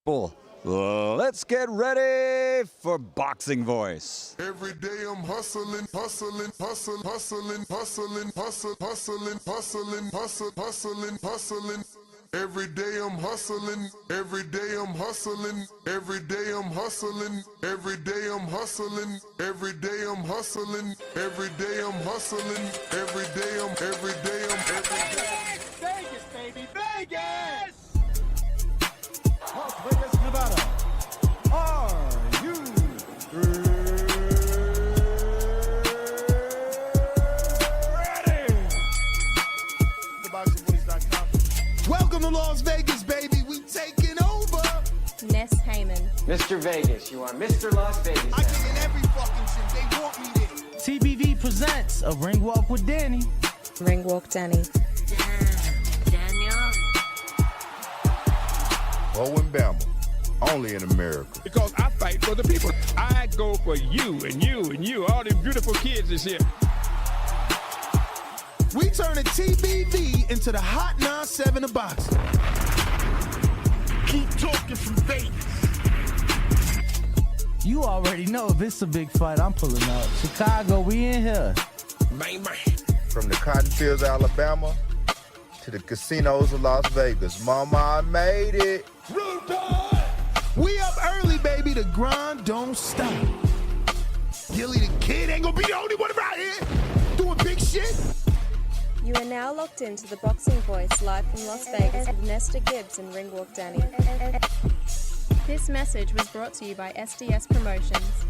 Bull. Let's get ready for Boxing Voice. Every day I'm hustling, hustling, hustling, hustling, hustling, hustling, hustling, hustling, hustling, hustling, hustling. Every day I'm hustling, every day I'm hustling, every day I'm hustling, every day I'm hustling, every day I'm hustling, every day I'm hustling, every day I'm Vegas, baby, Vegas! Las Vegas, Nevada. Are you ready? TheBoxingVoice.com. Welcome to Las Vegas, baby. We taking over. Ness Heyman. Mr. Vegas, you are Mr. Las Vegas. I get in every fucking shit. They want me there. TBV presents a ring walk with Danny. Ring Walk Danny. Owen Bama, only in America. Because I fight for the people. I go for you and you and you. All these beautiful kids is here. We turning TBV into the Hot 97 of boxing. Keep talking from Vegas. You already know if it's a big fight, I'm pulling up. Chicago, we in here. Bang, bang. From the cotton fields of Alabama to the casinos of Las Vegas. Mama, I made it. We up early, baby. The grind don't stop. Gilly the Kid ain't gonna be the only one around here doing big shit. You are now locked into the Boxing Voice live from Las Vegas with Nesta Gibbs and Ring Walk Danny. This message was brought to you by SDS Promotions.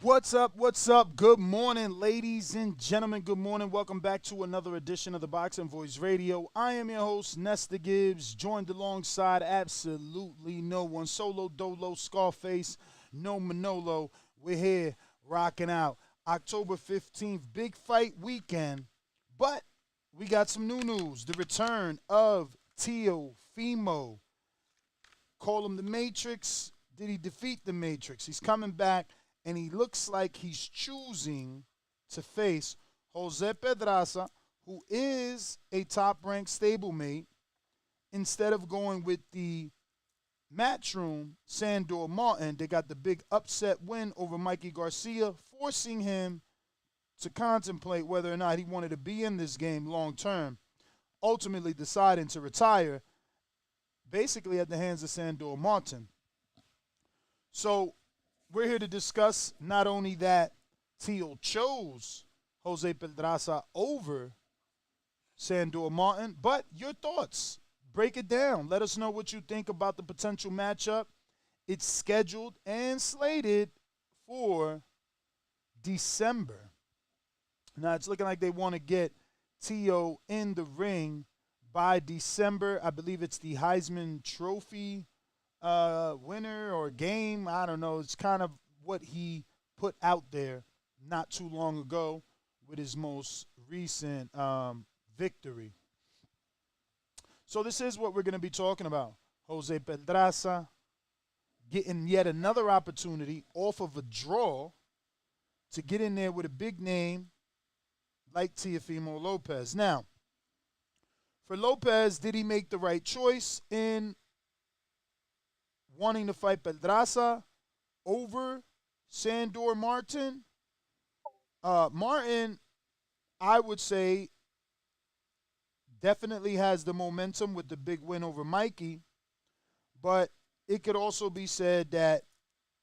What's up? What's up? Good morning, ladies and gentlemen. Good morning. Welcome back to another edition of the Boxing Voice Radio. I am your host, Nesta Gibbs, joined alongside absolutely no one. Solo Dolo, Scarface, no Manolo. We're here rocking out. October 15th, big fight weekend. But we got some new news. The return of Teofimo. Call him the Matrix. Did he defeat the Matrix? He's coming back. And he looks like he's choosing to face Jose Pedraza, who is a top-ranked stablemate, instead of going with the matchroom Sandor Martin. They got the big upset win over Mikey Garcia, forcing him to contemplate whether or not he wanted to be in this game long-term, ultimately deciding to retire, basically at the hands of Sandor Martin. So we're here to discuss not only that Teo chose Jose Pedraza over Sandor Martin, but your thoughts. Break it down. Let us know what you think about the potential matchup. It's scheduled and slated for December. Now, it's looking like they want to get Teo in the ring by December. I believe it's the Heisman Trophy winner or game. I don't know. It's kind of what he put out there not too long ago with his most recent victory. So this is what we're going to be talking about. Jose Pedraza getting yet another opportunity off of a draw to get in there with a big name like Teofimo Lopez. Now, for Lopez, did he make the right choice in wanting to fight Pedraza over Sandor Martin? Martin, I would say, definitely has the momentum with the big win over Mikey, but it could also be said that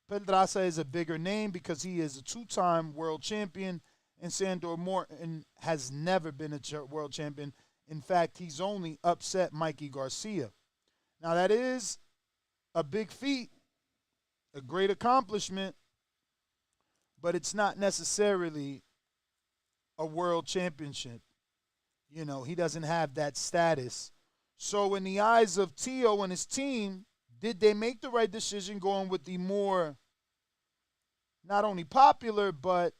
Pedraza is a bigger name because he is a two-time world champion, and Sandor Martin has never been a world champion. In fact, he's only upset Mikey Garcia. Now, that is a big feat, a great accomplishment, but it's not necessarily a world championship. You know, he doesn't have that status. So in the eyes of Teo and his team, did they make the right decision going with the more, not only popular, but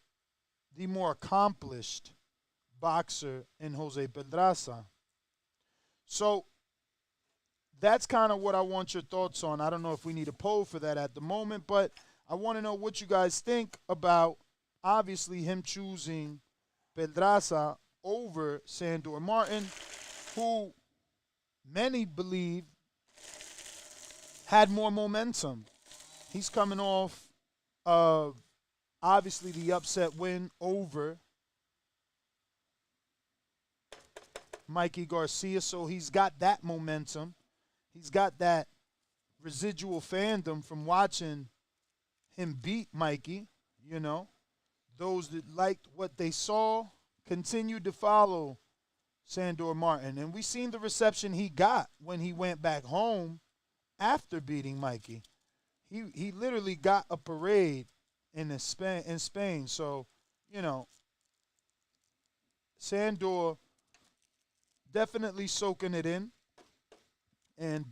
the more accomplished boxer in Jose Pedraza? So that's kind of what I want your thoughts on. I don't know if we need a poll for that at the moment, but I want to know what you guys think about, obviously, him choosing Pedraza over Sandor Martin, who many believe had more momentum. He's coming off of obviously the upset win over Mikey Garcia, so he's got that momentum. He's got that residual fandom from watching him beat Mikey, you know. Those that liked what they saw continued to follow Sandor Martin. And we seen the reception he got when he went back home after beating Mikey. He literally got a parade in Spain. So, you know, Sandor definitely soaking it in and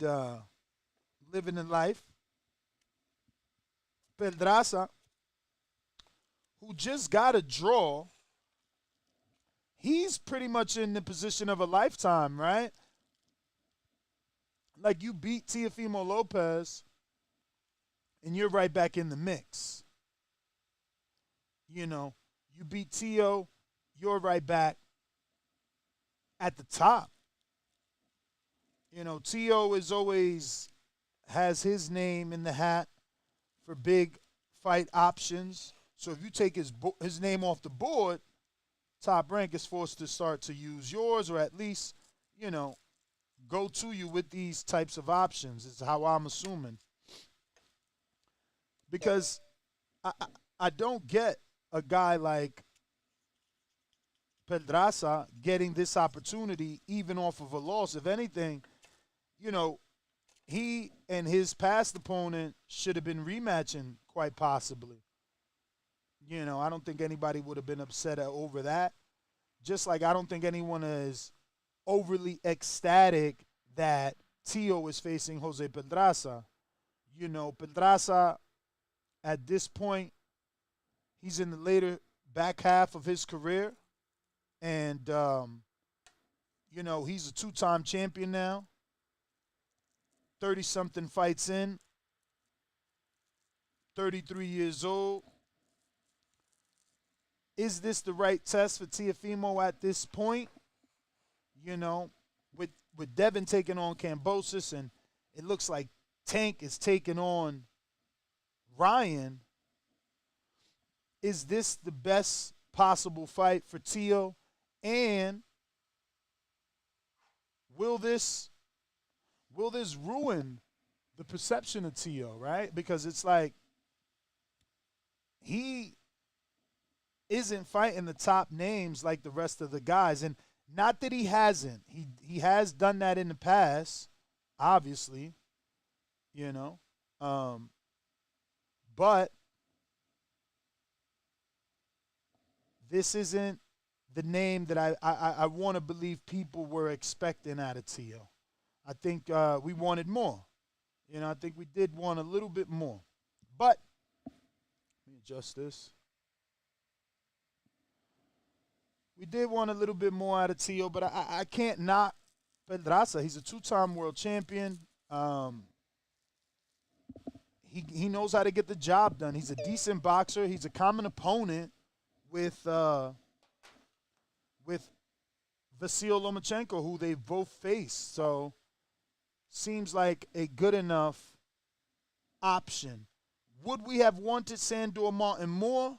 living the life. Pedraza, who just got a draw, he's pretty much in the position of a lifetime, right? Like, you beat Teofimo Lopez, and you're right back in the mix. You know, you beat Teo, you're right back at the top. You know, Teo is always has his name in the hat for big fight options. So if you take his name off the board, Top Rank is forced to start to use yours, or at least, you know, go to you with these types of options, is how I'm assuming. Because I don't get a guy like Pedraza getting this opportunity even off of a loss. If anything, you know, he and his past opponent should have been rematching quite possibly. You know, I don't think anybody would have been upset over that. Just like I don't think anyone is overly ecstatic that Teo is facing Jose Pedraza. You know, Pedraza, at this point, he's in the later back half of his career. And, you know, he's a two-time champion now. 30-something fights in. 33 years old. Is this the right test for Teofimo at this point? You know, with Devin taking on Kambosos, and it looks like Tank is taking on Ryan. Is this the best possible fight for Teo? And will this ruin the perception of Teo, right? Because it's like he isn't fighting the top names like the rest of the guys. And not that he hasn't. He has done that in the past, obviously, you know. But this isn't the name that I want to believe people were expecting out of Teo. I think we wanted more. You know, I think we did want a little bit more. But let me adjust this. We did want a little bit more out of Teo, but I can't knock Pedraza. He's a two-time world champion. He knows how to get the job done. He's a decent boxer. He's a common opponent with Vasyl Lomachenko, who they've both faced. So seems like a good enough option. Would we have wanted Sandor Martin more?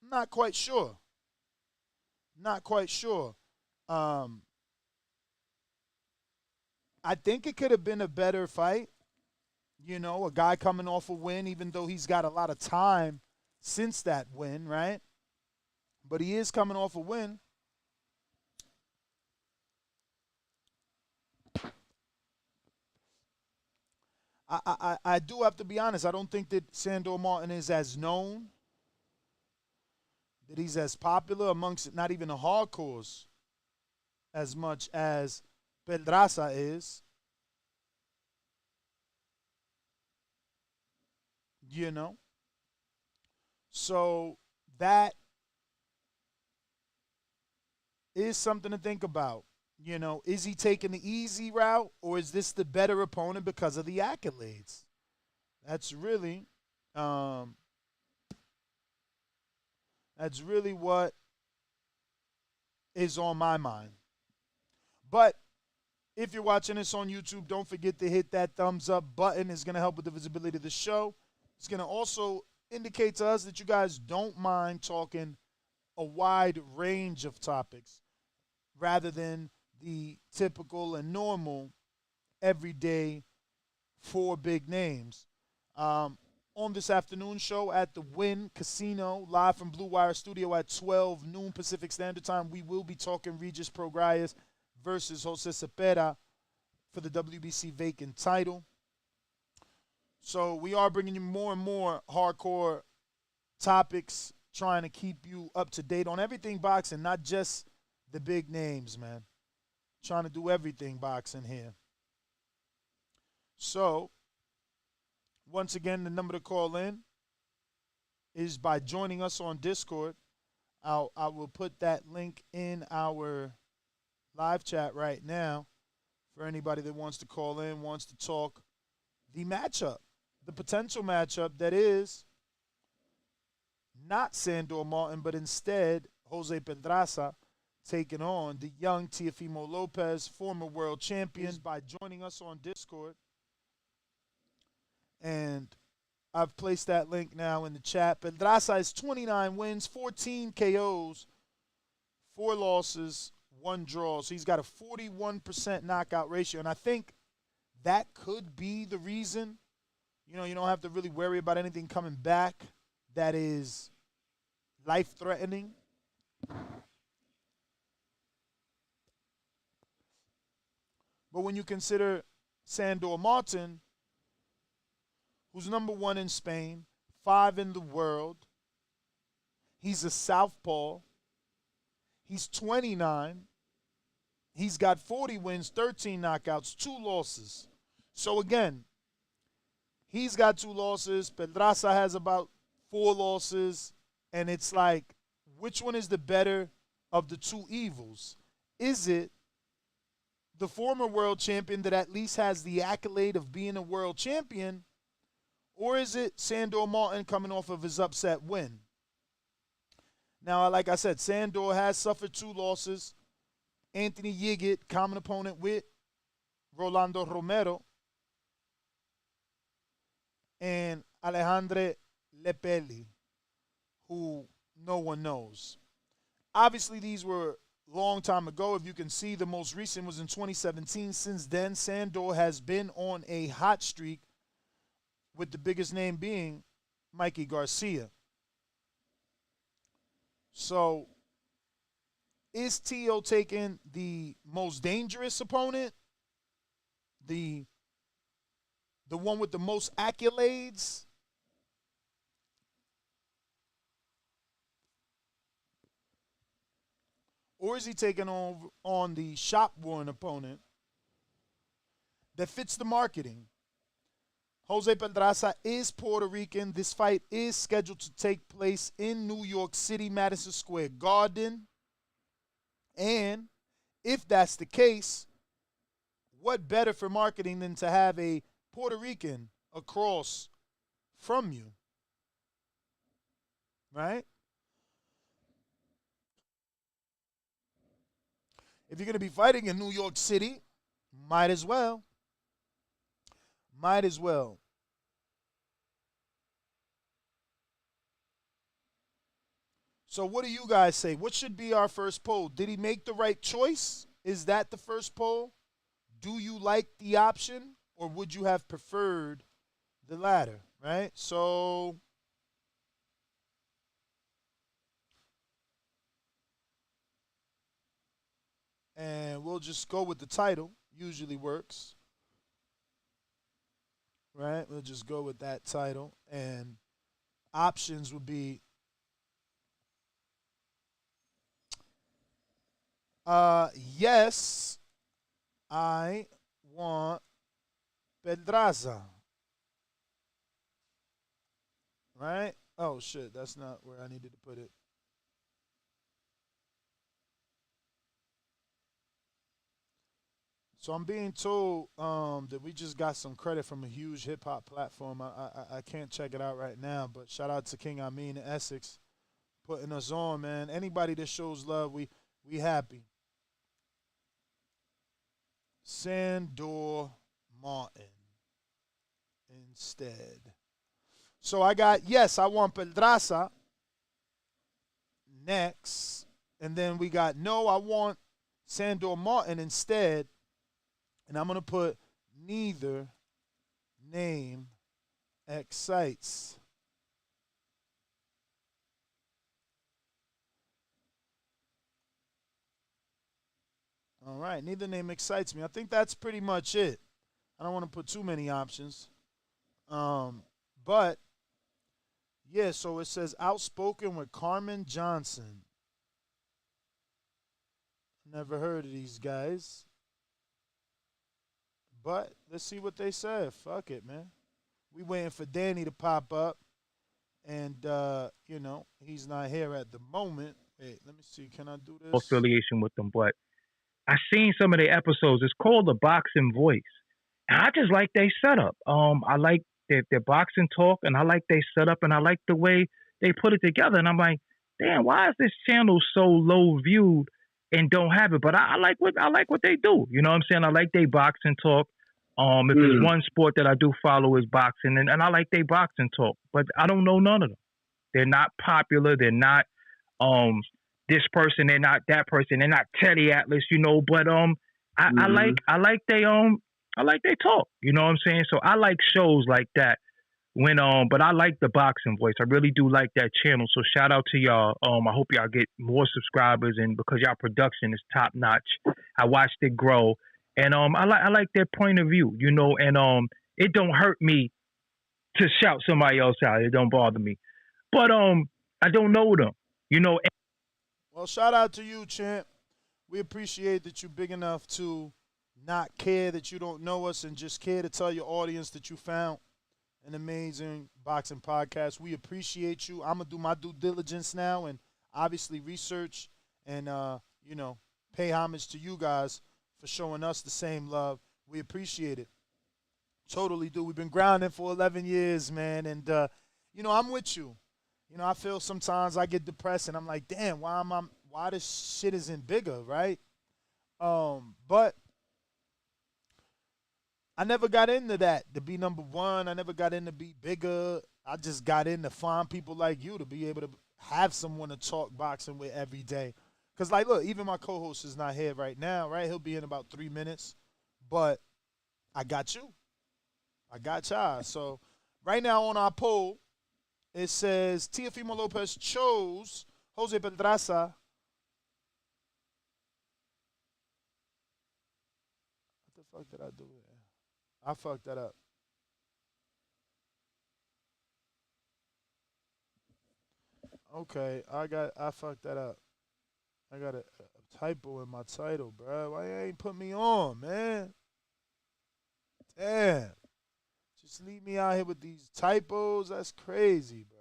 Not quite sure. Not quite sure. I think it could have been a better fight. You know, a guy coming off a win, even though he's got a lot of time since that win, right? But he is coming off a win. I do have to be honest. I don't think that Sandor Martin is as known, that he's as popular amongst not even the hardcores as much as Pedraza is. You know? So that is something to think about. You know, is he taking the easy route, or is this the better opponent because of the accolades? That's really what is on my mind. But if you're watching this on YouTube, don't forget to hit that thumbs up button. It's going to help with the visibility of the show. It's going to also indicate to us that you guys don't mind talking a wide range of topics rather than the typical and normal everyday 4 big names. On this afternoon show at the Wynn Casino, live from Blue Wire Studio at 12 noon Pacific Standard Time, we will be talking Regis Prograis versus Jose Cepeda for the WBC vacant title. So we are bringing you more and more hardcore topics, trying to keep you up to date on everything boxing, not just the big names, man. Trying to do everything boxing here. So, once again, the number to call in is by joining us on Discord. I will put that link in our live chat right now for anybody that wants to call in, wants to talk the matchup, the potential matchup that is not Sandor Martin, but instead Jose Pedraza taking on the young Teofimo Lopez, former world champion, by joining us on Discord. And I've placed that link now in the chat. Pedraza has 29 wins, 14 KOs, 4 losses, 1 draw. So he's got a 41% knockout ratio. And I think that could be the reason, you don't have to really worry about anything coming back that is life-threatening. But when you consider Sandor Martin, who's number 1 in Spain, 5 in the world, he's a southpaw, he's 29, he's got 40 wins, 13 knockouts, 2 losses. So again, he's got 2 losses, Pedraza has about 4 losses, and it's like, which one is the better of the 2 evils? Is it the former world champion that at least has the accolade of being a world champion, or is it Sandor Martin coming off of his upset win? Now, like I said, Sandor has suffered 2 losses. Anthony Yigit, common opponent with Rolando Romero, and Alejandro Lepelli, who no one knows. Obviously, these were long time ago. If you can see, the most recent was in 2017. Since then, Sandor has been on a hot streak, with the biggest name being Mikey Garcia. So, is Teo taking the most dangerous opponent? The one with the most accolades? Or is he taking on the shop-worn opponent that fits the marketing? Jose Pedraza is Puerto Rican. This fight is scheduled to take place in New York City, Madison Square Garden. And if that's the case, what better for marketing than to have a Puerto Rican across from you? Right? If you're going to be fighting in New York City, might as well. Might as well. So what do you guys say? What should be our first poll? Did he make the right choice? Is that the first poll? Do you like the option, or would you have preferred the latter, right? So and we'll just go with the title. Usually works. Right? We'll just go with that title. And options would be yes, I want Pedraza. Right? Oh, shit. That's not where I needed to put it. So I'm being told that we just got some credit from a huge hip-hop platform. I can't check it out right now, but shout out to King Amin in Essex putting us on, man. Anybody that shows love, we We happy. Sandor Martin instead. So I got, yes, I want Pedraza next. And then we got, no, I want Sandor Martin instead. And I'm going to put neither name excites. All right, neither name excites me. I think that's pretty much it. I don't want to put too many options. But, yeah, so it says outspoken with Carmen Johnson. Never heard of these guys. But let's see what they said. Fuck it, man. We waiting for Danny to pop up. And, he's not here at the moment. Wait, let me see. Can I do this? Affiliation with them, but I seen some of their episodes. It's called The Boxing Voice. And I just like their setup. I like their boxing talk, and I like their setup, and I like the way they put it together. And I'm like, damn, why is this channel so low viewed and don't have it? But I like what they do. You know what I'm saying? I like their boxing talk. If there's one sport that I do follow is boxing, and I like their boxing talk. But I don't know none of them. They're not popular. They're not this person. They're not that person. They're not Teddy Atlas, But I like they talk. You know what I'm saying? So I like shows like that. But I like The Boxing Voice. I really do like that channel. So shout out to y'all. I hope y'all get more subscribers, and because y'all production is top notch. I watched it grow, and I like their point of view. And it don't hurt me to shout somebody else out. It don't bother me. But I don't know them. Well, shout out to you, champ. We appreciate that you're big enough to not care that you don't know us and just care to tell your audience that you found an amazing boxing podcast. We appreciate you. I'm going to do my due diligence now and obviously research and, pay homage to you guys for showing us the same love. We appreciate it. Totally do. We've been grounding for 11 years, man. And, I'm with you. I feel sometimes I get depressed and I'm like, damn, why this shit isn't bigger, right? But I never got into that to be number one. I never got into be bigger. I just got in to find people like you to be able to have someone to talk boxing with every day. Because, look, even my co-host is not here right now, right? He'll be in about 3 minutes. But I got you. I got y'all. So right now on our poll, it says Teofimo Lopez chose Jose Pedraza. What the fuck did I do here? I fucked that up. Okay, I fucked that up. I got a typo in my title, bro. Why you ain't put me on, man? Damn. Just leave me out here with these typos. That's crazy, bro.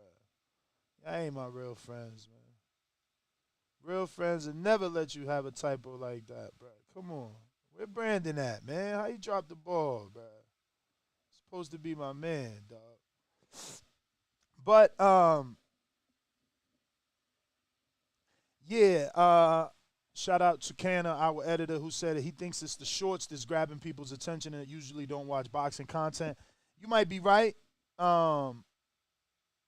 Y'all ain't my real friends, man. Real friends will never let you have a typo like that, bro. Come on. Where Brandon at, man? How you drop the ball, bro? Supposed to be my man, dog. But, shout out to Canna, our editor, who said he thinks it's the shorts that's grabbing people's attention and usually don't watch boxing content. You might be right. And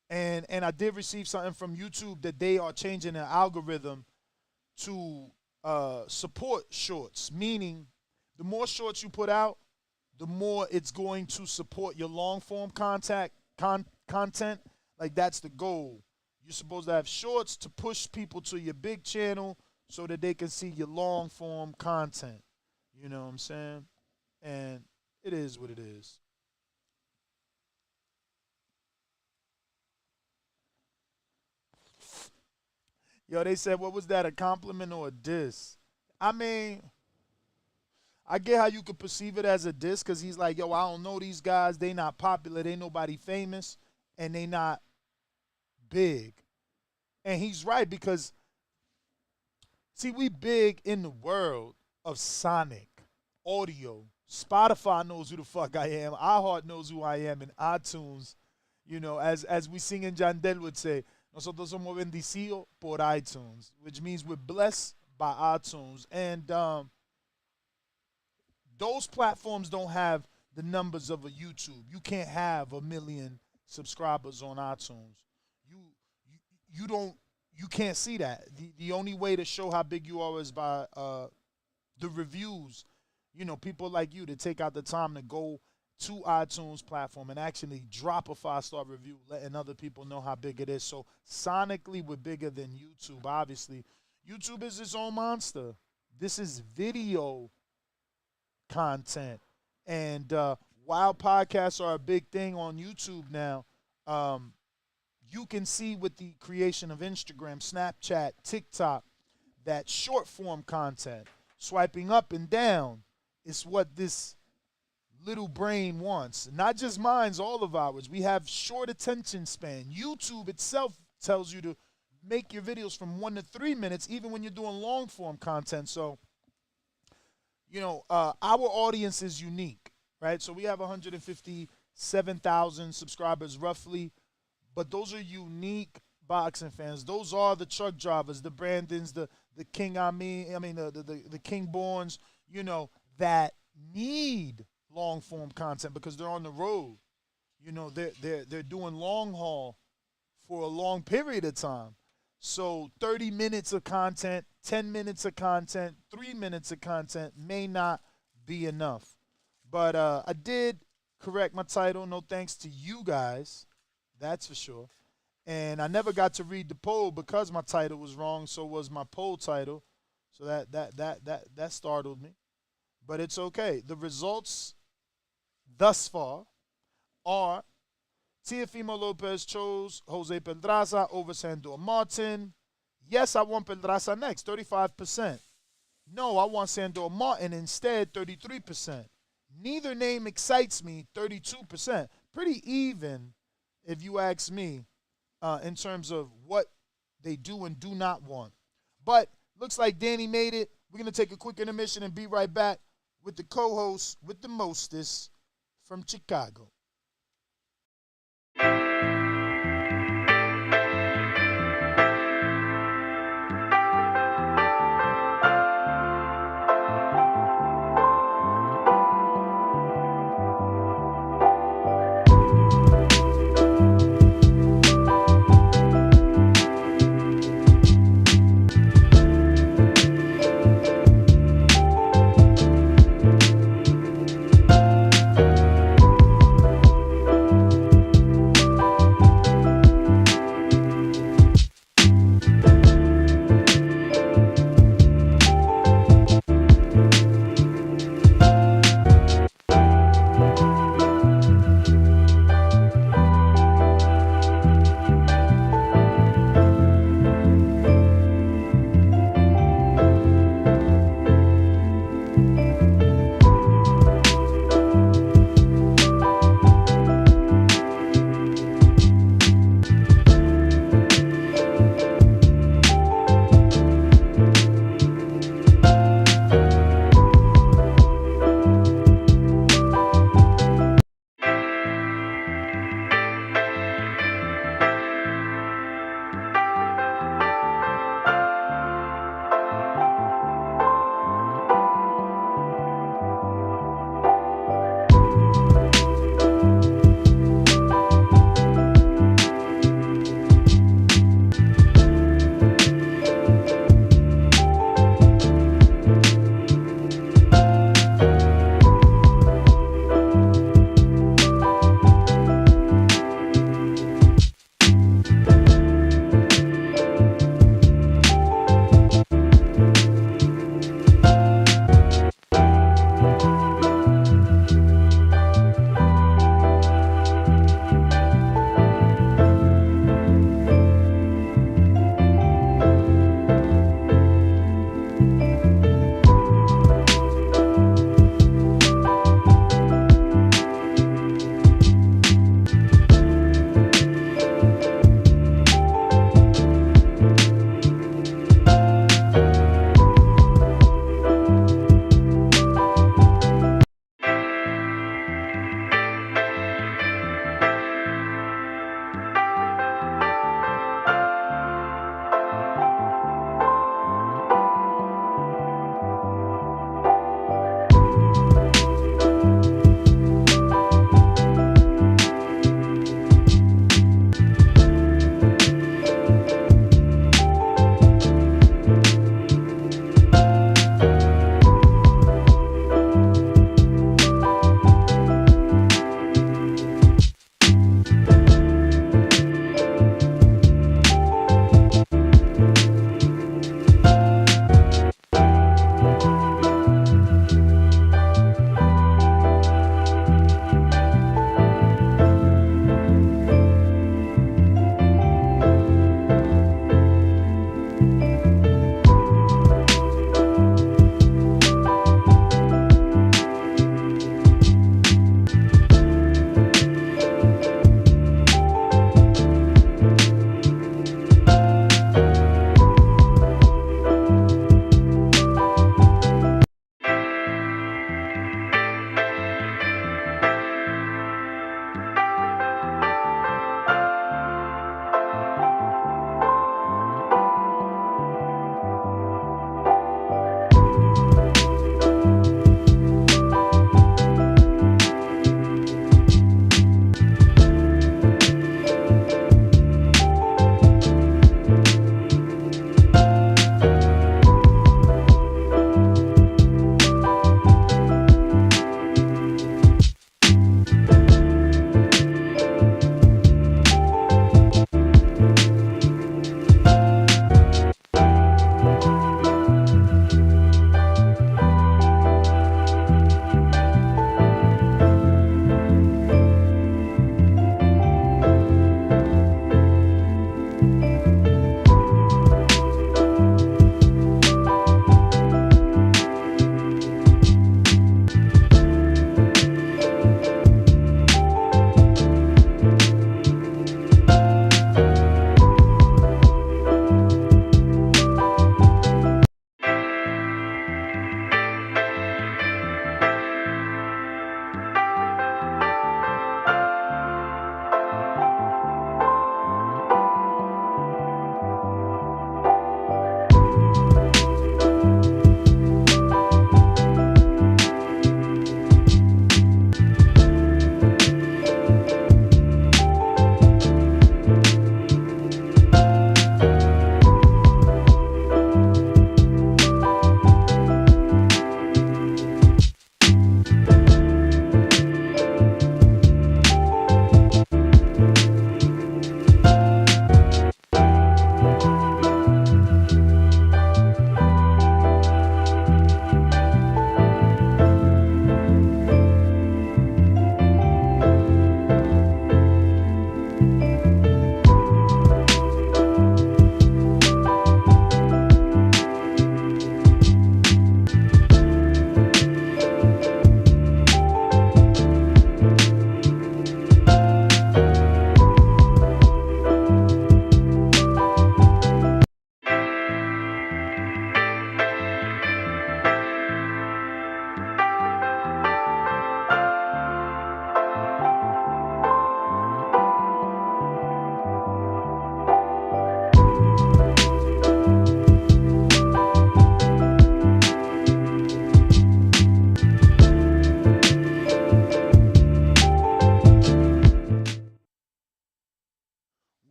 I did receive something from YouTube that they are changing their algorithm to support shorts, meaning the more shorts you put out, the more it's going to support your long-form content. Like, that's the goal. You're supposed to have shorts to push people to your big channel so that they can see your long-form content. You know what I'm saying? And it is what it is. Yo, they said, what was that, a compliment or a diss? I mean, I get how you could perceive it as a diss because he's like, yo, I don't know these guys. They not popular. They nobody famous. And they not big. And he's right because, see, we big in the world of sonic, audio. Spotify knows who the fuck I am. iHeart knows who I am. And iTunes, as we sing in Jandel would say, nosotros somos bendecidos por iTunes, which means we're blessed by iTunes. And those platforms don't have the numbers of a YouTube. You can't have 1 million subscribers on iTunes. You can't see that. The only way to show how big you are is by the reviews. You know, people like you to take out the time to go to iTunes platform and actually drop a 5-star review, letting other people know how big it is. So sonically, we're bigger than YouTube. Obviously, YouTube is its own monster. This is video content. And while podcasts are a big thing on YouTube now, you can see with the creation of Instagram, Snapchat, TikTok, that short form content, swiping up and down, is what this little brain wants. Not just mine's, all of ours. We have short attention span. YouTube itself tells you to make your videos from 1 to 3 minutes, even when you're doing long form content. So, you know, our audience is unique, right? So we have 157,000 subscribers roughly, but those are unique boxing fans. Those are the truck drivers, the Brandons, the King the King Borns, you know, that need long form content because they're on the road. You know, they're doing long haul for a long period of time. So 30 minutes of content, 10 minutes of content, 3 minutes of content may not be enough. But I did correct my title, no thanks to you guys. That's for sure. And I never got to read the poll because my title was wrong. So was my poll title. So that startled me. But it's okay. The results thus far are Teofimo Lopez chose Jose Pedraza over Sandor Martin. Yes, I want Pedraza next, 35%. No, I want Sandor Martin instead, 33%. Neither name excites me, 32%. Pretty even, if you ask me, in terms of what they do and do not want. But looks like Danny made it. We're going to take a quick intermission and be right back with the co-host with the mostest from Chicago.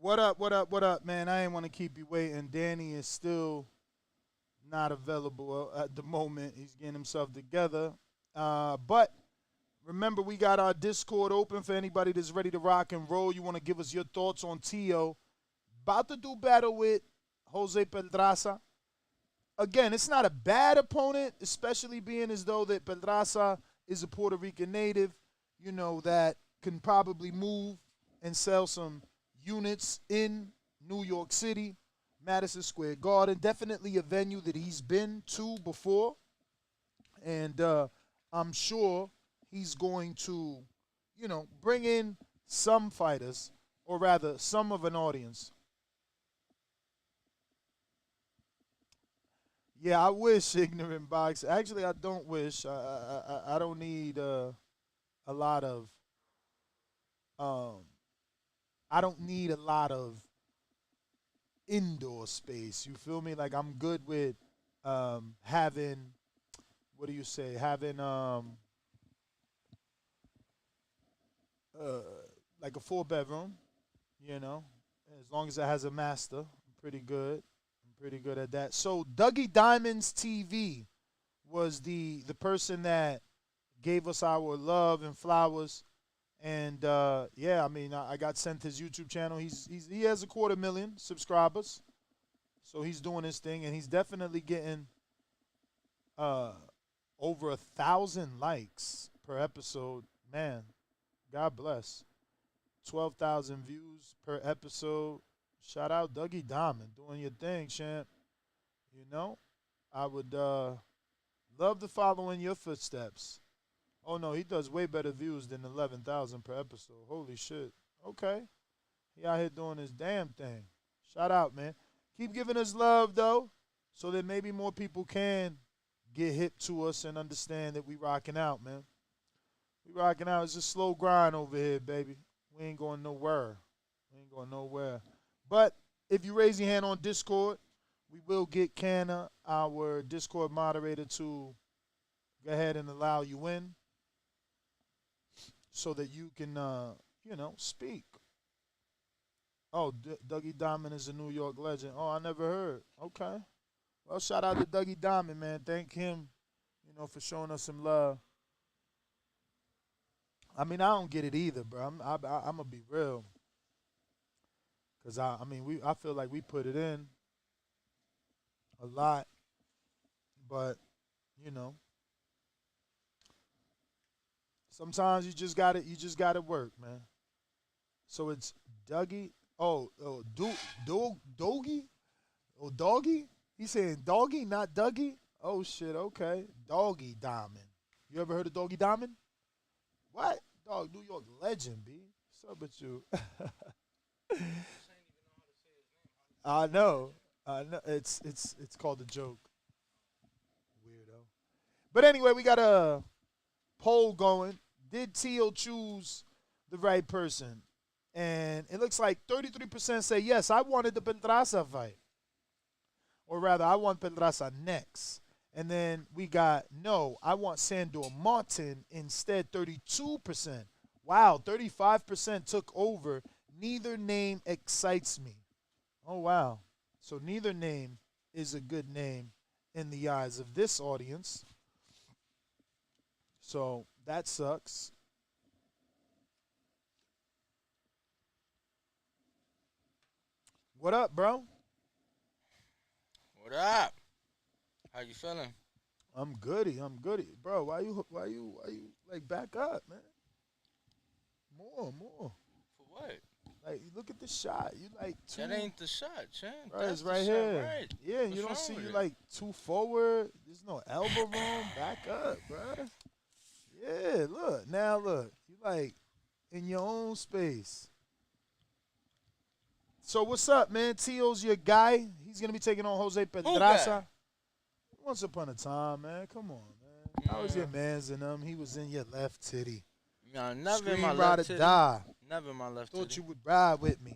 What up, what up, what up, man? I ain't want to keep you waiting. Danny is still not available at the moment. He's getting himself together. But remember, we got our Discord open for anybody that's ready to rock and roll. You want to give us your thoughts on Tio. About to do battle with Jose Pedraza. Again, it's not a bad opponent, especially being as though that Pedraza is a Puerto Rican native, you know, that can probably move and sell some units in New York City, Madison Square Garden. Definitely a venue that he's been to before. And I'm sure he's going to, you know, bring in some fighters, or rather some of an audience. Yeah, I wish ignorant box. Actually, I don't wish. I don't need a lot of. I don't need a lot of indoor space. You feel me? Like I'm good with having. What do you say? Having like a 4-bedroom. You know, as long as it has a master, I'm pretty good. Pretty good at that. So Dougie Diamonds TV was the person that gave us our love and flowers, and yeah, I mean, I got sent his YouTube channel. He has 250,000 subscribers, so he's doing his thing, and he's definitely getting over 1,000 likes per episode. Man, God bless. 12,000 views per episode. Shout out Dougie Diamond, doing your thing, champ. You know, I would love to follow in your footsteps. Oh, no, he does way better views than 11,000 per episode. Holy shit. Okay. He out here doing his damn thing. Shout out, man. Keep giving us love, though, so that maybe more people can get hip to us and understand that we rocking out, man. We rocking out. It's a slow grind over here, baby. We ain't going nowhere. We ain't going nowhere. But if you raise your hand on Discord, we will get Canna, our Discord moderator, to go ahead and allow you in so that you can, you know, speak. Oh, Dougie Diamond is a New York legend. Oh, I never heard. Okay. Well, shout out to Dougie Diamond, man. Thank him, you know, for showing us some love. I mean, I don't get it either, bro. I'm going to be real. Because, I mean, I feel like we put it in a lot. But, you know, sometimes you just got to work, man. So it's Dougie. Doggy? Oh, Doggy? He's saying Doggy, not Dougie? Oh, shit, okay. Doggy Diamond. You ever heard of Doggy Diamond? What? Dog, New York legend, B. What's up with you? I know. It's called a joke. Weirdo. But anyway, we got a poll going. Did Teal choose the right person? And it looks like 33% say yes, I wanted the Pedraza fight. Or rather, I want Pedraza next. And then we got, no, I want Sandor Martin instead, 32%. Wow, 35% took over. Neither name excites me. Oh, wow. So neither name is a good name in the eyes of this audience. So that sucks. What up, bro? What up? How you feeling? I'm goody. Bro, why you like back up, man? More. For what? Like, look at the shot. You like two. That ain't the shot, champ. Bro, That's it's the right shot, here. right. Yeah, What's you don't wrong see with you it? like too forward. There's no elbow room. Back up, bro. Yeah, look. Now look. You like in your own space. So what's up, man? Tio's your guy. He's gonna be taking on Jose Pedraza. Once upon a time, man. Come on, man. How was your man's in them? He was in your left titty. Nah, never Scream, in my ride left or titty. die. Never in my left Thought titty. you would ride with me.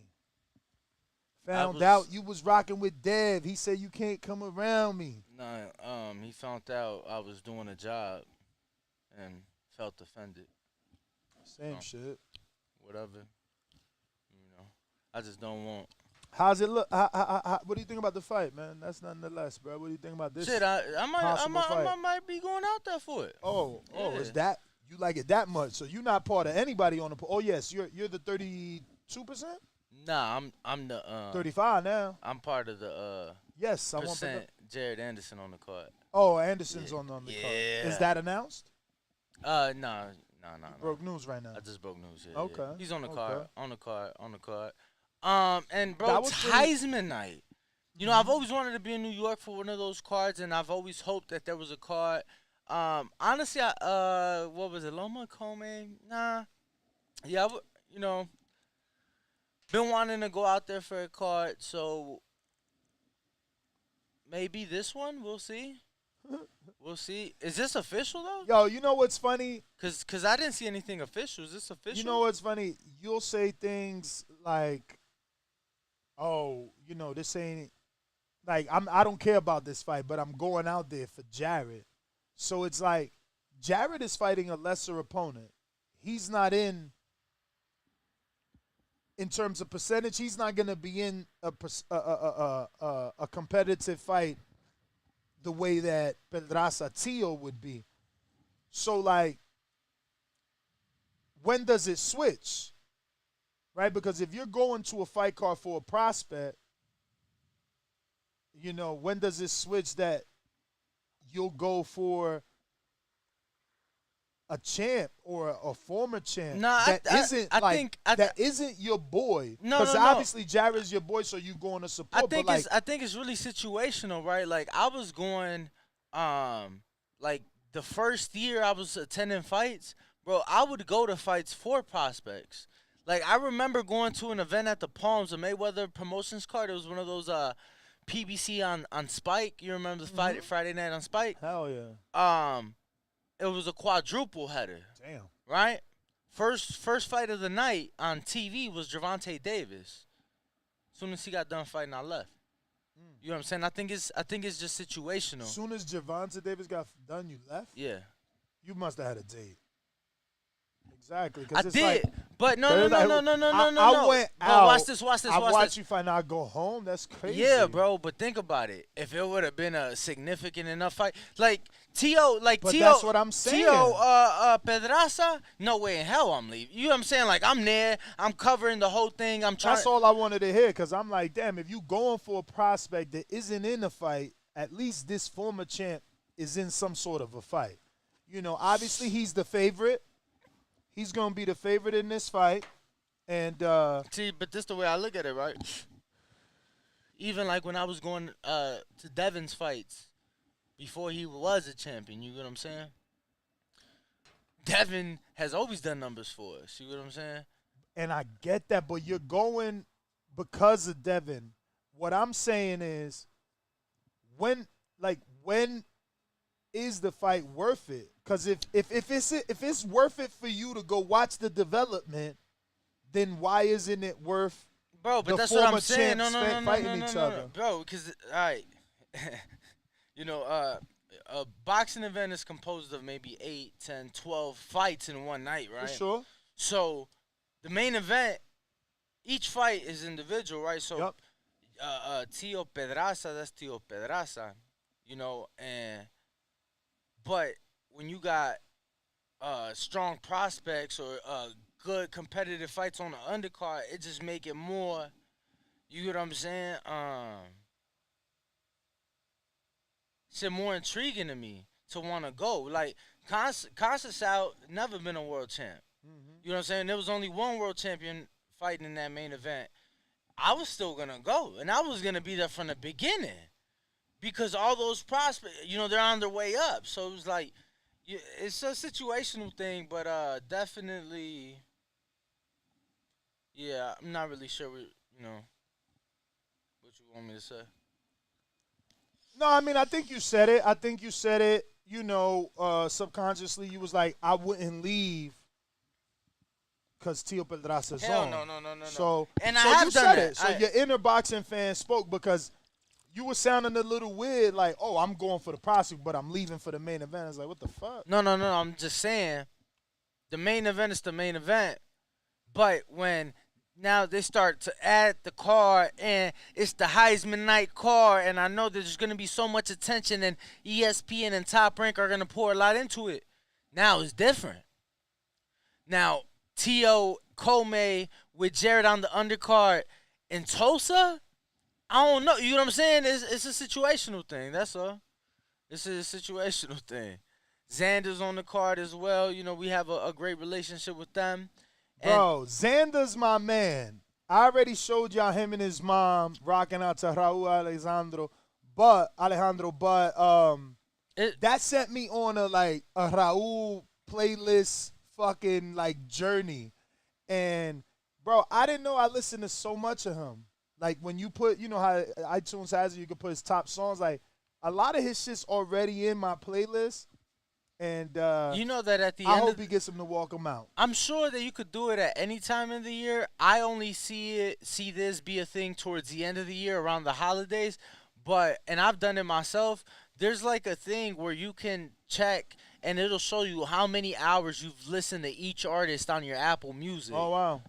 Found out you was rocking with Dev. He said you can't come around me. Nah, he found out I was doing a job and felt offended. Same shit. Whatever. You know. I just don't want. How's it look? What do you think about the fight, man? That's nonetheless, bro. What do you think about this? Shit, I might be going out there for it. Yeah. Is that you like it that much? So you're not part of anybody on the. Oh yes, you're the 32%. Nah, I'm the 35 now. I'm part of the yes, I want percent Jared Anderson on the card. Oh, Anderson's on the card. Yeah. Is that announced? No. Broke news right now. I just broke news. Yeah, Okay. Yeah. He's on the Okay. card. And bro, it's Heisman night. You know, I've always wanted to be in New York for one of those cards, and I've always hoped that there was a card. Honestly, what was it, Loma Come? Nah. Yeah, you know, been wanting to go out there for a card, so maybe this one. We'll see. We'll see. Is this official though? Yo, you know what's funny? Cause I didn't see anything official. Is this official? You know what's funny? You'll say things like, "Oh, you know, this ain't like I don't care about this fight, but I'm going out there for Jared." So it's like Jared is fighting a lesser opponent. He's not in terms of percentage. He's not going to be in a competitive fight the way that Pedraza Tio would be. So, like, when does it switch? Right? Because if you're going to a fight card for a prospect, you know, when does it switch that you'll go for a champ or a former champ that isn't your boy? Because obviously Jared's your boy, so you going to support. I think it's really situational, right? Like I was going, like the first year I was attending fights, bro. I would go to fights for prospects. Like I remember going to an event at the Palms, a Mayweather Promotions card. It was one of those PBC on Spike. You remember the fight Friday night on Spike? Hell yeah. It was a quadruple header. Damn. Right? First fight of the night on TV was Gervonta Davis. As soon as he got done fighting, I left. You know what I'm saying? I think it's just situational. As soon as Gervonta Davis got done, you left? Yeah. You must have had a date. Exactly. I did. Like, but no. I went out. Watch this. I watched you fight. Now I go home. That's crazy. Yeah, bro. But think about it. If it would have been a significant enough fight, like Tio, that's what I'm saying. Tio, Pedraza, no way in hell I'm leaving. You know what I'm saying? Like I'm there. I'm covering the whole thing. I'm trying. That's all I wanted to hear, because I'm like, damn, if you going for a prospect that isn't in the fight, at least this former champ is in some sort of a fight. You know, obviously he's the favorite. He's going to be the favorite in this fight. And see, but this the way I look at it, right? Even like when I was going to Devin's fights before he was a champion, you get what I'm saying? Devin has always done numbers for us, you get what I'm saying? And I get that, but you're going because of Devin. What I'm saying is, when is the fight worth it? Because if it's worth it for you to go watch the development, then why isn't it worth? Bro, but the that's what I'm former saying. champs fighting each other? Bro, because all right, you know, a boxing event is composed of maybe 8, 10, 12 fights in one night, right? For sure. So the main event, each fight is individual, right? So, yep. Tio Pedraza, that's Tio Pedraza, you know, but when you got strong prospects or good competitive fights on the undercard, it just make it more, you get what I'm saying? Shit more intriguing to me to want to go. Like, Conceição never been a world champ. You know what I'm saying? There was only one world champion fighting in that main event. I was still going to go, and I was going to be there from the beginning because all those prospects, you know, they're on their way up. So it was like, it's a situational thing, but definitely, yeah, I'm not really sure, what you want me to say. No, I mean, I think you said it. You know, subconsciously, you was like, I wouldn't leave because Tio Pedraza's on. No. So, and so I have you done said that. it. So your inner boxing fan spoke because you were sounding a little weird, like, oh, I'm going for the prospect, but I'm leaving for the main event. It's like, what the fuck? No. I'm just saying, the main event is the main event. But when now they start to add the card, and it's the Heisman night card, and I know there's going to be so much attention, and ESPN and Top Rank are going to pour a lot into it. Now it's different. Now, Tio Kome with Jared on the undercard in Tulsa, I don't know. You know what I'm saying? It's a situational thing. That's all. It's a situational thing. Xander's on the card as well. You know, we have a great relationship with them. Bro, Xander's my man. I already showed y'all him and his mom rocking out to Raul Alejandro, but that sent me on a Raul playlist fucking like journey. And bro, I didn't know I listened to so much of him. Like when you put, you know how iTunes has it, you can put his top songs. Like a lot of his shit's already in my playlist. And you know that at the I end, hope he gets him to walk him out. I'm sure that you could do it at any time in the year. I only see this be a thing towards the end of the year around the holidays. And I've done it myself. There's like a thing where you can check and it'll show you how many hours you've listened to each artist on your Apple Music. Oh wow!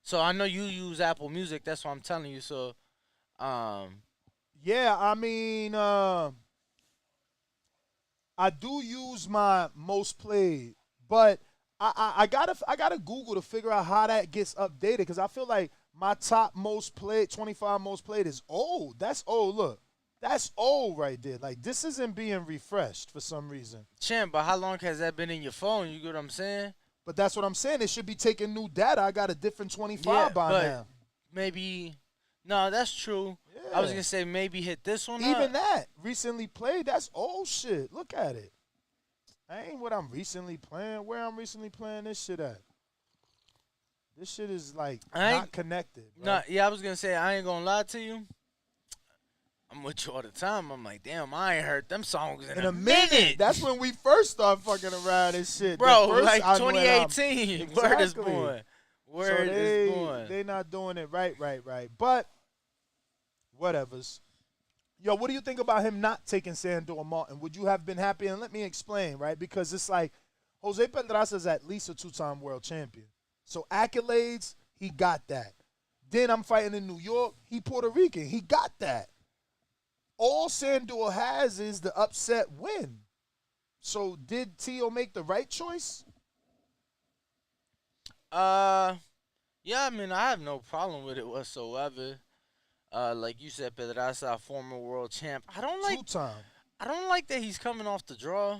So I know you use Apple Music. That's what I'm telling you. So, yeah, I mean, I do use my most played, but I gotta Google to figure out how that gets updated because I feel like my top most played, 25 most played is old. That's old. Look, that's old right there. Like this isn't being refreshed for some reason. Champ, but how long has that been in your phone? You get what I'm saying? But that's what I'm saying. It should be taking new data. I got a different 25 by now. Maybe. No, that's true. Yeah. I was going to say maybe hit this one Even that. Recently played, that's old shit. Look at it. That ain't what I'm recently playing. Where I'm recently playing this shit at. This shit is like not connected. No, yeah, I was going to say, I ain't going to lie to you. I'm with you all the time. I'm like, damn, I ain't heard them songs in a minute. That's when we first started fucking around and shit. Bro, like 2018. Exactly. Word is born. Word is born. They not doing it right. But whatevers. Yo, what do you think about him not taking Sandor Martin? Would you have been happy? And let me explain, right? Because it's like Jose Pedraza is at least a 2-time world champion. So accolades, he got that. Then I'm fighting in New York. He Puerto Rican. He got that. All Sandor has is the upset win. So did Tio make the right choice? Yeah, I mean, I have no problem with it whatsoever. Like you said, Pedraza, former world champ. I don't like 2-time. I don't like that he's coming off the draw.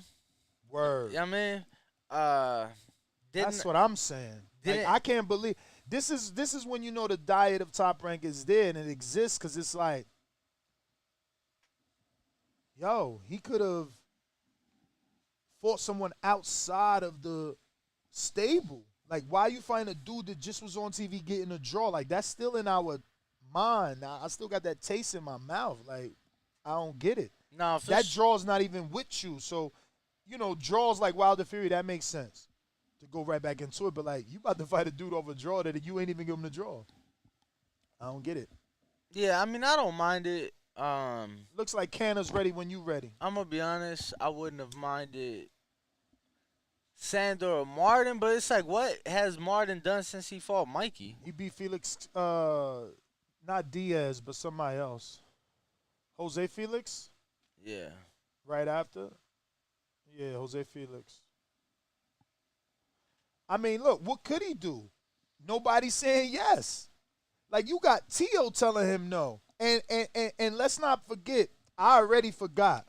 Word. I mean, that's what I'm saying. Like, I can't believe this is when you know the diet of Top Rank is there and it exists because it's like, yo, he could have fought someone outside of the stable. Like, why you find a dude that just was on TV getting a draw? Like, that's still in our mind. I still got that taste in my mouth. Like, I don't get it. No, that draw's not even with you. So, you know, draws like Wilder Fury, that makes sense to go right back into it. But, like, you about to fight a dude over a draw that you ain't even give him the draw. I don't get it. Yeah, I mean, I don't mind it. Looks like Canna's ready when you ready. I'm gonna be honest, I wouldn't have minded Sandor or Martin, but it's like, what has Martin done since he fought Mikey? He beat Felix, not Diaz, but somebody else. Jose Felix? Yeah. Right after? Yeah, Jose Felix. I mean, look, what could he do? Nobody's saying yes. Like, you got Tio telling him no. And let's not forget, I already forgot.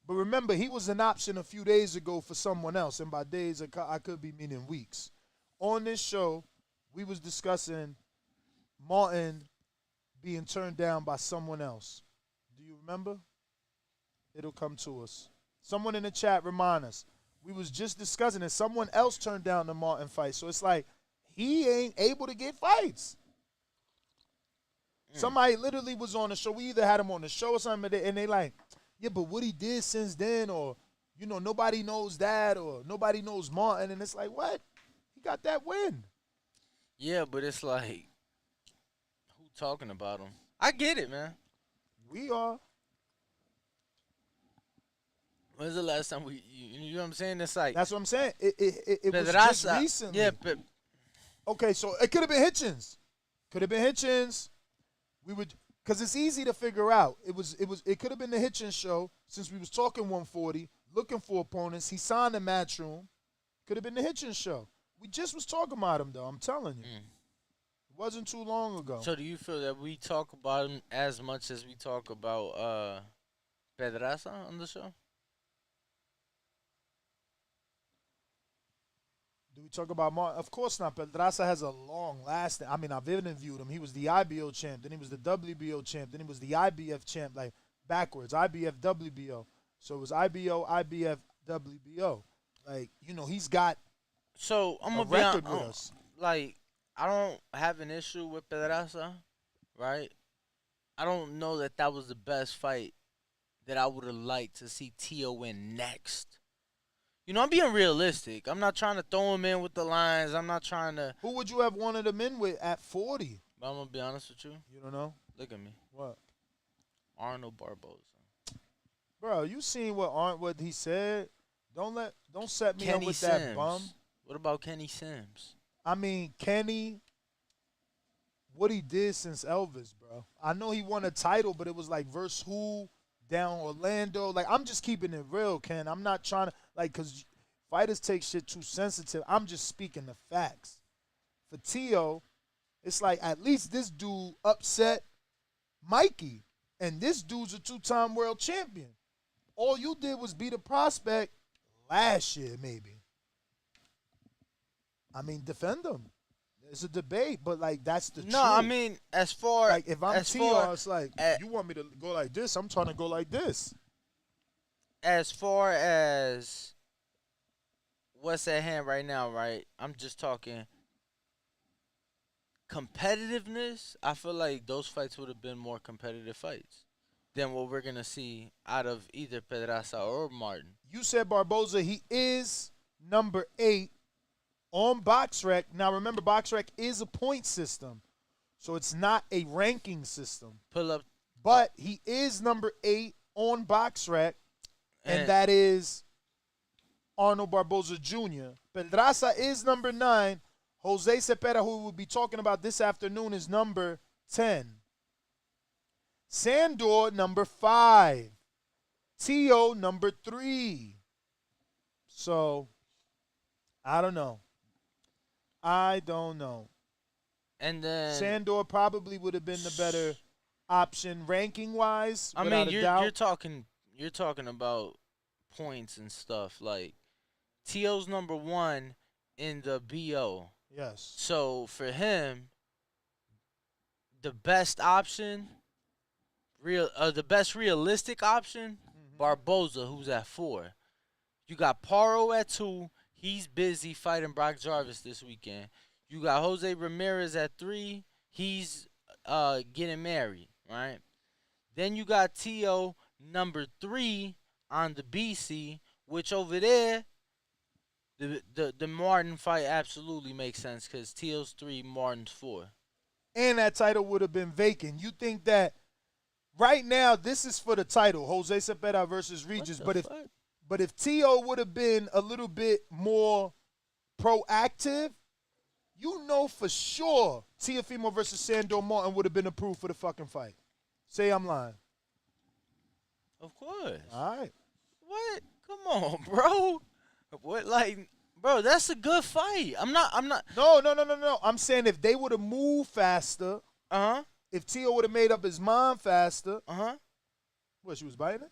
But remember, he was an option a few days ago for someone else. And by days, I could be meaning weeks. On this show, we was discussing Martin being turned down by someone else. Do you remember? It'll come to us. Someone in the chat remind us. We was just discussing it. Someone else turned down the Martin fight. So it's like, he ain't able to get fights. Somebody literally was on the show. We either had him on the show or something, and they like, yeah, but what he did since then, or, you know, nobody knows that, or nobody knows Martin. And it's like, what? He got that win. Yeah, but it's like, who talking about him? I get it, man. We are. When's the last time you know what I'm saying? It's like, that's what I'm saying. It was just recently. Yeah, but okay, so it could have been Hitchens. Could have been Hitchens. We would, because it's easy to figure out. It could have been the Hitchens show since we was talking 140, looking for opponents. He signed the Matchroom. Could have been the Hitchens show. We just was talking about him though. I'm telling you, it wasn't too long ago. So do you feel that we talk about him as much as we talk about Pedraza on the show? Do we talk about Martin? Of course not. Pedraza has a long lasting. I mean, I've interviewed him. He was the IBO champ, then he was the WBO champ, then he was the IBF champ, like backwards. IBF, WBO. So it was IBO, IBF, WBO. Like, you know, he's got so I'm a gonna record be with us. Like, I don't have an issue with Pedraza, right? I don't know that was the best fight that I would have liked to see Tio win next. You know, I'm being realistic. I'm not trying to throw him in with the lines. I'm not trying to. Who would you have wanted him in with at 40? But I'm gonna be honest with you. You don't know? Look at me. What? Arnold Barboza. Bro, you seen what he said? Don't set me Kenny up with Sims. that bum. What about Kenny Sims? I mean, Kenny, what he did since Elvis, bro. I know he won a title, but it was like versus who down Orlando. Like, I'm just keeping it real, Ken. I'm not trying to, like, because fighters take shit too sensitive. I'm just speaking the facts. For Tio, it's like at least this dude upset Mikey. And this dude's a two-time world champion. All you did was beat a prospect last year, maybe. I mean, defend him. It's a debate, but, like, that's the truth. No, I mean, as far like, if I'm Tio, it's like, you want me to go like this, I'm trying to go like this. As far as what's at hand right now, right? I'm just talking competitiveness. I feel like those fights would have been more competitive fights than what we're going to see out of either Pedraza or Martin. You said Barboza, he is number 8 on BoxRec. Now, remember, BoxRec is a point system, so it's not a ranking system. Pull up. But he is number 8 on BoxRec, and that is Arnold Barboza Jr. Pedraza is number 9. Jose Cepeda, who we'll be talking about this afternoon, is number 10. Sandor, number 5. Tio, number 3. So, I don't know. And then Sandor probably would have been the better option ranking-wise. I mean, you're talking about points and stuff. Like, Tio's number 1 in the BO. Yes. So for him, the best option, the best realistic option, Barboza, who's at 4. You got Paro at 2. He's busy fighting Brock Jarvis this weekend. You got Jose Ramirez at 3. He's getting married, right? Then you got Tio number 3 on the BC, which over there, the Martin fight absolutely makes sense because Tio's 3, Martin's 4. And that title would have been vacant. You think that right now this is for the title, Jose Cepeda versus Regis, but if Tio would have been a little bit more proactive, you know for sure Teofimo versus Sandor Martin would have been approved for the fucking fight. Say I'm lying. Of course. All right. What? Come on, bro. What, like, bro, that's a good fight. I'm not. No. I'm saying if they would have moved faster, if Tio would have made up his mind faster, what, she was biting it?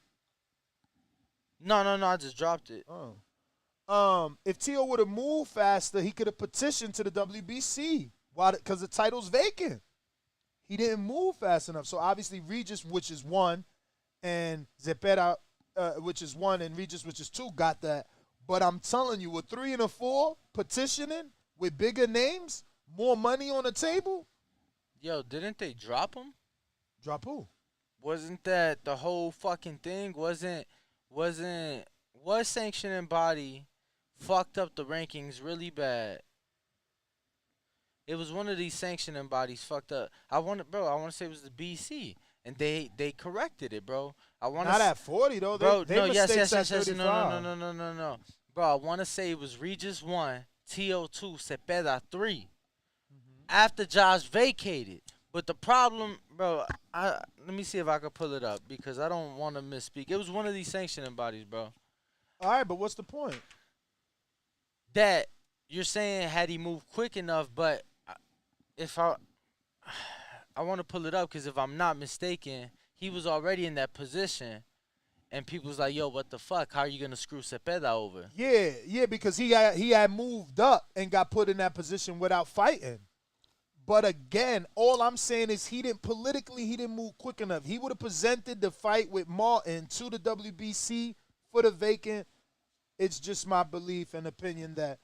No, I just dropped it. If Tio would have moved faster, he could have petitioned to the WBC because the title's vacant. He didn't move fast enough. So obviously Regis, which is 1, and Zepeda, which is 1, and Regis, which is 2, got that. But I'm telling you, with 3 and a 4 petitioning with bigger names, more money on the table. Yo, didn't they drop him? Drop who? Wasn't that the whole fucking thing? Was sanctioning body fucked up the rankings really bad? It was one of these sanctioning bodies fucked up. I want to say it was the BC, and they corrected it, bro. Not at 40 though. Bro, yes. No. Bro, I want to say it was Regis 1, Tio 2, Cepeda 3. after Josh vacated. But the problem, bro, let me see if I can pull it up because I don't want to misspeak. It was one of these sanctioning bodies, bro. All right, but what's the point? That you're saying had he moved quick enough, but if I want to pull it up because if I'm not mistaken, he was already in that position, and people's like, "Yo, what the fuck? How are you gonna screw Cepeda over?" Yeah, because he had moved up and got put in that position without fighting. But again, all I'm saying is he didn't move quick enough. He would have presented the fight with Martin to the WBC for the vacant. It's just my belief and opinion that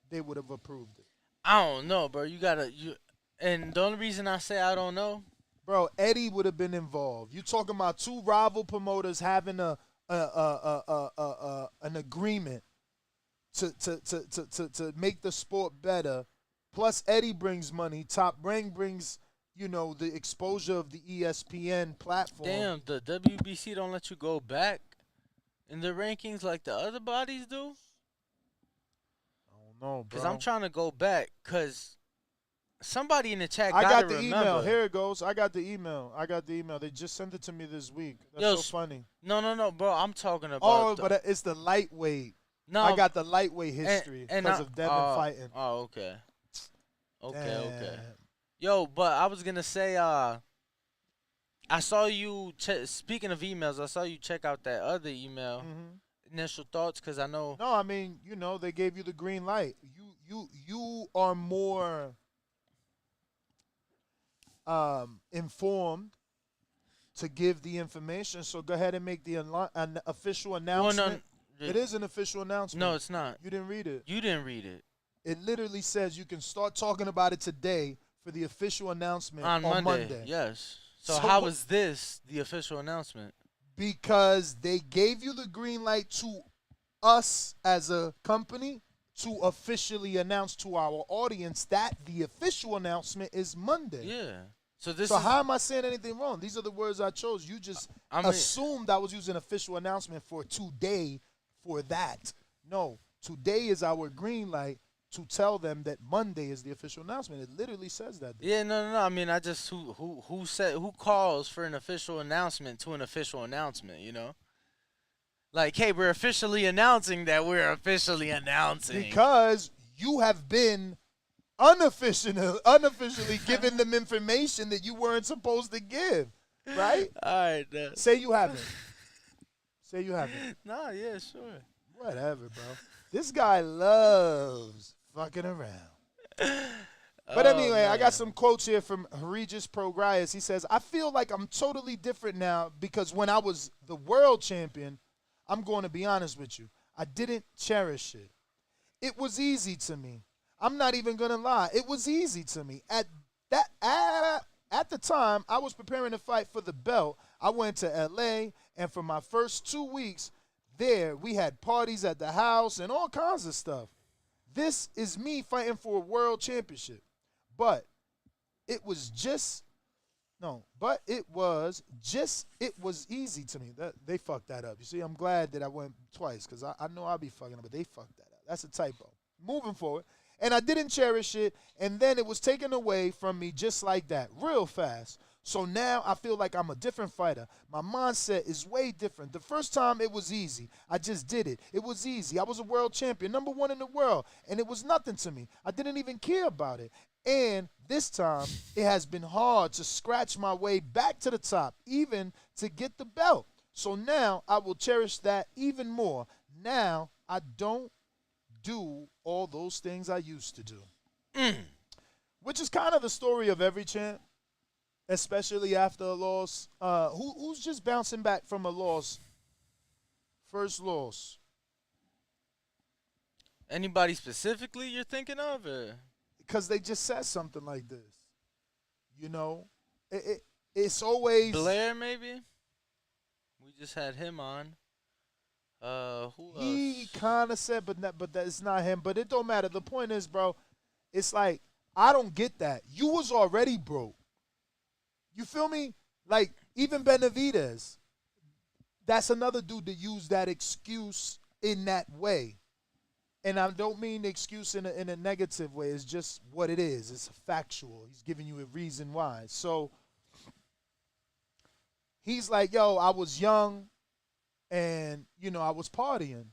they would have approved it. I don't know, bro. And the only reason I say I don't know, bro, Eddie would have been involved. You talking about two rival promoters having an agreement to make the sport better. Plus, Eddie brings money. Top Rank brings, the exposure of the ESPN platform. Damn, the WBC don't let you go back in the rankings like the other bodies do? I don't know, bro. Because I'm trying to go back because somebody in the chat I got the remember. email. Here it goes. I got the email. They just sent it to me this week. That's so funny. No, bro. I'm talking about. Oh, but it's the lightweight. No, I got the lightweight history because of Devin fighting. Oh, okay. Okay. Yo, but I was gonna say, I saw you. Speaking of emails, I saw you check out that other email. Mm-hmm. Initial thoughts, because I know. No, I mean, they gave you the green light. You are more informed to give the information. So go ahead and make an official announcement. Well, it is an official announcement. No, it's not. You didn't read it. You didn't read it. It literally says you can start talking about it today for the official announcement on Monday. Yes. So how is this the official announcement? Because they gave you the green light to us as a company to officially announce to our audience that the official announcement is Monday. Yeah. So how am I saying anything wrong? These are the words I chose. You just assumed I was using official announcement for today for that. No, today is our green light to tell them that Monday is the official announcement. It literally says that. Yeah, no. I mean, I just who calls for an official announcement to an official announcement, Like, hey, we're officially announcing that we're officially announcing. Because you have been unofficially giving them information that you weren't supposed to give, right? All right. Say you haven't. Say you haven't. Nah, yeah, sure. Whatever, bro. This guy loves fucking around. But anyway, I got some quotes here from Regis Prograis. He says, I feel like I'm totally different now because when I was the world champion, I'm going to be honest with you, I didn't cherish it. It was easy to me. I'm not even going to lie. It was easy to me. At the time, I was preparing to fight for the belt. I went to L.A., and for my first 2 weeks there, we had parties at the house and all kinds of stuff. This is me fighting for a world championship. But it was easy to me. They fucked that up. You see, I'm glad that I went twice because I know I'll be fucking up, but they fucked that up. That's a typo. Moving forward. And I didn't cherish it, and then it was taken away from me just like that, real fast. So now I feel like I'm a different fighter. My mindset is way different. The first time it was easy. I just did it. It was easy. I was a world champion, #1 in the world, and it was nothing to me. I didn't even care about it. And this time it has been hard to scratch my way back to the top, even to get the belt. So now I will cherish that even more. Now I don't do all those things I used to do. Which is kind of the story of every champ. Especially after a loss. Who's just bouncing back from a loss? First loss. Anybody specifically you're thinking of? Because they just said something like this. It's always Blair, maybe? We just had him on. Who else? He kind of said, but that's not him. But it don't matter. The point is, bro, it's like, I don't get that. You was already broke. You feel me? Like, even Benavidez, that's another dude that used that excuse in that way. And I don't mean the excuse in a negative way. It's just what it is. It's factual. He's giving you a reason why. So he's like, yo, I was young and, I was partying.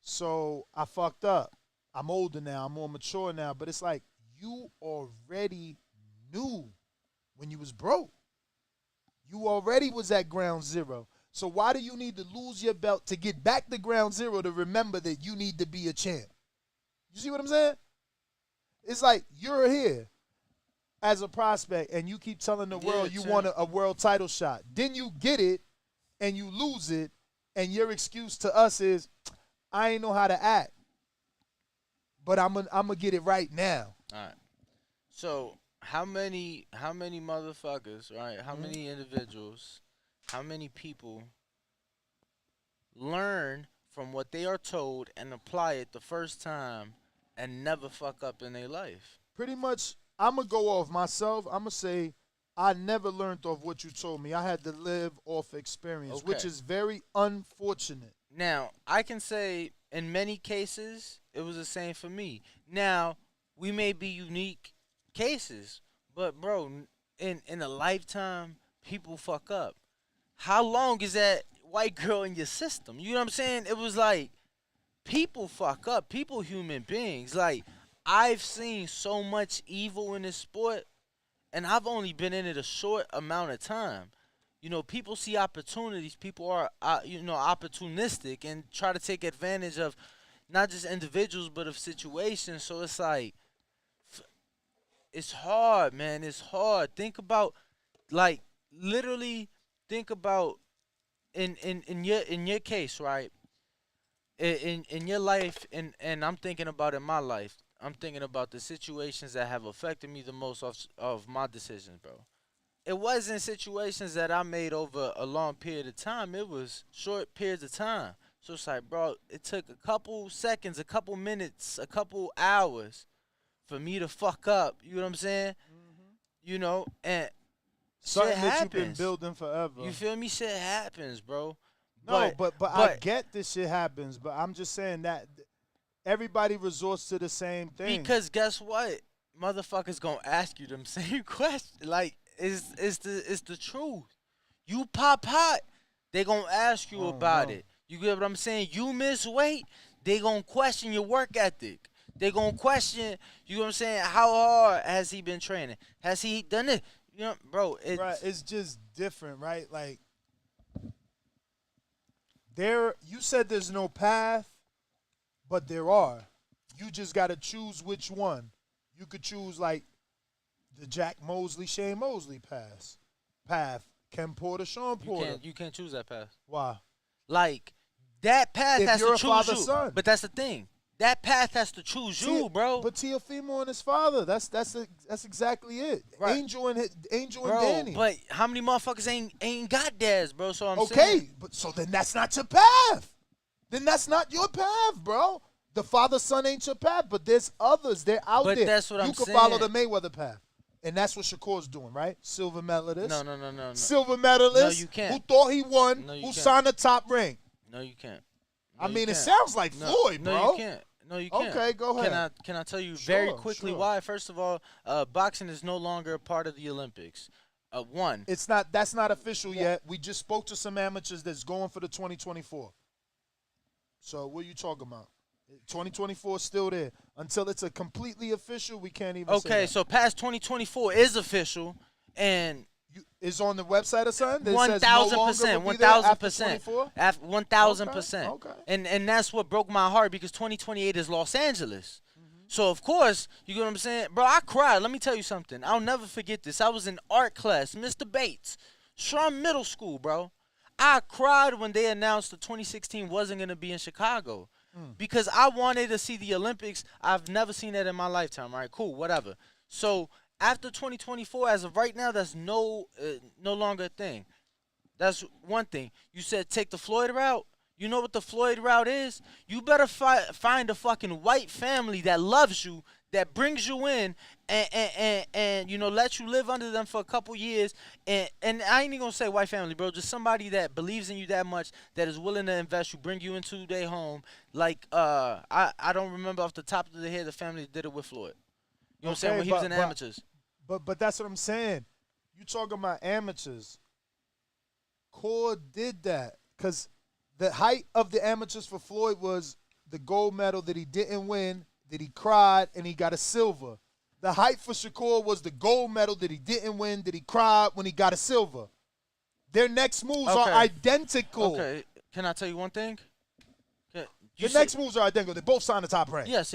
So I fucked up. I'm older now. I'm more mature now. But it's like you already knew when you was broke. You already was at ground zero. So why do you need to lose your belt to get back to ground zero to remember that you need to be a champ? You see what I'm saying? It's like you're here as a prospect and you keep telling the world you want a world title shot. Then you get it and you lose it, and your excuse to us is, I ain't know how to act, but I'm gonna get it right now. All right. So how many motherfuckers, right? How many individuals? How many people learn from what they are told and apply it the first time and never fuck up in their life? Pretty much, I'm going to go off myself. I'm going to say I never learned off what you told me. I had to live off experience, which is very unfortunate. Now, I can say in many cases, it was the same for me. Now, we may be unique cases, but, bro, in a lifetime, people fuck up. How long is that white girl in your system? You know what I'm saying? It was like, people fuck up. People human beings. Like, I've seen so much evil in this sport, and I've only been in it a short amount of time. People see opportunities. People are, opportunistic and try to take advantage of not just individuals, but of situations. So it's like, it's hard, man. It's hard. Think about, like, literally think about in your case, right? In your life, and I'm thinking about in my life. I'm thinking about the situations that have affected me the most of my decisions, bro. It wasn't situations that I made over a long period of time. It was short periods of time. So it's like, bro, it took a couple seconds, a couple minutes, a couple hours for me to fuck up. You know what I'm saying? And something shit that happens. you've been building forever. You feel me? Shit happens, bro. No, but I get this shit happens, but I'm just saying that everybody resorts to the same thing. Because guess what? Motherfuckers gonna ask you them same question. Like, it's the truth. You pop hot, they gonna ask you about it. You get what I'm saying? You miss weight, they gonna question your work ethic. They gonna question, you know what I'm saying, how hard has he been training? Has he done it? Bro, it's just different, right? Like, you said there's no path, but there are. You just got to choose which one. You could choose, like, the Jack Mosley, Shane Mosley path. Ken Porter, Sean Porter. You can't choose that path. Why? Like, that path if has you're to a choose father, you. Son. But that's the thing. That path has to choose you, bro. But Teofimo and his father, that's exactly it. Right. Angel and bro, Danny. But how many motherfuckers ain't got dads, bro? So I'm saying. Okay, but so then that's not your path. Then that's not your path, bro. The father-son ain't your path, but there's others. They're out there. But that's what you saying. can follow the Mayweather path. And that's what Shakur's doing, right? Silver medalist. No. Silver medalist. No, you can't. Who thought he won, No, you who can't. signed the top ring. No, you can't. I mean, it sounds like Floyd, bro. No, you can't. No, you can't. Okay, go ahead. Can I tell you very quickly sure. why? First of all, boxing is no longer a part of the Olympics. One. It's not. That's not official yet. We just spoke to some amateurs that's going for the 2024. So what are you talking about? 2024 is still there. Until it's a completely official, we can't even say Okay, that. so past 2024 is official, and is on the website or something? 1,000%, 1,000%, 1,000%. Okay. And that's what broke my heart because 2028 is Los Angeles. So of course, you get what I'm saying, bro. I cried. Let me tell you something. I'll never forget this. I was in art class, Mr. Bates, Shrum Middle School, bro. I cried when they announced the 2016 wasn't gonna be in Chicago. Because I wanted to see the Olympics. I've never seen that in my lifetime. All right, cool, whatever. So after 2024, as of right now, that's no longer a thing. That's one thing. You said take the Floyd route. You know what the Floyd route is? You better find a fucking white family that loves you that brings you in and you know, let you live under them for a couple years, and I ain't even gonna say white family, bro, just somebody that believes in you that much, that is willing to invest you, bring you into their home. Like I don't remember off the top of the head the family that did it with Floyd. You know what I'm saying? When he was in the amateurs. But that's what I'm saying. You talking about amateurs. Core did that because the height of the amateurs for Floyd was the gold medal that he didn't win, that he cried, and he got a silver. The height for Shakur was the gold medal that he didn't win, that he cried when he got a silver. Their next moves are identical. Okay, can I tell you one thing? Next moves are identical. They both signed the top rank. Yes.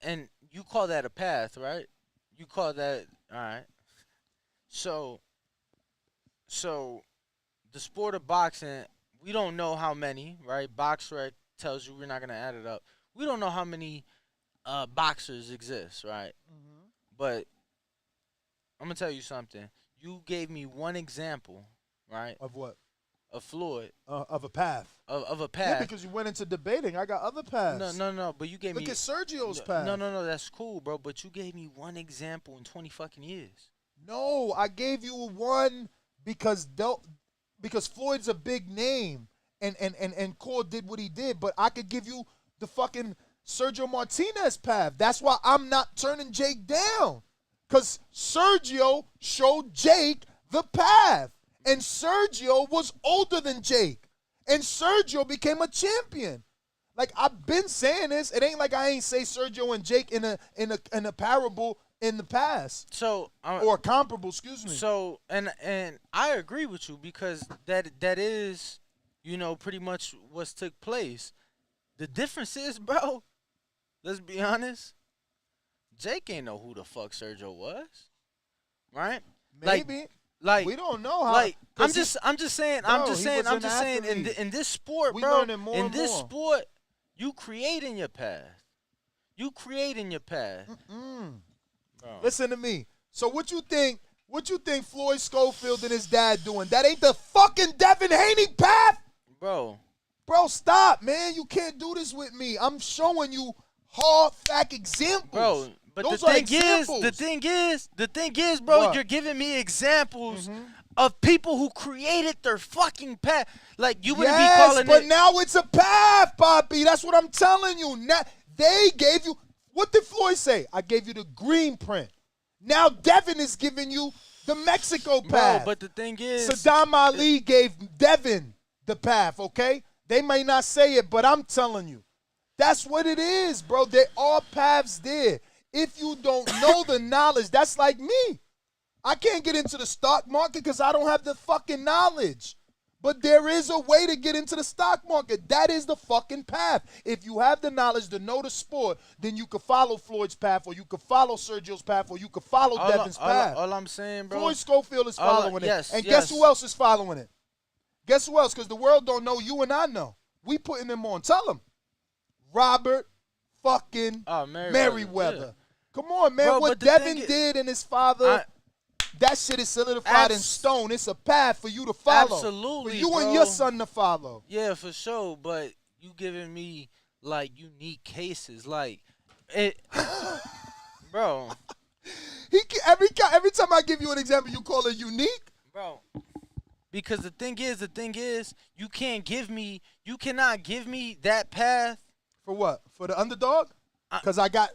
And you call that a path, right? You call that, all right. So the sport of boxing, we don't know how many, right? BoxRec tells you, we're not going to add it up. We don't know how many boxers exist, right? Mm-hmm. But I'm going to tell you something. You gave me one example, right? Of what? Of Floyd. Of a path. Of a path. Yeah, because you went into debating. I got other paths. No. But you gave me. Look at Sergio's path. No. That's cool, bro. But you gave me one example in 20 fucking years. No, I gave you one because Floyd's a big name, and Core did what he did. But I could give you the fucking Sergio Martinez path. That's why I'm not turning Jake down, because Sergio showed Jake the path. And Sergio was older than Jake. And Sergio became a champion. Like, I've been saying this. It ain't like I ain't say Sergio and Jake in a parable in the past. So or comparable, excuse me. So and I agree with you, because that is, you know, pretty much what took place. The difference is, bro, let's be honest, Jake ain't know who the fuck Sergio was. Right? Maybe. Like, we don't know how. Like, I'm just saying. In this sport, bro. In this sport, you creating your path. Listen to me. So what you think Floyd Schofield and his dad doing? That ain't the fucking Devin Haney path, bro. Bro, stop, man. You can't do this with me. I'm showing you hard fact examples, bro. But those the thing is, bro, what? You're giving me examples of people who created their fucking path. Like, you wouldn't be calling it. But now it's a path, Poppy. That's what I'm telling you. Now, they gave you, what did Floyd say? I gave you the green print. Now Devin is giving you the Mexico path. Bro, but the thing is, Saddam Ali gave Devin the path, okay? They may not say it, but I'm telling you. That's what it is, bro. There are paths there. If you don't know the knowledge, that's like me. I can't get into the stock market because I don't have the fucking knowledge. But there is a way to get into the stock market. That is the fucking path. If you have the knowledge to know the sport, then you could follow Floyd's path, or you could follow Sergio's path, or you could follow Devin's path. All I'm saying, bro. Floyd Schofield is following it. Yes, and guess who else is following it? Guess who else? Because the world don't know, you and I know. We putting them on. Tell them. Robert fucking Merriweather. Yeah. Come on, man. Bro, what Devin did and his father, that shit is solidified in stone. It's a path for you to follow. Absolutely, for you bro. and your son to follow. Yeah, for sure. But you giving me, like, unique cases. Like, it, bro. Every time I give you an example, you call it unique? Bro. Because the thing is, you cannot give me that path. For what? For the underdog? Because I got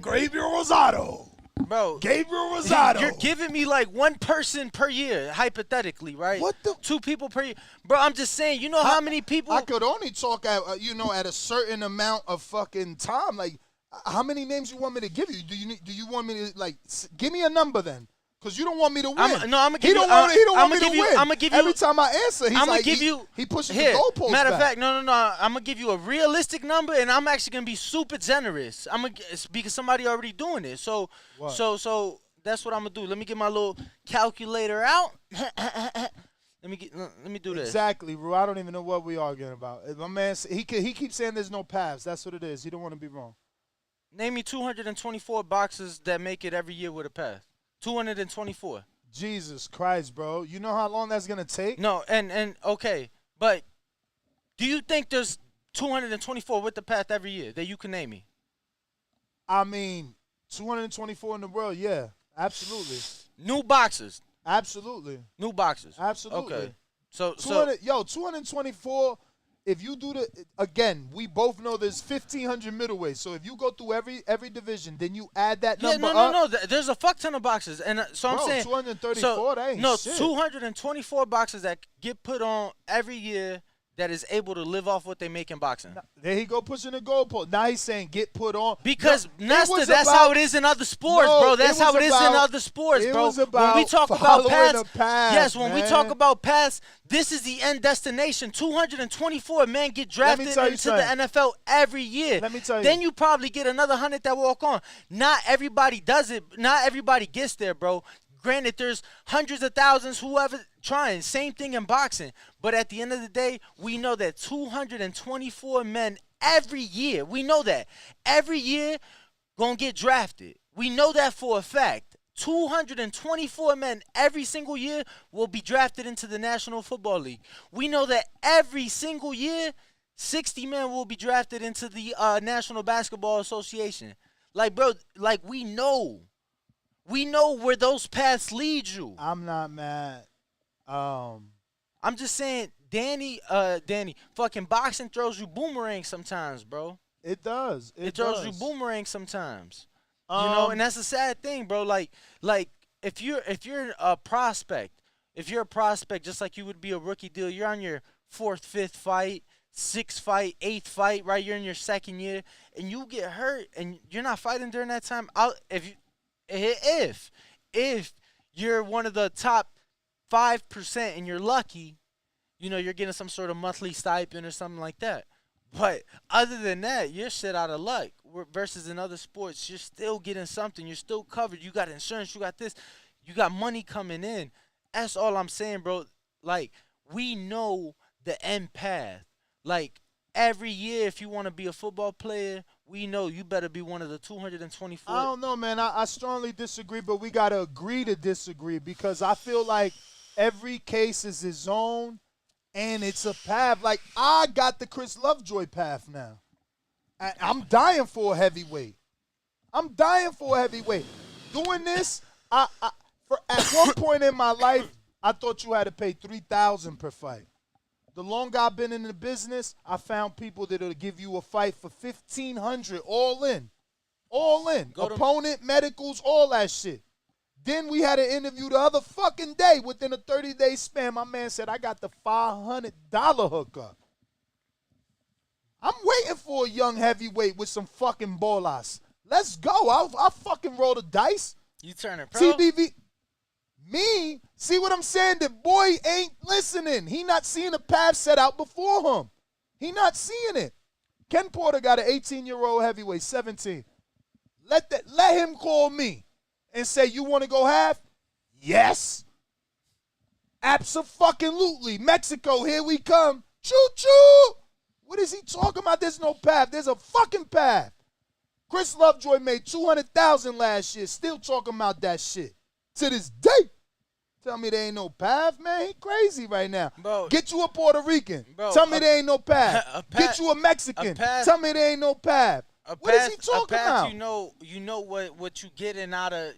Gabriel Rosado. Bro. Gabriel Rosado. You're giving me like one person per year, hypothetically, right? What the? 2 people per year. Bro, I'm just saying, you know how many people? I could only talk at, at a certain amount of fucking time. Like, how many names you want me to give you? Do you want me to, like, give me a number then? Because you don't want me to win. I'm gonna give he you. don't want me to win. I'm gonna give you. Every time I answer, he's like, he pushes the goalpost Matter of back. fact, no. I'm gonna give you a realistic number, and I'm actually gonna be super generous. Because somebody already doing it. So that's what I'm gonna do. Let me get my little calculator out. Let me do this. Exactly, Ru. I don't even know what we arguing about. My man, he keeps saying there's no paths. That's what it is. He don't want to be wrong. Name me 224 boxers that make it every year with a path. 224. Jesus Christ, bro. You know how long that's going to take? No, and okay. But do you think there's 224 with the path every year that you can name me? I mean, 224 in the world, yeah. Absolutely. New boxers. Absolutely. New boxers. Absolutely. Okay. So 224. If you do again, we both know there's 1,500 middleweights. So if you go through every division, then you add that number up. No. There's a fuck ton of boxes, and so I'm saying 234. That ain't shit. 224 boxes that get put on every year that is able to live off what they make in boxing. There he go pushing the goalpost. Now he's saying get put on. Because Nesta, that's how it is in other sports, bro. That's how it is in other sports, bro. It was about when we talk about paths, path, when we talk about paths, this is the end destination. 224 men get drafted into the NFL every year. Let me tell you. Then you probably get another 100 that walk on. Not everybody does it. Not everybody gets there, bro. Granted, there's hundreds of thousands, whoever trying. Same thing in boxing. But at the end of the day, we know that 224 men every year, we know that. Every year, going to get drafted. We know that for a fact. 224 men every single year will be drafted into the National Football League. We know that every single year, 60 men will be drafted into the National Basketball Association. Like, bro, like we know. We know where those paths lead you. I'm not mad. I'm just saying, Danny, fucking boxing throws you boomerangs sometimes, bro. It does. It throws you boomerangs sometimes. You know, and that's a sad thing, bro. Like if you're a prospect, just like you would be a rookie deal, you're on your 4th, 5th fight, 6th fight, 8th fight, right? You're in your 2nd year, and you get hurt, and you're not fighting during that time. If you're one of the top 5% and you're lucky, you know, you're getting some sort of monthly stipend or something like that. But other than that, you're shit out of luck. Versus in other sports, you're still getting something. You're still covered. You got insurance. You got this. You got money coming in. That's all I'm saying, bro. Like, we know the end path. Like, every year, if you want to be a football player, we know you better be one of the 224. I don't know, man. I strongly disagree, but we got to agree to disagree because I feel like every case is his own, and it's a path. Like, I got the Chris Lovejoy path now. I'm dying for a heavyweight. Doing this, at one point in my life, I thought you had to pay $3,000 per fight. The longer I've been in the business, I found people that'll give you a fight for $1,500, all in. Opponent, medicals, all that shit. Then we had an interview the other fucking day. Within a 30-day span, my man said, I got the $500 hookup. I'm waiting for a young heavyweight with some fucking bolas. Let's go. I'll fucking roll the dice. You turning pro? TBV. Me? See what I'm saying? The boy ain't listening. He not seeing the path set out before him. He not seeing it. Ken Porter got an 18-year-old heavyweight, 17. Let him call me and say, you want to go half? Yes. Abso-fucking-lutely. Mexico, here we come. Choo-choo. What is he talking about? There's no path. There's a fucking path. Chris Lovejoy made $200,000 last year. Still talking about that shit. To this day. Tell me there ain't no path, man. He crazy right now. Bro, get you a Puerto Rican. Bro, tell me there ain't no path. Get you a Mexican. Tell me there ain't no path. What is he talking about? You know what you getting out of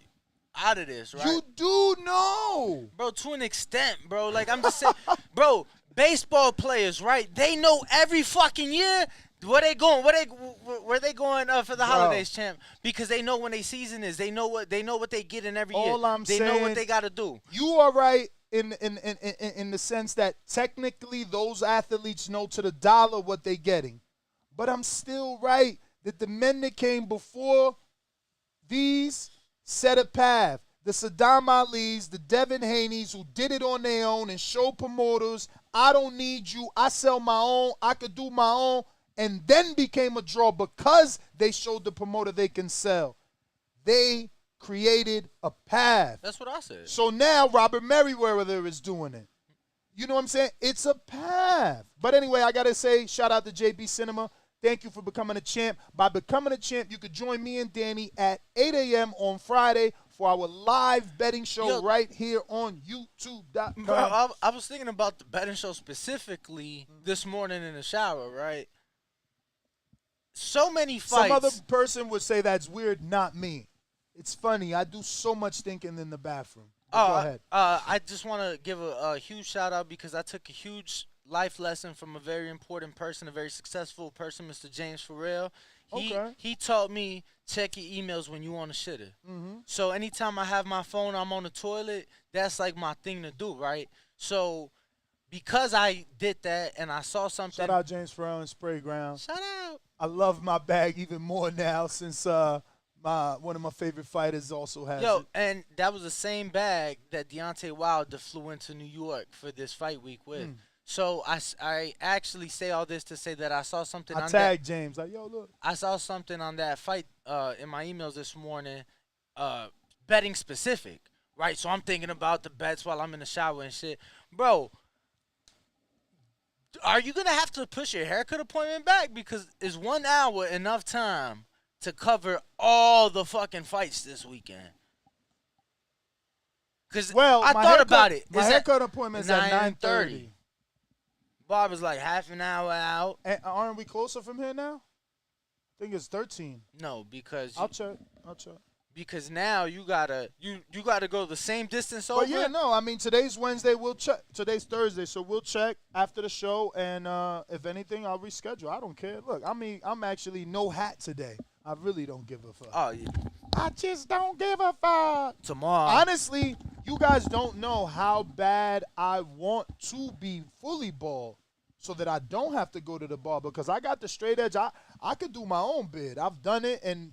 this, right? You do know. Bro, to an extent, bro. Like, I'm just saying, bro, baseball players, right? They know every fucking year where they going for the holidays, champ, because they know when their season is. They know what they get in every year. They know what they got to do. You are right in the sense that technically those athletes know to the dollar what they getting. But I'm still right that the men that came before these set a path. The Saddam Ali's, the Devin Haney's who did it on their own and showed promoters, I don't need you. I sell my own. I could do my own. And then became a draw because they showed the promoter they can sell. They created a path. That's what I said. So now Robert Merriweather is doing it. You know what I'm saying? It's a path. But anyway, I got to say, shout out to JB Cinema. Thank you for becoming a champ. By becoming a champ, you could join me and Danny at 8 a.m. on Friday for our live betting show right here on YouTube.com. Bro, I was thinking about the betting show specifically this morning in the shower, right? so many fights. Some other person would say that's weird, not me. It's funny. I do so much thinking in the bathroom. Go ahead. I just want to give a huge shout out because I took a huge life lesson from a very important person, a very successful person, Mr. James Farrell. He taught me check your emails when you on the shitter. So anytime I have my phone, I'm on the toilet, that's like my thing to do, right? So because I did that and I saw something. Shout out James Farrell and Spray Ground. Shout out. I love my bag even more now since one of my favorite fighters also has it. And that was the same bag that Deontay Wilder flew into New York for this fight week with. So I actually say all this to say that I saw something I on tagged James like, yo, look. I saw something on that fight in my emails this morning, betting specific, right? So I'm thinking about the bets while I'm in the shower and shit. Bro, are you going to have to push your haircut appointment back? Because is 1 hour enough time to cover all the fucking fights this weekend? Because I thought about it. My haircut appointment's at 9:30. Bob is like half an hour out. And aren't we closer from here now? I think it's 13. No, because I'll check. Because now you gotta go the same distance over. But yeah, no, I mean today's Wednesday. We'll check. Today's Thursday, so we'll check after the show, and if anything, I'll reschedule. I don't care. Look, I mean, I'm actually no hat today. I really don't give a fuck. Oh yeah. I just don't give a fuck. Tomorrow. Honestly, you guys don't know how bad I want to be fully bald, so that I don't have to go to the bar because I got the straight edge. I could do my own bid. I've done it, and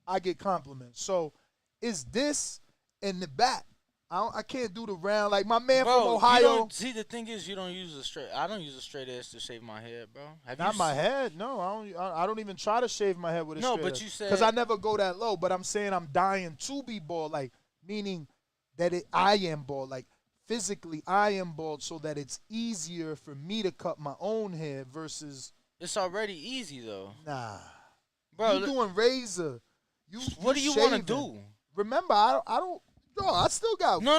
I get compliments. So, is this in the back? I can't do the round like my man from Ohio. See, the thing is, you don't use a straight. I don't use a straight edge to shave my head, bro. Not my head. No, I don't even try to shave my head with a straight edge. No, but you said because I never go that low. But I'm saying I'm dying to be bald, like meaning that I am bald, like physically I am bald, so that it's easier for me to cut my own hair versus. It's already easy though. Nah, bro. You doing razor? What do you want to do? Remember, I don't. Bro, I still got. No.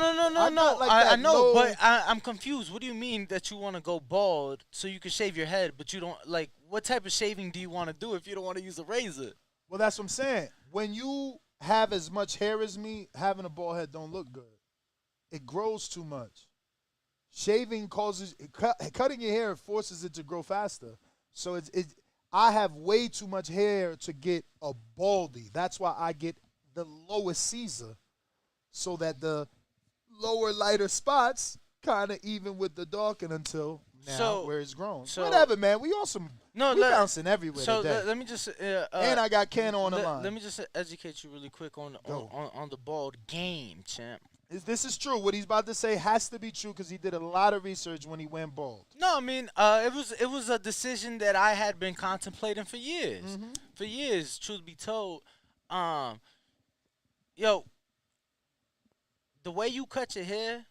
Like I know, low. but I'm confused. What do you mean that you want to go bald so you can shave your head, but you don't like? What type of shaving do you want to do if you don't want to use a razor? Well, that's what I'm saying. When you have as much hair as me, having a bald head don't look good. It grows too much. Shaving causes cutting your hair forces it to grow faster. So I have way too much hair to get a baldy. That's why I get the lowest Caesar, so that the lower lighter spots kind of even with the darken until now where it's grown. So whatever, man. We awesome. We bouncing everywhere today. Let me just and I got Ken on the line. Let me just educate you really quick on the bald game, champ. This is true. What he's about to say has to be true because he did a lot of research when he went bald. No, I mean, it was a decision that I had been contemplating for years. Mm-hmm. For years, truth be told. Yo, the way you cut your hair,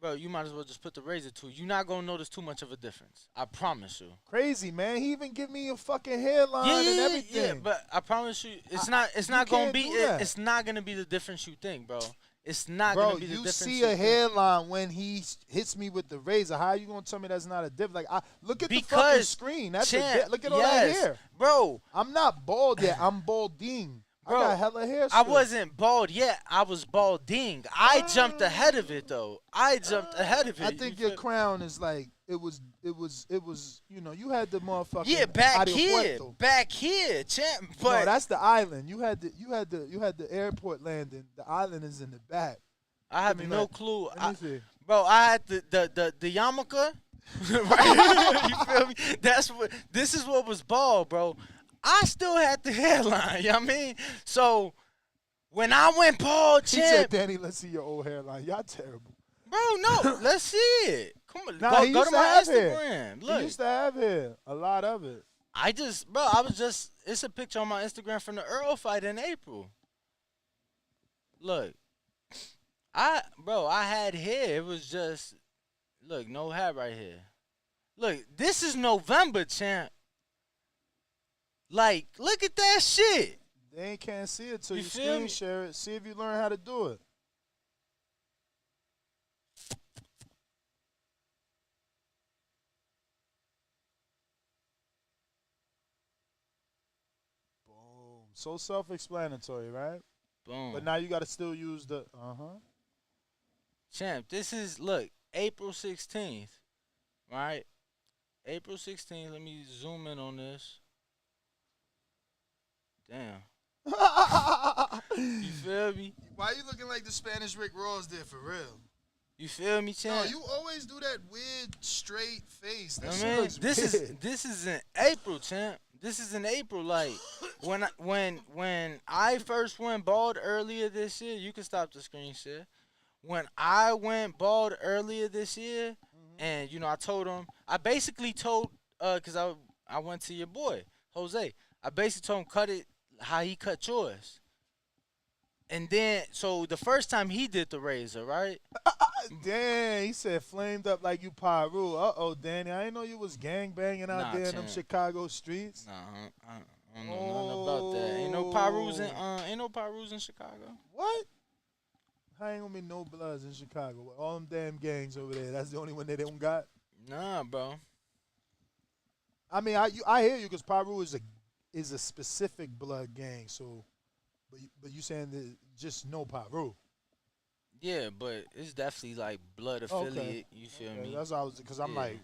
bro, you might as well just put the razor to it. You're not going to notice too much of a difference. I promise you. Crazy, man. He even give me a fucking hairline and everything. Yeah, but I promise you, it's not going to be it's not going to be the difference you think, bro. It's not going to be the difference. Bro, you see a hairline when he hits me with the razor. How are you going to tell me that's not a difference? Like, look at the fucking screen. That's look at all that hair. Bro. I'm not bald yet. I'm balding. Bro, I got hella hair still. I wasn't bald yet. I was balding. I jumped ahead of it, though. I think your crown is like, it was, you know, you had the motherfucking. Yeah, back here, champ. But no, that's the island. You had the airport landing. The island is in the back. I have no clue. Let me see. Bro, I had the yarmulke. Right? You feel me? This is what was bald, bro. I still had the hairline, you know what I mean? So, when I went bald, champ. He said, Danny, let's see your old hairline. Y'all terrible. Bro, no, let's see it. Come on, go to my Instagram. Look. He used to have hair, a lot of it. It's a picture on my Instagram from the Earl fight in April. Look, I had hair. It was just, look, no hair right here. Look, this is November, champ. Like, look at that shit. They can't see it till you screen share it. See if you learn how to do it. So self-explanatory, right? Boom. But now you got to still use the Champ, this is, look, April 16th, right? April 16th. Let me zoom in on this. Damn. You feel me? Why you looking like the Spanish Rick Ross did for real? You feel me, champ? No, you always do that weird straight face. That I shit mean, looks this is in April, champ. This is in April. Like when I first went bald earlier this year, you can stop the screen share. When I went bald earlier this year, and I told him, I basically told, cause I went to your boy Jose. I basically told him cut it how he cut yours. And then, so the first time he did the razor, right? Damn, he said flamed up like you Pyru. Uh-oh, Danny, I didn't know you was gang banging out there in them Chicago streets. Nah, I don't know nothing about that. Ain't no Pyrus in Chicago. What? How ain't gonna be no Bloods in Chicago? With all them damn gangs over there. That's the only one they don't got. Nah, bro. I mean, I hear you because Pyru is a specific blood gang. So, but you saying that just no Pyru. Yeah, but it's definitely like blood affiliate. Okay. You feel me? That's what I was, because I'm like,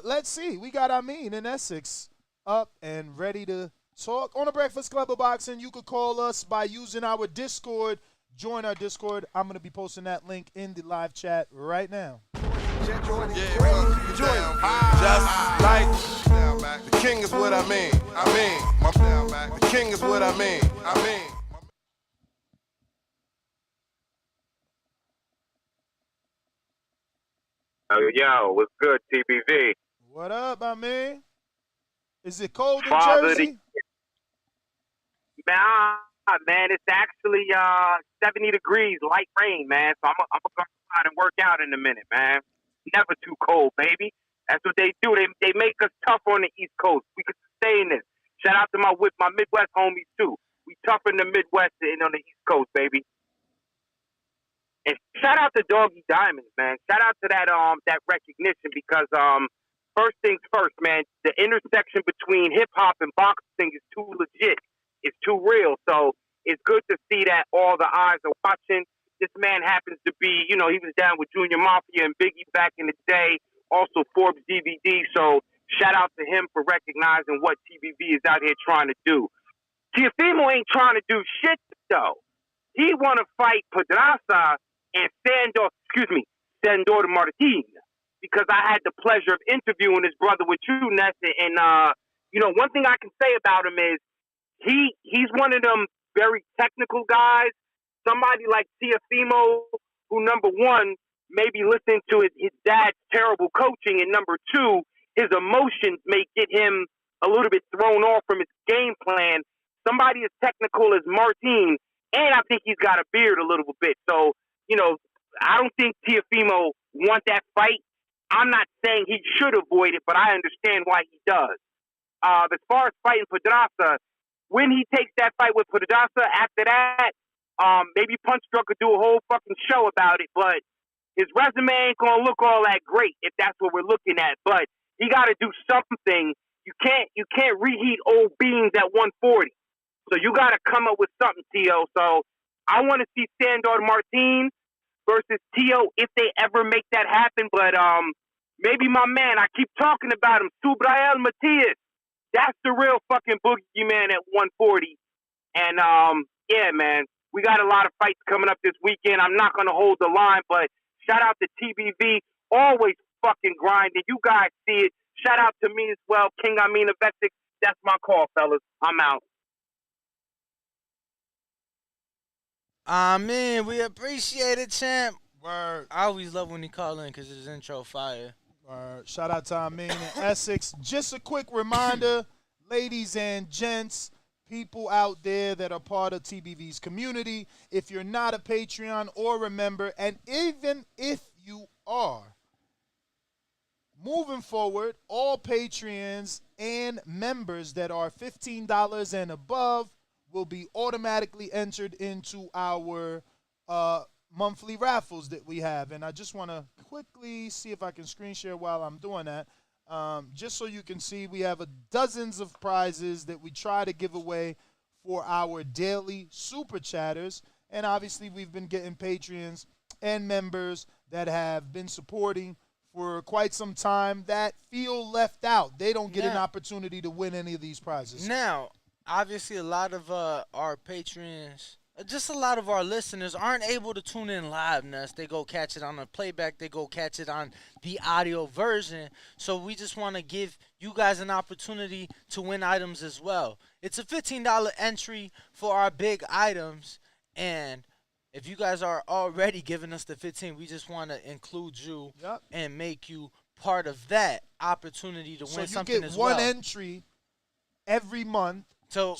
let's see. We got Amin in Essex up and ready to talk on the Breakfast Club of Boxing. You could call us by using our Discord. Join our Discord. I'm gonna be posting that link in the live chat right now. Just like the king is what I mean. The king is what I mean. Yo, what's good, TBV? What up, my man? Is it cold in Father Jersey? Nah, man, it's actually 70 degrees, light rain, man. So I'm gonna go outside and work out in a minute, man. Never too cold, baby. That's what they do. They make us tough on the East Coast. We can sustain this. Shout out to my Midwest homies too. We tough in the Midwest and on the East Coast, baby. And shout out to Doggy Diamonds, man. Shout out to that recognition because first things first, man. The intersection between hip hop and boxing is too legit. It's too real. So it's good to see that all the eyes are watching. This man happens to be, he was down with Junior Mafia and Biggie back in the day. Also Forbes DVD. So shout out to him for recognizing what TBV is out here trying to do. Teofimo ain't trying to do shit though. He want to fight Pedraza and Sandor Martin, because I had the pleasure of interviewing his brother with you, Ness, and one thing I can say about him is he's one of them very technical guys. Somebody like Teofimo, who number one, maybe listening to his dad's terrible coaching, and number two, his emotions may get him a little bit thrown off from his game plan. Somebody as technical as Martin, and I think he's got a beard a little bit, so I don't think Teofimo want that fight. I'm not saying he should avoid it, but I understand why he does. As far as fighting Pedraza, when he takes that fight with Pedraza, after that, maybe Punch Drunk could do a whole fucking show about it, but his resume ain't gonna look all that great if that's what we're looking at. But he got to do something. You can't reheat old beans at 140. So you got to come up with something, Tio. So I want to see Sandor Martin versus Tio if they ever make that happen. But maybe my man, I keep talking about him, Subrael Matias. That's the real fucking boogeyman at 140. And yeah, man, we got a lot of fights coming up this weekend. I'm not going to hold the line, but shout out to TBV. Always fucking grinding. You guys see it. Shout out to me as well, King Amin of Essex. That's my call, fellas. I'm out. Man, we appreciate it, champ. Word. I always love when he call in because his intro fire. Word. Shout out to Amin in Essex. Just a quick reminder, ladies and gents, people out there that are part of TBV's community, if you're not a Patreon or a member, and even if you are, moving forward, all Patreons and members that are $15 and above will be automatically entered into our monthly raffles that we have. And I just want to quickly see if I can screen share while I'm doing that. Just so you can see, we have dozens of prizes that we try to give away for our daily super chatters. And obviously, we've been getting Patreons and members that have been supporting for quite some time that feel left out. They don't get an opportunity to win any of these prizes. Now, obviously, a lot of our patrons, just a lot of our listeners aren't able to tune in live, Ness. They go catch it on the playback. They go catch it on the audio version. So we just want to give you guys an opportunity to win items as well. It's a $15 entry for our big items. And if you guys are already giving us the 15, we just want to include you and make you part of that opportunity to win something as well. So you get one entry every month to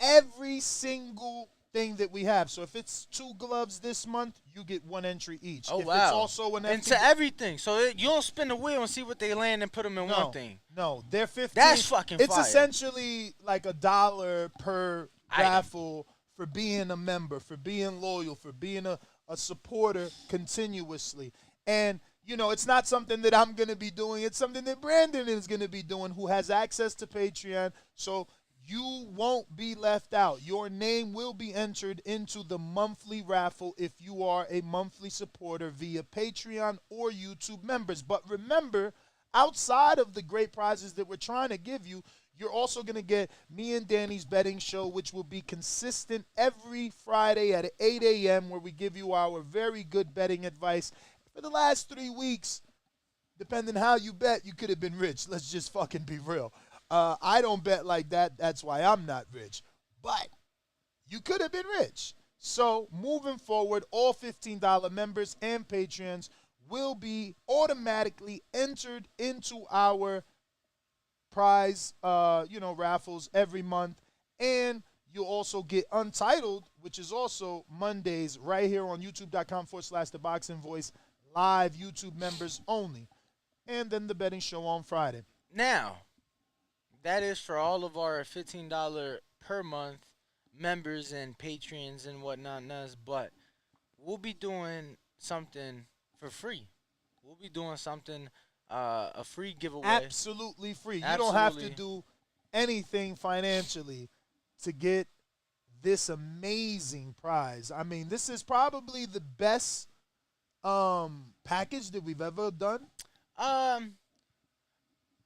every single thing that we have. So if it's 2 gloves this month, you get 1 entry each. Oh, if wow. It's also an into everything. So you don't spin the wheel and see what they land and put them in one thing. No, they're 15. That's fucking It's fire. essentially like $1 per raffle for being a member, for being loyal, for being a supporter continuously. And, you know, it's not something that I'm going to be doing. It's something that Brandon is going to be doing, who has access to Patreon. So you won't be left out. Your name will be entered into the monthly raffle if you are a monthly supporter via Patreon or YouTube members. But remember, outside of the great prizes that we're trying to give you, you're also going to get me and Danny's betting show, which will be consistent every Friday at 8 a.m., where we give you our very good betting advice. For the last 3 weeks, depending how you bet, you could have been rich. Let's just fucking be real. I don't bet like that. That's why I'm not rich. But you could have been rich. So moving forward, all $15 members and patrons will be automatically entered into our prize, raffles every month. And you'll also get Untitled, which is also Mondays right here on youtube.com/The Boxing Voice, live YouTube members only. And then the betting show on Friday. Now, that is for all of our $15 per month members and patrons and whatnot, but we'll be doing something for free. We'll be doing something, a free giveaway. Absolutely free. You don't have to do anything financially to get this amazing prize. I mean, this is probably the best package that we've ever done.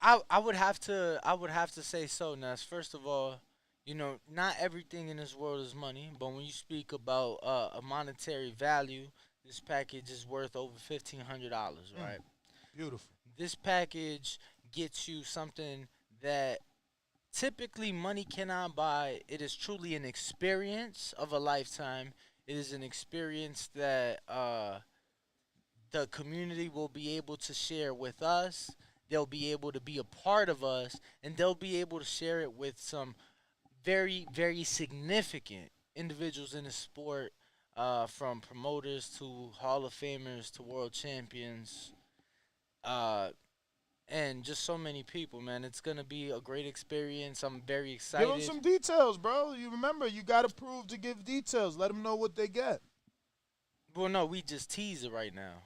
I would have to say so, Ness. First of all, you know, not everything in this world is money, but when you speak about a monetary value, this package is worth over $1,500, right? Beautiful. This package gets you something that typically money cannot buy. It is truly an experience of a lifetime. It is an experience that the community will be able to share with us. They'll be able to be a part of us, and they'll be able to share it with some very, very significant individuals in the sport, from promoters to Hall of Famers to world champions, and just so many people, man. It's going to be a great experience. I'm very excited. Give them some details, bro. You remember, you got to prove to give details. Let them know what they get. Well, no, we just tease it right now.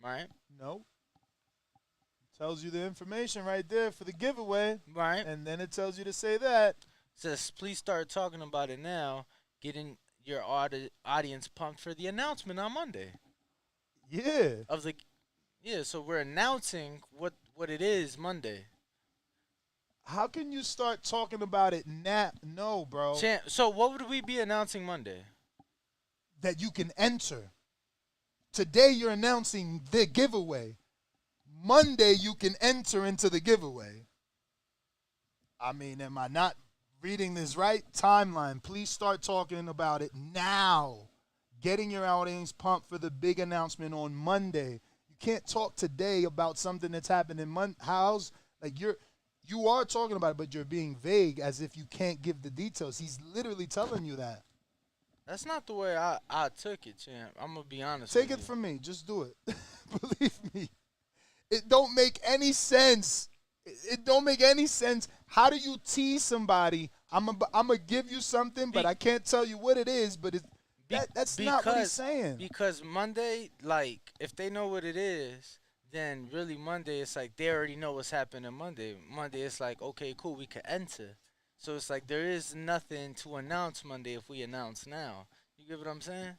Right? No. Tells you the information right there for the giveaway. Right. And then it tells you to say that. Says, please start talking about it now, getting your audience pumped for the announcement on Monday. Yeah. So we're announcing what it is Monday. How can you start talking about it now? No, bro. So what would we be announcing Monday? That you can enter. Today you're announcing the giveaway. Monday you can enter into the giveaway. I mean, am I not reading this right? Timeline. Please start talking about it now. Getting your audience pumped for the big announcement on Monday. You can't talk today about something that's happening you are talking about it, but you're being vague as if you can't give the details. He's literally telling you that. That's not the way I took it, champ. I'm going to be honest Take with it you. from me. Just do it. Believe me. It don't make any sense. It don't make any sense. How do you tease somebody? I'm going to give you something, but I can't tell you what it is, but that's not what he's saying. Because Monday, like, if they know what it is, then really Monday, it's like they already know what's happening Monday. Monday, it's like, okay, cool, we can enter. So it's like there is nothing to announce Monday if we announce now. You get what I'm saying?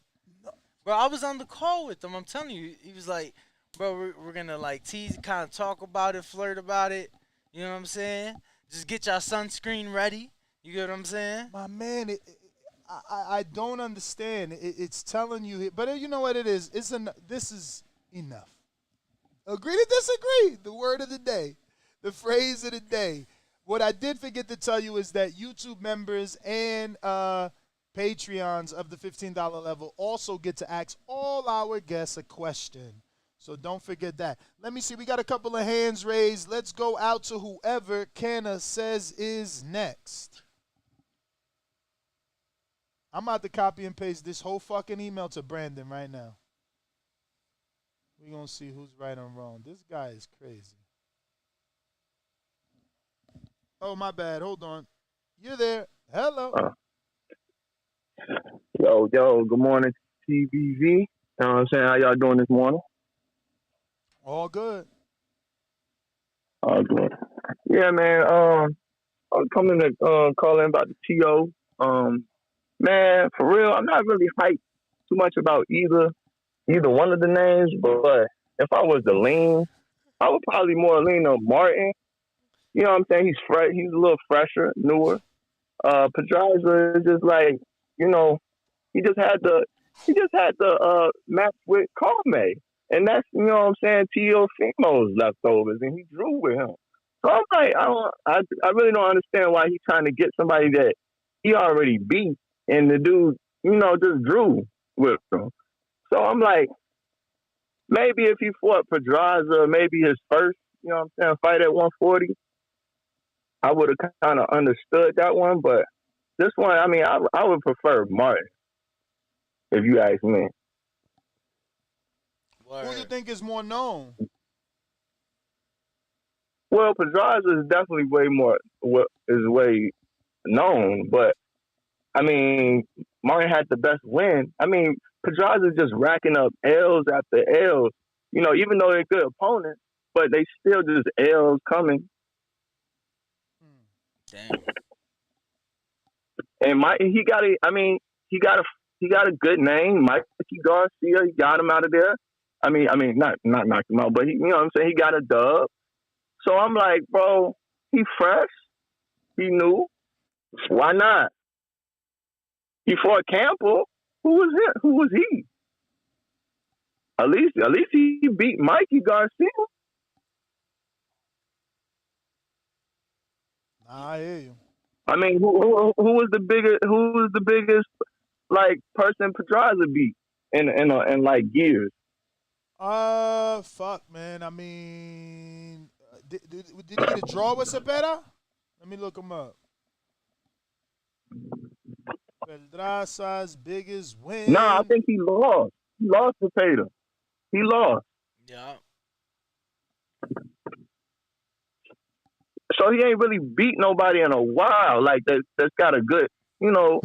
Bro, I was on the call with him. I'm telling you, he was like, bro, we're gonna like tease, kind of talk about it, flirt about it. You know what I'm saying? Just get your sunscreen ready. You get what I'm saying? My man, I don't understand. It's telling you, but you know what it is? This is enough. Agree to disagree. The word of the day, the phrase of the day. What I did forget to tell you is that YouTube members and Patreons of the $15 level also get to ask all our guests a question. So don't forget that. Let me see. We got a couple of hands raised. Let's go out to whoever Canna says is next. I'm about to copy and paste this whole fucking email to Brandon right now. We're going to see who's right and wrong. This guy is crazy. Oh, my bad. Hold on. You're there. Hello. Yo, good morning, TBV. You know what I'm saying? How y'all doing this morning? All good. All good. Yeah, man. I'm coming to call in about the TO. Man, for real, I'm not really hyped too much about either one of the names, but if I was to lean, I would probably more lean on Martin. You know what I'm saying? He's fresh. He's a little fresher, newer. Pedraza is just like, you know, he just had the match with Carme. And that's, you know what I'm saying, Teofimo's leftovers, and he drew with him. So I'm like, I really don't understand why he's trying to get somebody that he already beat, and the dude, you know, just drew with him. So I'm like, maybe if he fought Pedraza, maybe his first, you know what I'm saying, fight at 140, I would have kind of understood that one. But this one, I mean, I would prefer Martin, if you ask me. Who do you think is more known? Well, Pedraza is definitely way known, but I mean, Martin had the best win. I mean, Pedraza is just racking up L's after L's. You know, even though they're good opponents, but they still just L's coming. Damn. And he got a good name, Mikey Garcia. He got him out of there. I mean, not knocked him out, but he, you know what I'm saying, he got a dub. So I'm like, bro, he fresh, he new. Why not? He fought Campbell. Who was he? At least he beat Mikey Garcia. Nah, I hear you. I mean, who was the biggest like person Pedraza beat in like years? Fuck, man. I mean, did he get a draw with Cepeda? Let me look him up. Pedraza's biggest win. Nah, I think he lost. He lost to Peter. He lost. Yeah. So he ain't really beat nobody in a while. Like that's got a good, you know,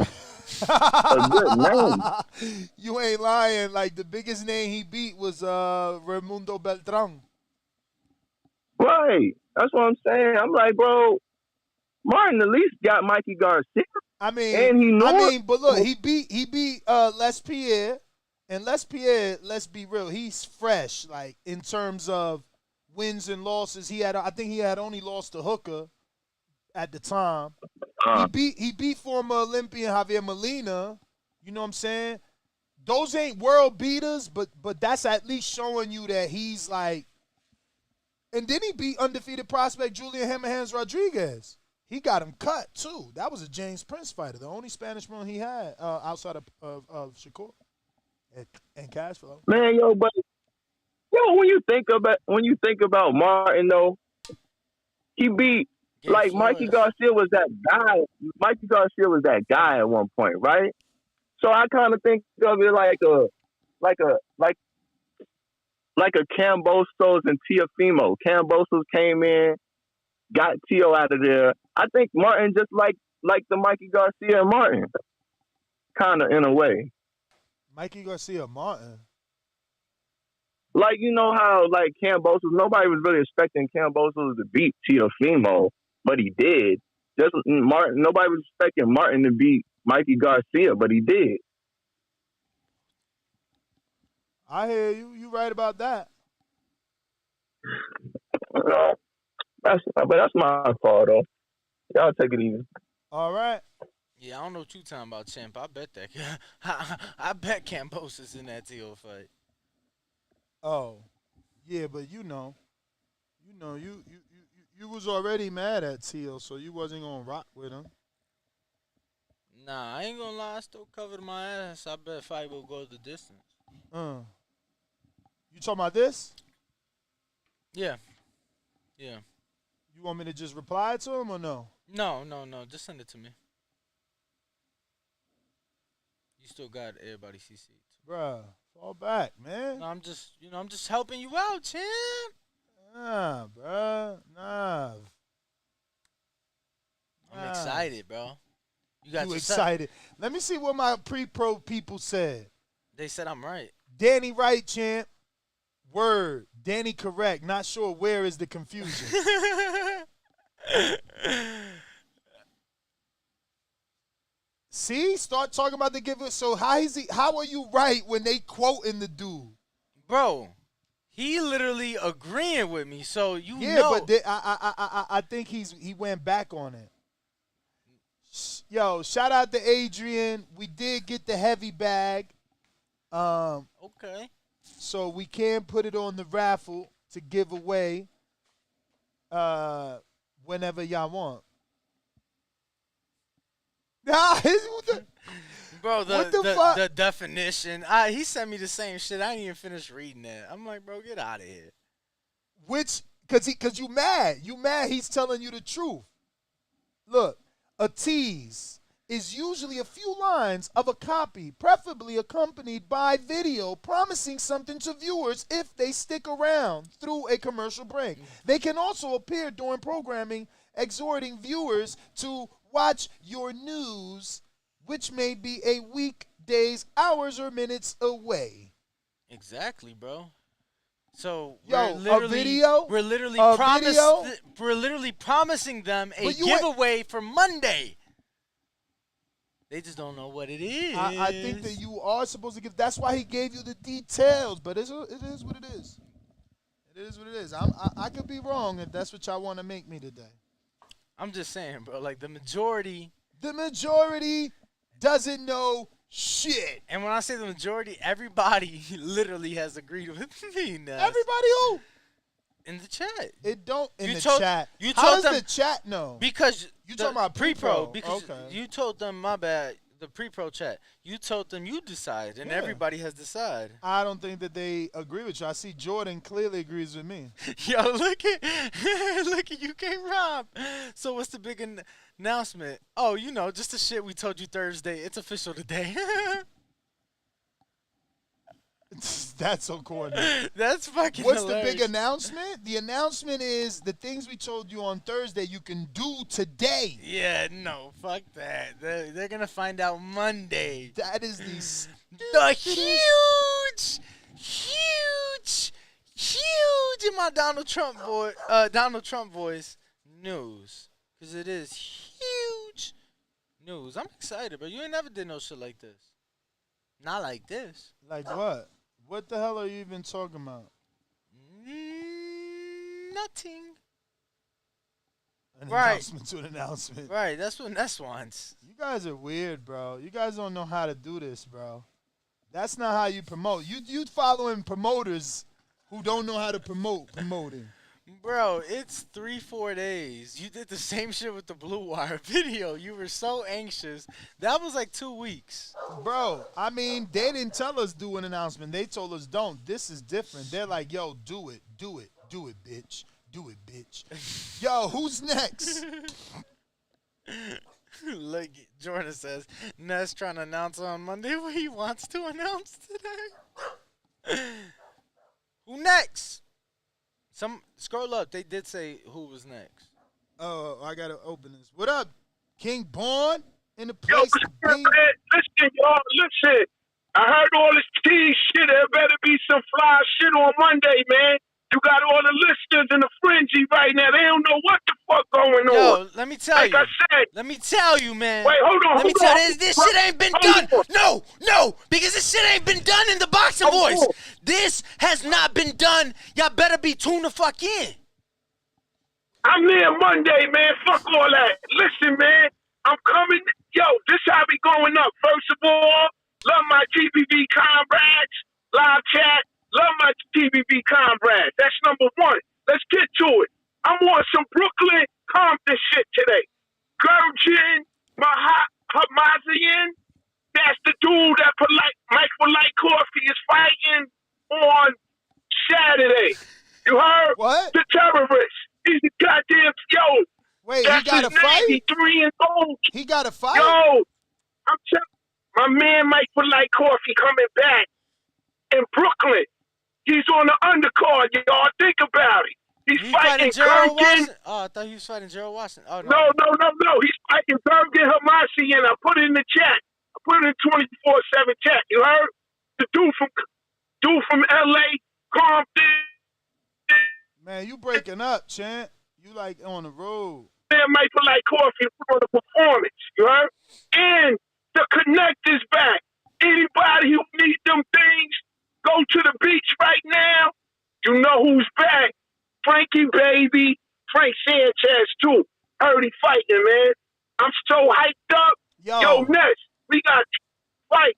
a good name. You ain't lying. Like the biggest name he beat was Raimundo Beltran. Right. That's what I'm saying. I'm like, bro, Martin at least got Mikey Garcia. I mean, and he knew but look, he beat Les Pierre, and Les Pierre, let's be real, he's fresh. Like in terms of wins and losses, I think he had only lost to Hooker at the time. He beat former Olympian Javier Molina. You know what I'm saying? Those ain't world beaters, but that's at least showing you that he's like. And then he beat undefeated prospect Julian Hammerhands Rodriguez. He got him cut too. That was a James Prince fighter, the only Spanish one he had outside of Shakur and Cashflow. Man, but when you think about Martin though, he beat like Mikey Garcia was that guy. Mikey Garcia was that guy at one point, right? So I kind of think of it like a Cambosos and Teofimo. Cambosos came in, got Teo out of there. I think Martin just like the Mikey Garcia and Martin, kind of in a way. Mikey Garcia Martin. like, you know how, like, Kambosos, nobody was really expecting Kambosos to beat Teofimo, but he did. Just Martin, nobody was expecting Martin to beat Mikey Garcia, but he did. I hear you. You right about that. But that's my fault, though. Y'all take it easy. All right. Yeah, I don't know what you talking about, champ. I bet that. I bet Kambosos in that Teo fight. Oh, yeah, but you was already mad at Teo, so you wasn't gonna rock with him. Nah, I ain't gonna lie. I still covered my ass. I bet fight will go the distance. You talking about this? Yeah. Yeah. You want me to just reply to him or no? No. Just send it to me. You still got everybody CC. Bruh, fall back, man. No, I'm just helping you out, champ. Nah, bruh. Nah. I'm excited, bro. You excited? Let me see what my pre-pro people said. They said I'm right. Danny right, champ. Word. Danny correct. Not sure where is the confusion. See? Start talking about the giveaway. So how are you right when they quoting the dude? Bro, he literally agreeing with me, so you know. Yeah, but I think he went back on it. Yo, shout out to Adrian. We did get the heavy bag. Okay. So we can put it on the raffle to give away whenever y'all want. Bro, the definition. He sent me the same shit. I didn't even finish reading it. I'm like, bro, get out of here. Cause you mad. You mad he's telling you the truth. Look, a tease is usually a few lines of a copy, preferably accompanied by video, promising something to viewers if they stick around through a commercial break. They can also appear during programming, exhorting viewers to watch your news, which may be a week, days, hours, or minutes away. Exactly, bro. So we're literally promising them a giveaway for Monday. They just don't know what it is. I think that you are supposed to give. That's why he gave you the details. But it is what it is. It is what it is. I could be wrong if that's what y'all want to make me today. I'm just saying, bro. Like the majority doesn't know shit. And when I say the majority, everybody literally has agreed with me now. Everybody who? In the chat. It don't in the chat. How does the chat know? Because you talking about pre-pro. Because you told them, my bad, the pre-pro chat. You told them you decide, and everybody has decided. I don't think that they agree with you. I see Jordan clearly agrees with me. Yo, look at UK Rob. So what's the big announcement? Oh, just the shit we told you Thursday. It's official today. That's so corny. That's fucking What's hilarious. the big announcement? The announcement is the things we told you on Thursday you can do today. Yeah, no, fuck that. They're going to find out Monday. That is the huge in my Donald Trump voice news. Because it is huge news. I'm excited, bro. You ain't never did no shit like this. Not like this. Like what? What the hell are you even talking about? Nothing. Announcement to an announcement. Right, that's what Ness wants. You guys are weird, bro. You guys don't know how to do this, bro. That's not how you promote. You following promoters who don't know how to promoting. Bro, it's 3-4 days. You did the same shit with the Blue Wire video. You were so anxious. That was like 2 weeks. Bro, I mean, they didn't tell us do an announcement. They told us don't. This is different. They're like, yo, do it, bitch. Do it, bitch. Yo, who's next? Look, Jordan says, Ness trying to announce on Monday what he wants to announce today. Who next? Scroll up. They did say who was next. Oh, I got to open this. What up, King Born? In the place to be. Listen, y'all. Listen. I heard all this tea shit. There better be some fly shit on Monday, man. You got all the listeners in the frenzy right now. They don't know what the fuck going on. Yo, let me tell you. Like I said. Let me tell you, man. Wait, hold on. Let me tell you, this shit ain't been done. No, because this shit ain't been done in the Boxing Voice. This has not been done. Y'all better be tuned the fuck in. I'm there Monday, man. Fuck all that. Listen, man. I'm coming. Yo, this how we going up. First of all, love my TBV comrades. Live chat. Love my TBV comrades. That's number one. Let's get to it. I'm on some Brooklyn Compton shit today. Gurgin Hamazian. That's the dude that Mike Polite Coffee is fighting on Saturday. You heard? What? The terrorist. He's a goddamn Wait, that's he got a fight? He's 3-0. He got a fight? Yo, I'm telling my man Mike Polite Coffee coming back in Brooklyn. He's on the undercard, y'all. Think about it. He's fighting Gerald Gurgin. Washington? Oh, I thought he was fighting Gerald Washington. Oh, no. No. He's fighting Gurgin Hamazian. I put it in the chat. I put it in 24/7 chat. You heard? The dude from LA, Compton. Man, you breaking up, Chant. You like on the road. Man, Mike Polite Coffee for the performance. You heard? And the Connect is back. Anybody who needs them things, go to the beach right now. You know who's back. Frankie Baby, Frank Sanchez too. Heard he fighting, man. I'm so hyped up. Yo, Ness, we got fights.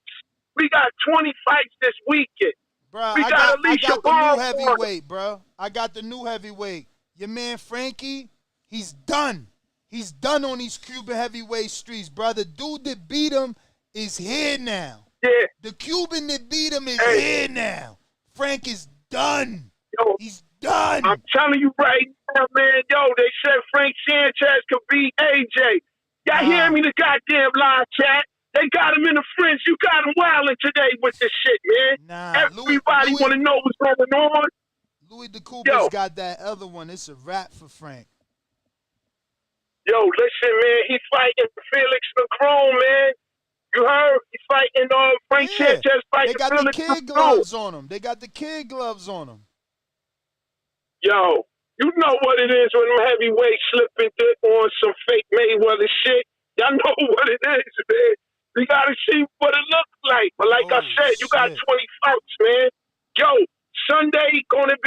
We got 20 fights this weekend. Bro, we I got the Ball new heavyweight, bro. I got the new heavyweight. Your man Frankie, he's done. He's done on these Cuban heavyweight streets, bro. The dude that beat him is here now. Yeah. The Cuban that beat him is here now. Frank is done. Yo, he's done. I'm telling you right now, man. Yo, they said Frank Sanchez could beat AJ. Y'all hear me? The goddamn live chat. They got him in the fringe. You got him wilding today with this shit, man. Everybody want to know what's going on. Louis DeCouper's got that other one. It's a wrap for Frank. Yo, listen, man. He's fighting Felix McCrone, man. You heard? He's fighting Frank Sanchez fighting They got Felix the kid McCrone. gloves on him. They got the kid gloves on him. Yo, you know what it is when them heavyweights slipping dick on some fake Mayweather shit. Y'all know what it is, man. We got to see what it looks like. But like I said, you got 20 fights, man. Yo, Sunday show going to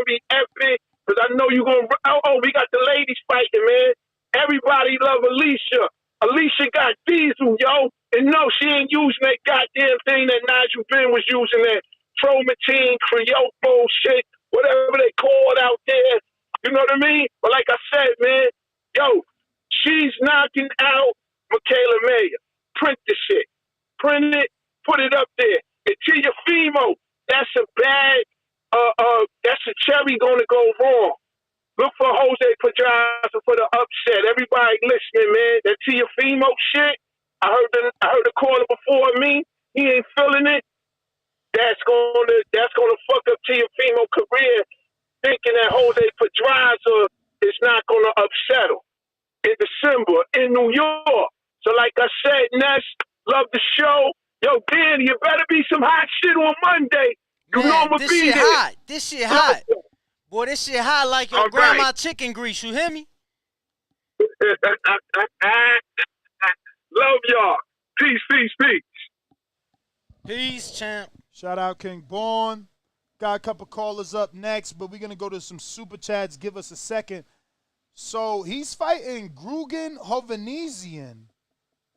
be epic. Because I know you're going to... Oh, we got the ladies fighting, man. Everybody love Alicia. Alicia got Diesel, yo. And no, she ain't using that goddamn thing that Nigel Ben was using, that Tromatine, Creole bullshit, whatever they call it out there. You know what I mean? But like I said, man, yo, she's knocking out Michaela Mayer. Print the shit. Print it. Put it up there. And Teofimo, that's a bad, that's a cherry going to go wrong. Look for Jose Pedraza for the upset. Everybody listening, man. That Teofimo shit, I heard the caller before me. He ain't feeling it. That's gonna fuck up Teofimo's career, thinking that Jose Pedraza is not gonna upset him in December in New York. So like I said, Ness, love the show. Yo, Danny, you better be some hot shit on Monday. You know I'm gonna be there. This shit hot. Boy, this shit hot like your grandma chicken grease. You hear me? Love y'all. Peace, peace, peace. Peace, champ. Shout out King Born. Got a couple callers up next, but we're going to go to some super chats. Give us a second. So he's fighting Grugan Hovanesian,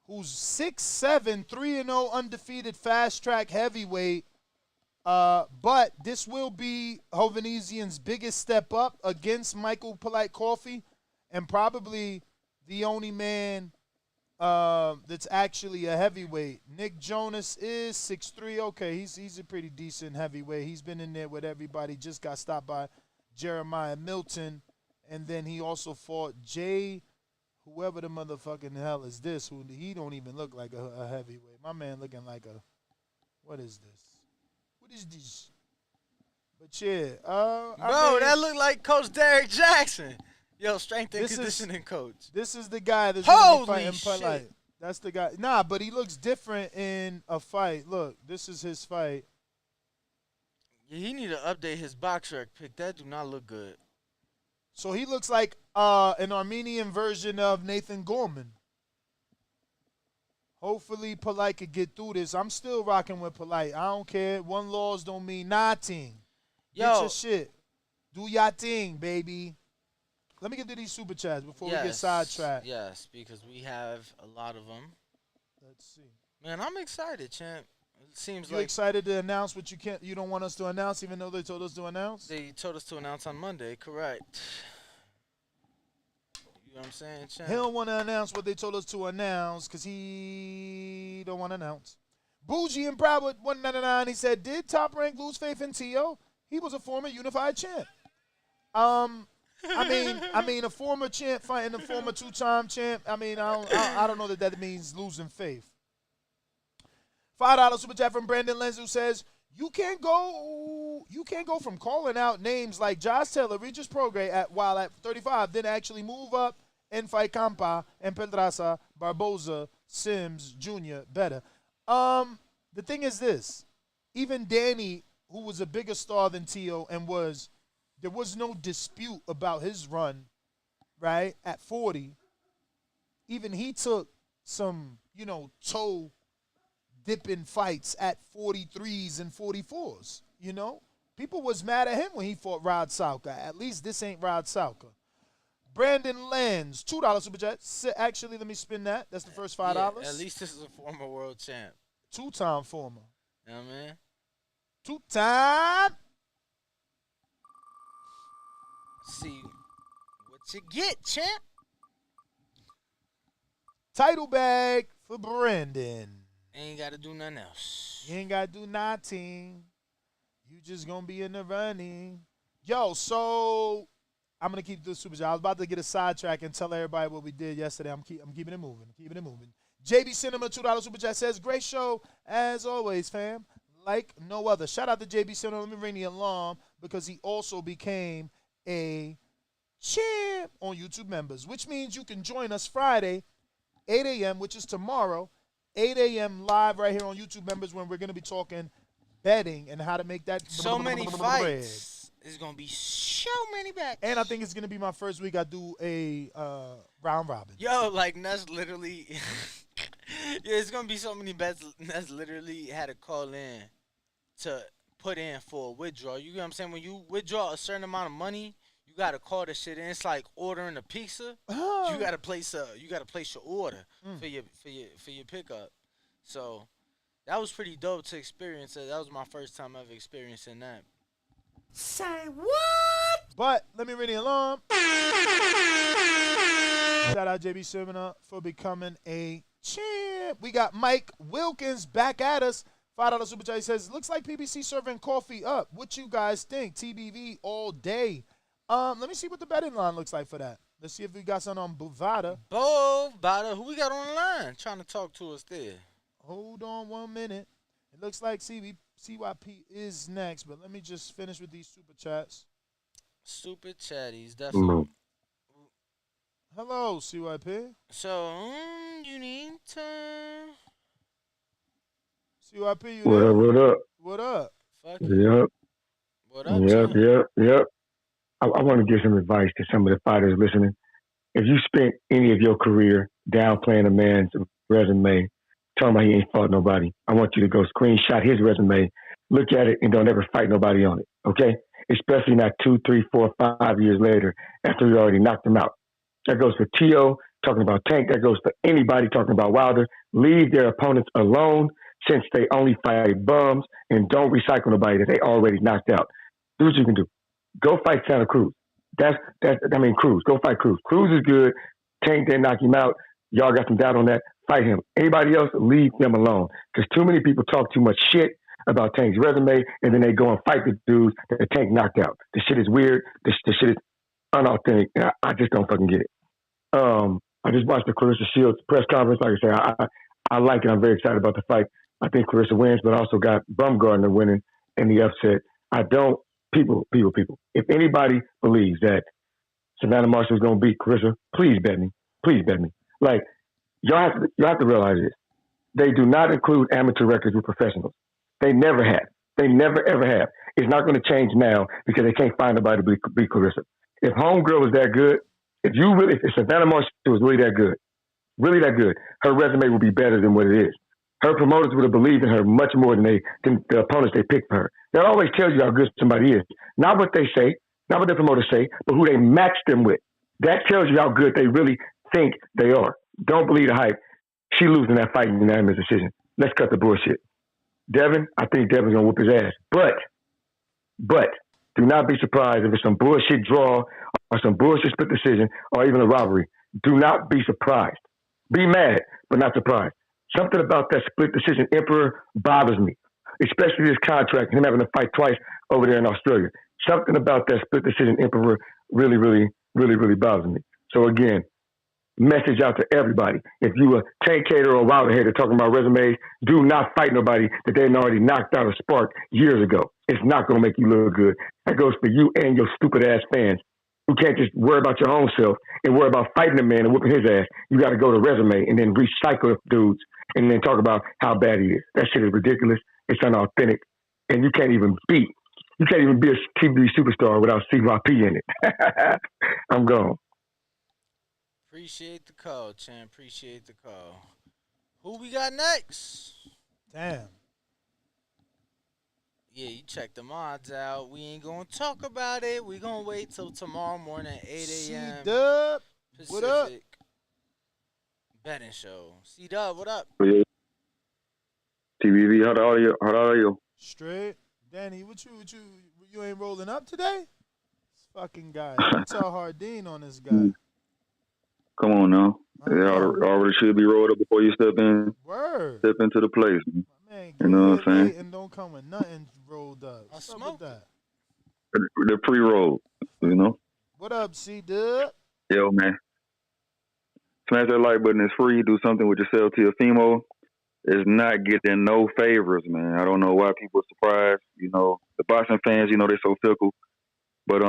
who's 6'7", 3-0 undefeated fast track heavyweight. But this will be Hovanesian's biggest step up against Michael Polite Coffee, and probably the only man that's actually a heavyweight. Nick Jonas is 6'3". Okay, he's a pretty decent heavyweight. He's been in there with everybody. Just got stopped by Jeremiah Milton, and then he also fought Jay, whoever the motherfucking hell is this, who he don't even look like a heavyweight. My man looking like a, what is this? What is this? But yeah, bro, that look like Coach Derek Jackson. Yo, strength and conditioning coach. This is the guy that's gonna be fighting Polite. That's the guy. Nah, but he looks different in a fight. Look, this is his fight. Yeah, he need to update his box rec pick. That do not look good. So he looks like an Armenian version of Nathan Gorman. Hopefully Polite could get through this. I'm still rocking with Polite. I don't care. One loss don't mean nothing. Get your shit. Do your thing, baby. Let me get to these super chats before we get sidetracked. Yes, because we have a lot of them. Let's see. Man, I'm excited, champ. It seems you like excited to announce what you don't want us to announce, even though they told us to announce? They told us to announce on Monday, correct. You know what I'm saying, champ? He don't want to announce what they told us to announce because he don't want to announce. Bougie and Proud with 199, he said, did Top Rank lose faith in T.O.? He was a former unified champ. I mean, a former champ fighting a former two-time champ. I mean, I don't know that means losing faith. $5 super chat from Brandon Lenz, who says, you can't go from calling out names like Josh Taylor, Regis Prograis while at 35, then actually move up and fight Campa and Pedraza, Barboza, Sims, Jr. better. The thing is this, even Danny, who was a bigger star than Tio and there was no dispute about his run, right, at 40. Even he took some, toe dipping fights at 43s and 44s, People was mad at him when he fought Rod Salka. At least this ain't Rod Salka. Brandon Lenz, $2 super chat. Actually, let me spin that. That's the first $5. Yeah, at least this is a former world champ. Two-time former. You know what I mean? Two-time. See what you get, champ. Title bag for Brandon. Ain't got to do nothing else. You ain't got to do nothing. You just going to be in the running. Yo, so I'm going to keep the super chat. I was about to get a sidetrack and tell everybody what we did yesterday. I'm keeping it moving. JB Cinema, $2 super chat says, great show as always, fam. Like no other. Shout out to JB Cinema. Let me ring the alarm because he also became a champ on YouTube members, which means you can join us Friday, 8 a.m., which is tomorrow, 8 a.m. live right here on YouTube members when we're going to be talking betting and how to make that so many fights. There's going to be so many bets. And I think it's going to be my first week I do a round robin. Yo, like Ness literally yeah, it's going to be so many bets. Ness literally had to call in to put in for a withdrawal. You know what I'm saying? When you withdraw a certain amount of money, you gotta call this shit in. It's like ordering a pizza. You gotta place your order for your pickup. So that was pretty dope to experience. That was my first time ever experiencing that. Say what? But let me ring the alarm. Shout out JB Seminar for becoming a champ. We got Mike Wilkins back at us. $5 super chat. He says, looks like PBC serving coffee up. What you guys think? TBV all day. Let me see what the betting line looks like for that. Let's see if we got something on Bovada. Bovada, who we got on the line trying to talk to us there? Hold on 1 minute. It looks like CYP is next, but let me just finish with these super chats. Super chatties, definitely. Hello, CYP. So, you need to... CYP, you what there? up, what up? What up? Yep. What up, Yep. I want to give some advice to some of the fighters listening. If you spent any of your career downplaying a man's resume, telling him he ain't fought nobody, I want you to go screenshot his resume, look at it, and don't ever fight nobody on it, okay? Especially not 2, 3, 4, 5 years later after you already knocked him out. That goes for T.O., talking about Tank. That goes for anybody talking about Wilder. Leave their opponents alone since they only fight bums, and don't recycle nobody that they already knocked out. Do what you can do. Go fight Santa Cruz. Cruz. Go fight Cruz. Cruz is good. Tank didn't knock him out. Y'all got some doubt on that. Fight him. Anybody else, leave them alone. Because too many people talk too much shit about Tank's resume, and then they go and fight the dudes that the Tank knocked out. The shit is weird. The shit is unauthentic. And I just don't fucking get it. I just watched the Clarissa Shields press conference. Like I said, I like it. I'm very excited about the fight. I think Clarissa wins, but I also got Bumgardner winning in the upset. People. If anybody believes that Savannah Marshall is going to beat Clarissa, please bet me. Like, y'all have to realize this. They do not include amateur records with professionals. They never have. They never, ever have. It's not going to change now because they can't find nobody to be Clarissa. If Homegirl was that good, if Savannah Marshall was really that good, her resume would be better than what it is. Her promoters would have believed in her much more than the opponents they picked for her. That always tells you how good somebody is. Not what they say, not what their promoters say, but who they match them with. That tells you how good they really think they are. Don't believe the hype. She losing that fight in unanimous decision. Let's cut the bullshit. Devin, I think Devin's gonna whoop his ass. But do not be surprised if it's some bullshit draw or some bullshit split decision or even a robbery. Do not be surprised. Be mad, but not surprised. Something about that split decision Emperor bothers me, especially this contract, him having to fight twice over there in Australia. Something about that split decision Emperor really, really, really, really bothers me. So again, message out to everybody. If you a tank hater or wild hater talking about resumes, do not fight nobody that they already knocked out a spark years ago. It's not going to make you look good. That goes for you and your stupid ass fans who can't just worry about your own self and worry about fighting a man and whooping his ass. You got to go to resume and then recycle dudes and then talk about how bad he is. That shit is ridiculous. It's unauthentic. And you can't even be a TV superstar without CYP in it. I'm gone. Appreciate the call, Chan. Appreciate the call. Who we got next? Damn. Yeah, you check the mods out. We ain't gonna talk about it. We gonna wait till tomorrow morning, 8 a.m. C-Dub, what up? Betting show. C-Dub, what up? TVV, how are you? Straight. Danny, what you ain't rolling up today? This fucking guy. You tell Hardin on this guy. Come on now. Already should be rolled up before you step into the place. Man, you know what I'm saying? And don't come with nothing rolled up. What's up with that? The pre-roll, you know? What up, C-Dub? Yo, man. Smash that like button. It's free. Do something with yourself. Teofimo is not getting no favors, man. I don't know why people are surprised. You know, the boxing fans, you know, they're so fickle. But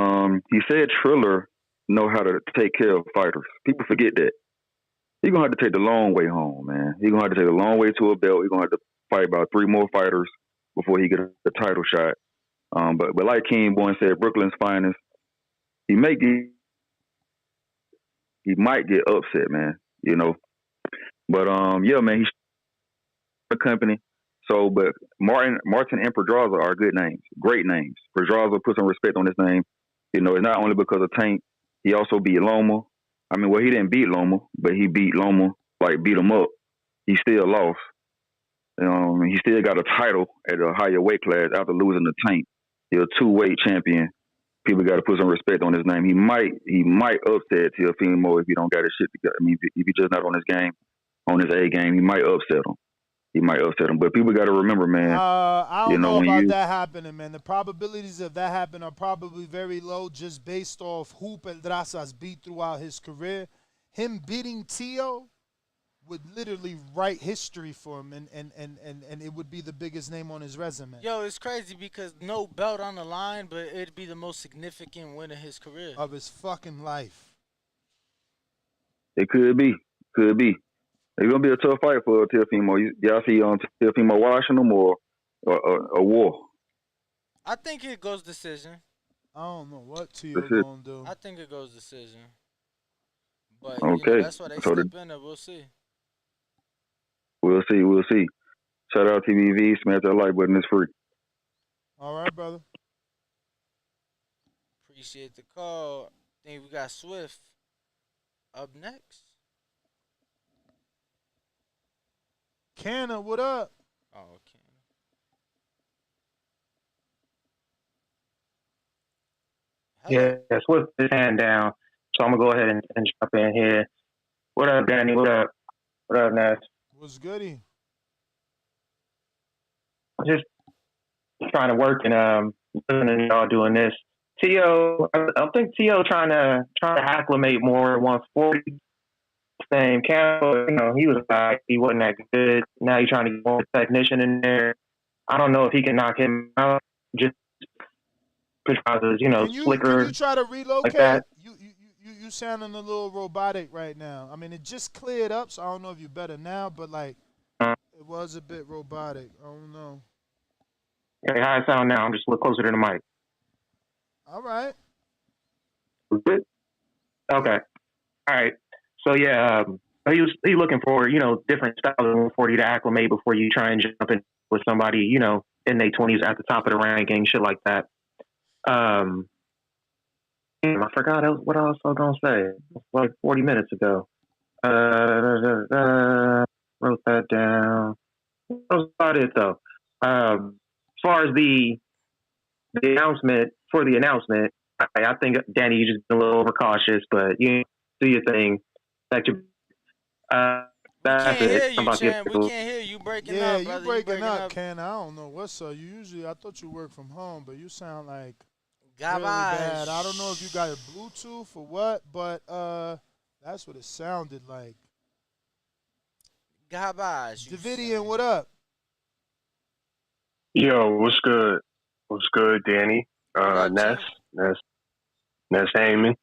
he said Triller know how to take care of fighters. People forget that. He's going to have to take the long way home, man. He's going to have to take a long way to a belt. He's going to have to fight about 3 more fighters before he gets the title shot. But like King Boy said, Brooklyn's finest, he might get upset, man, you know. But, yeah, man, he's the company. So, but Martin and Pedraza are good names, great names. Pedraza put some respect on his name. You know, it's not only because of Tank. He also beat Loma. I mean, well, he didn't beat Loma, but he beat Loma, beat him up. He still lost. He still got a title at a higher weight class after losing to Tank. He's a 2-weight champion. People got to put some respect on his name. He might upset Teofimo if he don't got his shit together. I mean, if he's just not on his game, on his A game, he might upset him. But people got to remember, man. I don't know about that happening, man. The probabilities of that happening are probably very low just based off who Pedraza's beat throughout his career. Him beating Teo would literally write history for him, and it would be the biggest name on his resume. Yo, it's crazy because no belt on the line, but it'd be the most significant win of his career. Of his fucking life. It could be. It's going to be a tough fight for Teofimo. Y'all see Teofimo washing him or a war? I think it goes decision. I don't know what Teo going to do. I think it goes decision. But okay. You know, that's why they step in there. We'll see. We'll see. Shout out TVV. Smash that like button. It's free. All right, brother. Appreciate the call. I think we got Swift up next. Canna, what up? Oh, Canna. Yeah, Swift his hand down. So I'm going to go ahead and jump in here. What up, Danny? What up? What up, Ness? What's goody? Just trying to work and listening to y'all doing this. Teo, I think Teo trying to acclimate more at 140. Same Campbell, you know, he was like he wasn't that good. Now he's trying to get more technician in there. I don't know if he can knock him out. Just because you know, slicker. Can you try to relocate? Like that. You sounding a little robotic right now. I mean, it just cleared up, so I don't know if you're better now, but like it was a bit robotic. I don't know. Hey, how it sound now? I'm just a little closer to the mic. All right. Good? Okay. All right. So yeah, he looking for different styles of 140 to acclimate before you try and jump in with somebody in their 20s at the top of the ranking, shit like that. I forgot what I was gonna say. Like 40 minutes ago. Wrote that down. That was about it though. As far as the announcement, I think Danny, you just been a little overcautious, but you do your thing. That's Can't hear it. you, Chan. We can't hear you breaking Yeah, up, brother. you breaking up, Ken. I don't know what's up. I thought you work from home, but you sound like really bad. I don't know if you got a Bluetooth or what, but that's what it sounded like. Garbage. Davidian, what up? Yo, what's good? What's good, Danny? Ness Heyman.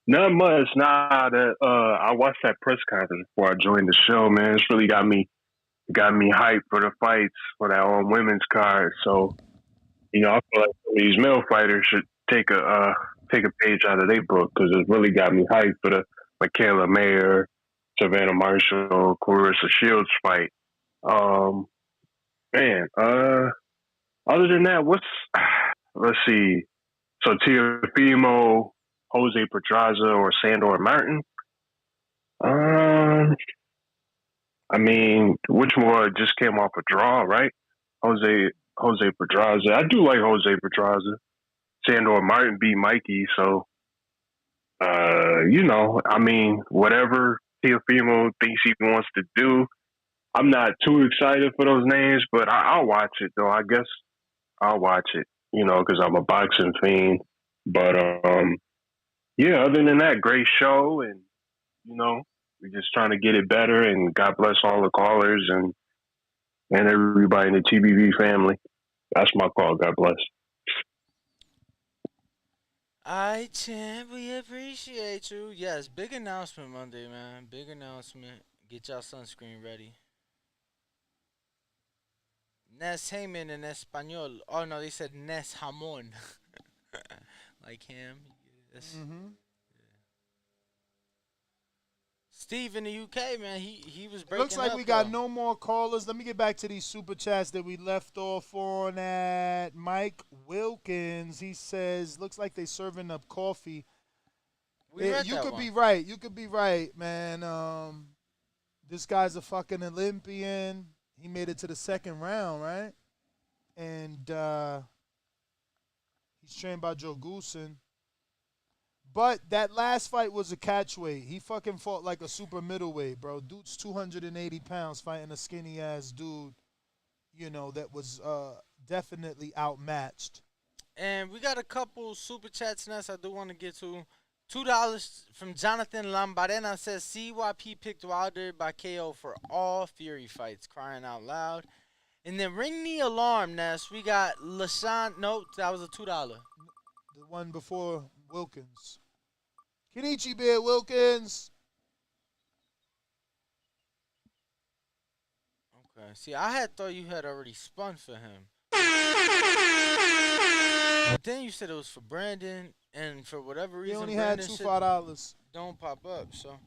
Not much. I watched that press conference before I joined the show, man. It's really got me hyped for the fights for that women's card. So, I feel like some of these male fighters should take a page out of their book because it really got me hyped for the Michaela Mayer, Savannah Marshall, Clarissa Shields fight. Other than that, let's see. So Teofimo, Jose Pedraza, or Sandor Martin. Which one just came off a draw, right? Jose Pedraza. I do like Jose Pedraza. Sandor Martin beat Mikey, so whatever Teofimo thinks he wants to do. I'm not too excited for those names, but I'll watch it though. I guess I'll watch it, because I'm a boxing fiend. But other than that, great show, and we're just trying to get it better. And God bless all the callers and everybody in the TBV family. That's my call. God bless. Alright, champ, we appreciate you. Yes, big announcement Monday, man. Big announcement. Get y'all sunscreen ready. Nes Heyman in Espanol. Oh no, they said Nes Hamon. Like him. Yes. Mm-hmm. Steve in the UK, man, he was breaking Looks like up, we got though. no more callers. Let me get back to these super chats that we left off on at Mike Wilkins. He says, looks like they serving up coffee. You could be right. You could be right, man. This guy's a fucking Olympian. He made it to the second round, right? And he's trained by Joe Goosen. But that last fight was a catchweight. He fucking fought like a super middleweight, bro. Dude's 280 pounds fighting a skinny-ass dude, that was definitely outmatched. And we got a couple super chats, Ness, I do want to get to. $2 from Jonathan Lambarena says, CYP picked Wilder by KO for all Fury fights, crying out loud. And then ring the alarm, Ness. We got LaShawn. Nope, that was a $2. The one before Wilkins. Kenichi Bear Wilkins. Okay. See, I had thought you had already spun for him. But then you said it was for Brandon, and for whatever reason, he only Brandon had $5. Don't pop up. So,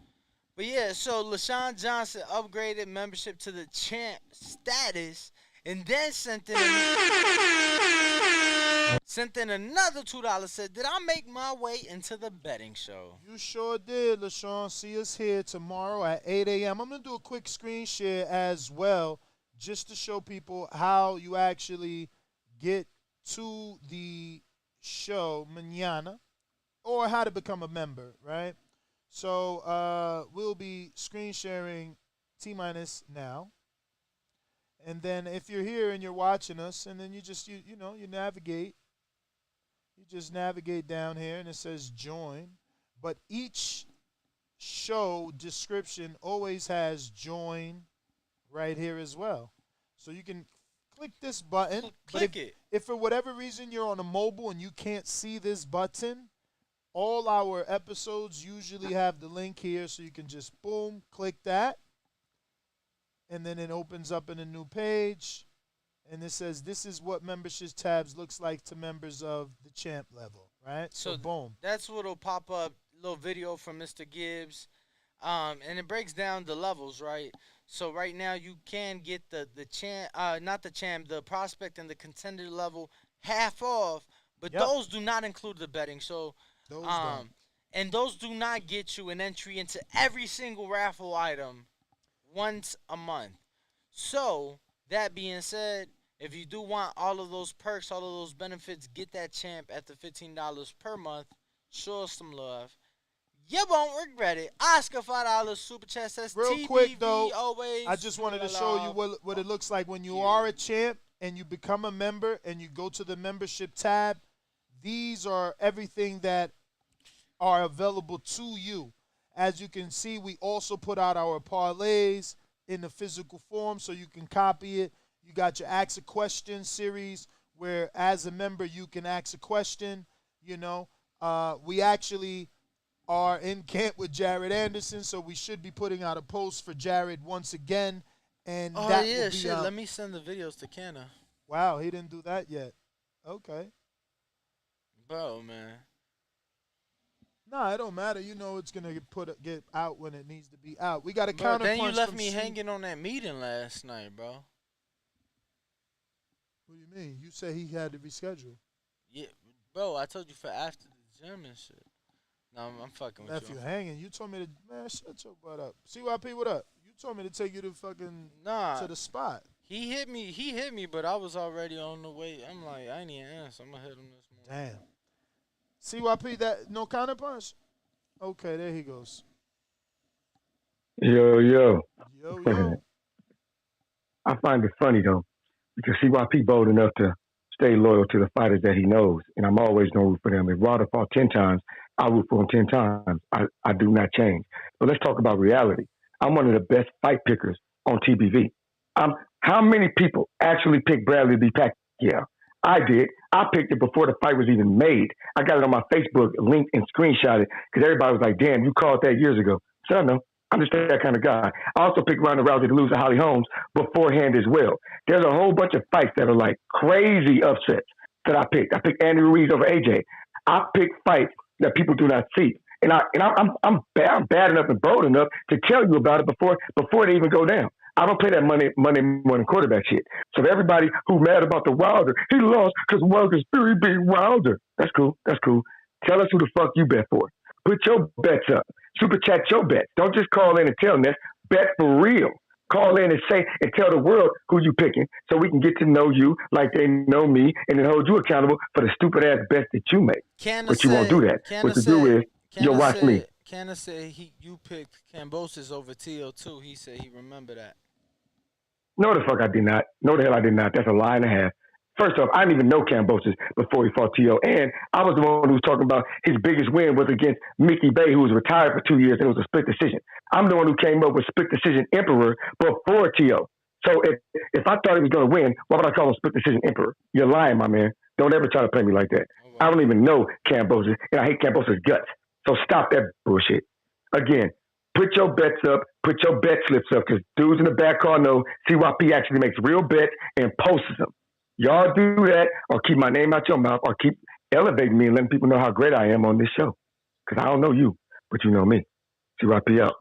but yeah, so LaShawn Johnson upgraded membership to the champ status, and then sent in another $2. Said, "Did I make my way into the betting show?" You sure did, LaShawn. See us here tomorrow at 8 a.m. I'm gonna do a quick screen share as well, just to show people how you actually get to the show mañana, or how to become a member, right? So we'll be screen sharing T-minus now. And then if you're here and you're watching us, and then you just, you navigate. You just navigate down here, and it says join. But each show description always has join right here as well. So you can click this button. Click it. If for whatever reason you're on a mobile and you can't see this button, all our episodes usually have the link here, so you can just, boom, click that. And then it opens up in a new page. and it says this is what membership tabs looks like to members of the champ level, right? So boom. That's what'll pop up. Little video from Mr. Gibbs, and it breaks down the levels, right? So right now you can get the prospect and the contender level half off, but those do not include the betting. So those don't. And those do not get you an entry into every single raffle item once a month. So that being said, if you do want all of those perks, all of those benefits, get that champ at the $15 per month. Show us some love. You won't regret it. Oscar $5 super chat says real TBV quick though. Always I just wanted to show you what it looks like when you are a champ and you become a member and you go to the membership tab. These are everything that are available to you. As you can see, we also put out our parlays in the physical form so you can copy it. You got your Ask a Question series where as a member you can ask a question. You know, we actually are in camp with Jared Anderson, so we should be putting out a post for Jared once again. And oh, that yeah, will be, shit. Let me send the videos to Kenna. Wow, he didn't do that yet. Okay. Bro, man. Nah, it don't matter. You know it's gonna get out when it needs to be out. We got a Bro, counterpunch. then you left me hanging on that meeting last night, bro. What do you mean? You said he had to reschedule. Yeah, bro. I told you for after the gym and shit. No, I'm fucking with Left you. you hanging. You told me to shut your butt up. CYP, what up? You told me to take you to fucking to the spot. He hit me, but I was already on the way. I'm like, I ain't even answer. I'm gonna hit him this morning. Damn. CYP, that no counterpunch? Okay, there he goes. Yo. Yo. I find it funny though, because CYP bold enough to stay loyal to the fighters that he knows, and I'm always gonna root for them. If Wilder fought 10 times, I'll root for him 10 times. I do not change. But let's talk about reality. I'm one of the best fight pickers on TBV. How many people actually picked Bradley v. Pacquiao? I did. I picked it before the fight was even made. I got it on my Facebook, linked and screenshotted, because everybody was like, damn, you called that years ago. So I know. I'm just that kind of guy. I also picked Ronda Rousey to lose to Holly Holmes beforehand as well. There's a whole bunch of fights that are like crazy upsets that I picked. I picked Andy Ruiz over AJ. I picked fights that people do not see. And I'm bad enough and bold enough to tell you about it before they even go down. I don't play that Monday morning quarterback shit. So everybody who's mad about the Wilder, he lost because Wilder's Fury beat Wilder. That's cool. Tell us who the fuck you bet for. Put your bets up. Super chat your bets. Don't just call in and tell us. Bet for real. Call in and say and tell the world who you picking so we can get to know you like they know me and then hold you accountable for the stupid ass bets that you make. But you won't do that. What you do is you'll watch me. Canna said you picked Kambosos over TO2. He said he remember that. No, the fuck I did not. No, the hell I did not. That's a lie and a half. First off, I didn't even know Kambosos before he fought T.O. And I was the one who was talking about his biggest win was against Mickey Bay, who was retired for 2 years, and it was a split decision. I'm the one who came up with split decision Emperor before T.O. So if I thought he was going to win, why would I call him split decision Emperor? You're lying, my man. Don't ever try to play me like that. Oh, wow. I don't even know Kambosos, and I hate Kambosos' guts. So stop that bullshit. Again, put your bets up, put your bet slips up, because dudes in the back car know CYP actually makes real bets and posts them. Y'all do that or keep my name out your mouth or keep elevating me and letting people know how great I am on this show. Because I don't know you, but you know me. CYP out.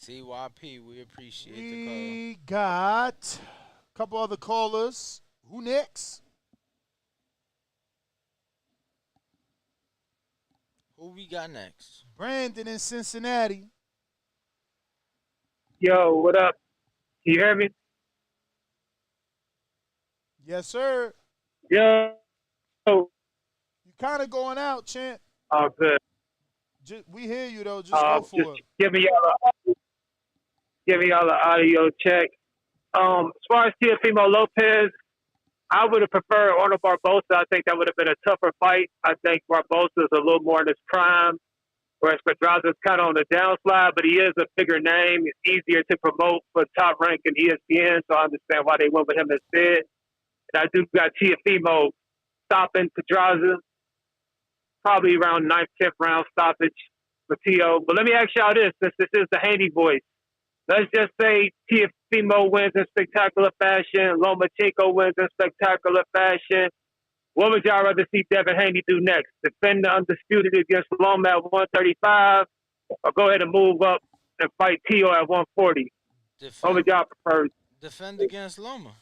CYP, we appreciate the call. We got a couple other callers. Who next? Who we got next? Brandon in Cincinnati. Yo, what up? Can you hear me? Yes, sir. Yo. You kind of going out, champ. Oh, good. We hear you, though. Just go for it. Give me y'all the audio check. As far as Teofimo Lopez, I would have preferred Arnold Barbosa. I think that would have been a tougher fight. I think Barbosa is a little more in his prime, whereas Pedraza is kind of on the downslide, but he is a bigger name. It's easier to promote for Top Rank and ESPN, so I understand why they went with him instead. And I do got Teofimo stopping Pedraza, probably around 9th, 10th round stoppage for Teo. But let me ask y'all this, since this is the Haney voice. let's just say Teofimo wins in spectacular fashion, Lomachenko wins in spectacular fashion. What would y'all rather see Devin Haney do next? Defend the undisputed against Loma at 135, or go ahead and move up and fight Tio at 140? What would y'all prefer? Defend against Loma.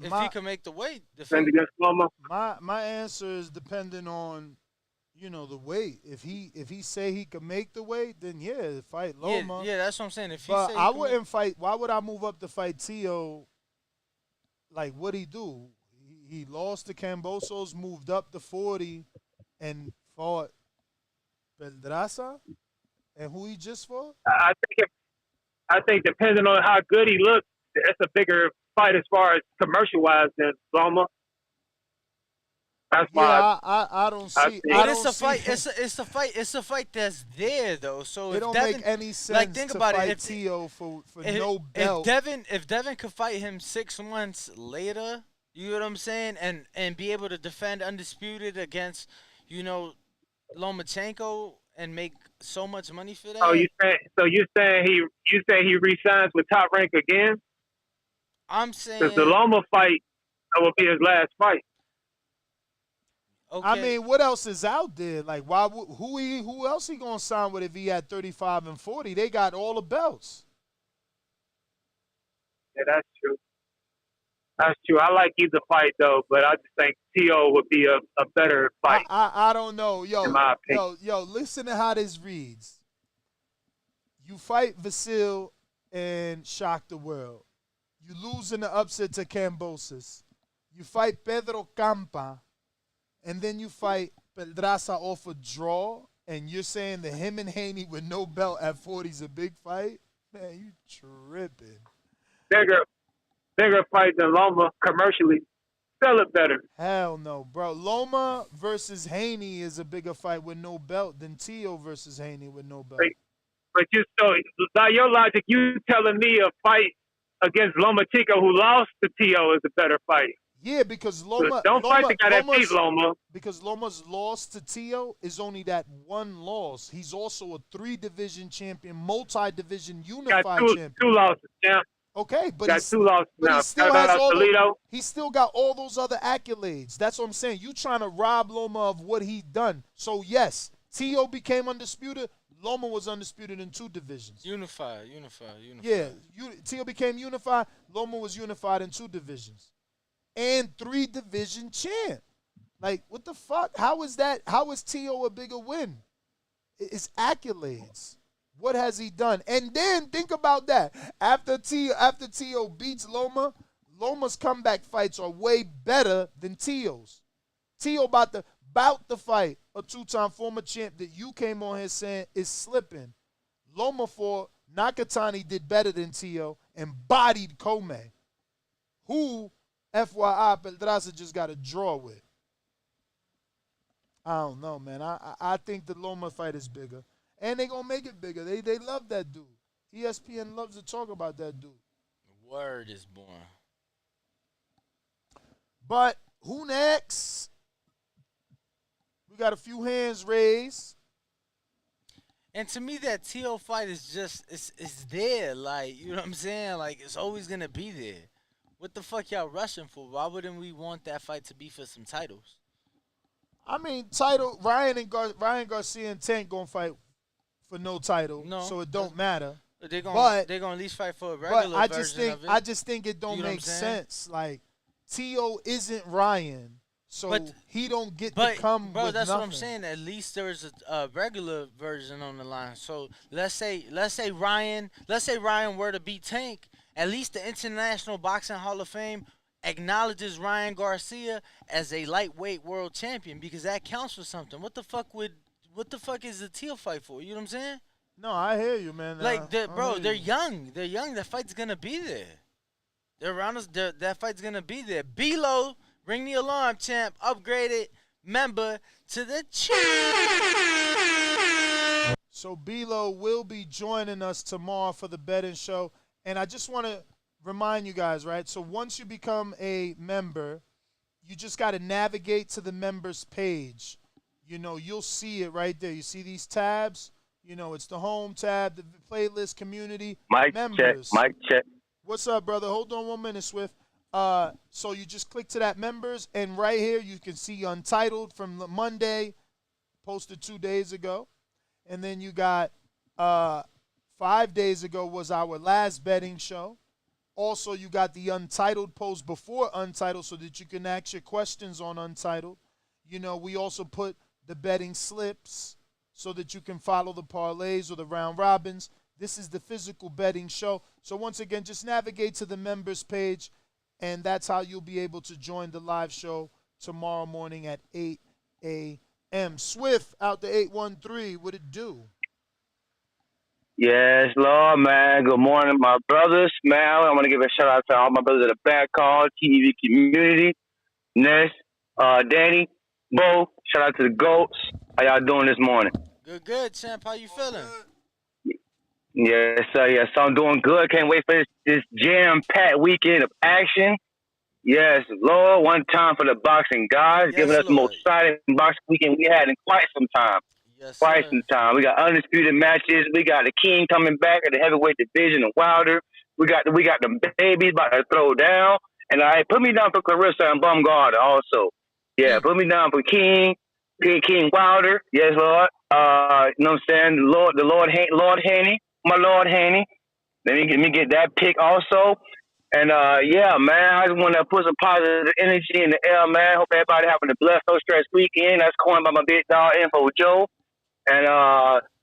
If he can make the weight, Defend against Loma. My answer is depending on, the weight. If he say he can make the weight, then yeah, fight Loma. Yeah, that's what I'm saying. If he but say I wouldn't fight. Why would I move up to fight Tio? Like, what'd he do? He lost to Cambosos, moved up to 40, and fought Pedraza. And who he just fought? I think depending on how good he looks, it's a bigger fight as far as commercial wise than Loma. That's why I don't see. But it's a fight. It's a fight that's there though. So it don't Devin, make any sense. Like, think to about fight it. Tio for no belt. If Devin could fight him 6 months later, you know what I'm saying, and be able to defend undisputed against, Lomachenko and make so much money for that. Oh, you saying he resigns with Top Rank again? I'm saying because the Loma fight will be his last fight. Okay. I mean, what else is out there? Like, who else he gonna sign with if he had 35 and 40? They got all the belts. Yeah, that's true. That's true. I like either fight though, but I just think Tio would be a better fight. I don't know, in my opinion. yo. Listen to how this reads. You fight Vasil and shock the world. You lose in the upset to Cambosis. You fight Pedro Campa, and then you fight Pedraza off a draw, and you're saying that him and Haney with no belt at 40 is a big fight? Man, you tripping. Bigger fight than Loma commercially. Sell it better. Hell no, bro. Loma versus Haney is a bigger fight with no belt than Tio versus Haney with no belt. But by your logic, you telling me a fight against Lomachenko who lost to Tio is a better fight. Yeah, because Loma don't fight the guy that beat Loma. Because Loma's loss to Tio is only that one loss. He's also a 3-division champion, multi-division unified champion. Two losses, champ. Okay, but got 2 losses but now. he still has Toledo. He still got all those other accolades. That's what I'm saying. You trying to rob Loma of what he done. So yes, Tio became undisputed. Loma was undisputed in 2 divisions. Unified. Yeah, Tio became unified. Loma was unified in 2 divisions. And 3-division champ. Like, what the fuck? How is that? How is Tio a bigger win? It's accolades. What has he done? And then think about that. After Tio beats Loma, Loma's comeback fights are way better than Tio's. Tio about to fight a 2-time former champ that you came on here saying is slipping. Loma for Nakatani did better than Tio and bodied Kome, who FYI Pedraza just got a draw with. I don't know, man. I think the Loma fight is bigger. And they going to make it bigger. They love that dude. ESPN loves to talk about that dude. Word is born. But who next? We got a few hands raised. And to me, that Tio fight is just, it's there. Like, you know what I'm saying? Like, it's always going to be there. What the fuck y'all rushing for? Why wouldn't we want that fight to be for some titles? I mean, Ryan Garcia and Tank going to fight for no title, so it don't matter. They're going to at least fight for a regular version of it. I just think it don't make sense. Like, Tio isn't Ryan, so he don't get to come with that's nothing. what I'm saying. At least there's a regular version on the line. So let's say Ryan were to beat Tank. At least the International Boxing Hall of Fame acknowledges Ryan Garcia as a lightweight world champion because that counts for something. What the fuck is the Tio fight for? You know what I'm saying? No, I hear you, man. Like, they're young. They're young. That fight's gonna be there. They're around us. That fight's gonna be there. Below, ring the alarm, champ. Upgraded member to the champ. So Bilo will be joining us tomorrow for the betting show. And I just want to remind you guys, right? So once you become a member, you just got to navigate to the members page. You'll see it right there. You see these tabs? You know, it's the home tab, the playlist community, Mic members. check, mic check. What's up, brother? Hold on 1 minute, Swift. So you just click to that members, and right here you can see Untitled from Monday, posted 2 days ago. And then you got 5 days ago was our last betting show. Also, you got the Untitled post before Untitled so that you can ask your questions on Untitled. You know, we also put the betting slips so that you can follow the parlays or the round robins. This is the physical betting show. So once again, just navigate to the members page, and that's how you'll be able to join the live show tomorrow morning at 8 a.m. Swift out to 813. What it do? Yes, Lord, man. Good morning, my brothers, man. I want to give a shout out to all my brothers at the back call, TV community, Ness, Danny, Bo. Shout out to the GOATs. How y'all doing this morning? Good, champ. How you feeling? Yes, yes. So I'm doing good. Can't wait for this jam-packed weekend of action. Yes, Lord. One time for the boxing guys, giving us the most exciting boxing weekend we had in quite some time. Quite some time. We got undisputed matches. We got the King coming back at the heavyweight division of Wilder. We got the babies about to throw down. And put me down for Clarissa and Bumgarner also. Yeah, put me down for King Wilder. Yes, Lord. You know what I'm saying? Lord Haney. My Lord Haney. Let me get that pick also. And yeah, man, I just want to put some positive energy in the air, man. Hope everybody having a blessed, no stress weekend. That's coined by my big dog Info Joe. And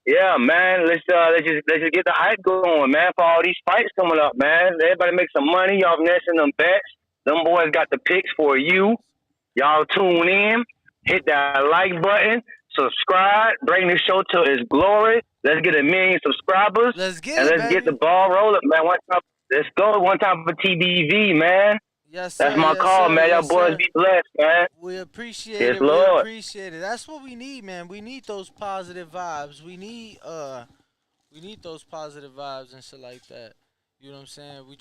yeah, man, let's just get the hype going, man, for all these fights coming up, man. Everybody make some money. Y'all nesting them bets. Them boys got the picks for you. Y'all tune in, hit that like button, subscribe, bring the show to its glory. Let's get 1 million subscribers. Let's get the ball rolling, man. Let's go one time for TBV, man. Yes, sir. That's my call, man. Y'all boys be blessed, man. We appreciate it. Yes, Lord. We appreciate it. That's what we need, man. We need those positive vibes. We need those positive vibes and shit like that. You know what I'm saying? We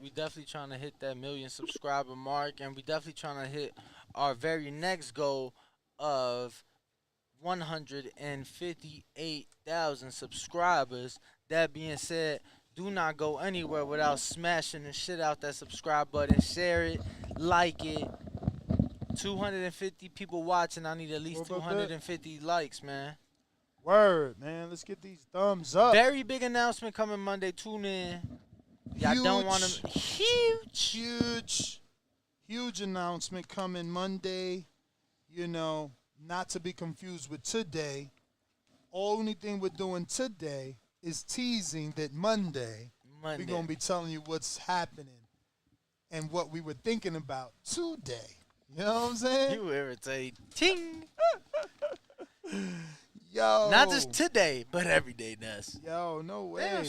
definitely trying to hit that 1 million subscriber mark, and we definitely trying to hit our very next goal of 158,000 subscribers. That being said, do not go anywhere without smashing the shit out that subscribe button. Share it, like it. 250 people watching. I need at least 250 likes, man. Word, man. Let's get these thumbs up. Very big announcement coming Monday. Tune in. Y'all don't want to. Huge announcement coming Monday. You know, not to be confused with today. Only thing we're doing today is teasing that Monday we're going to be telling you what's happening and what we were thinking about today. You know what I'm saying? You irritate. Ting. Yo. Not just today, but every day does. Yo, no way. Yeah,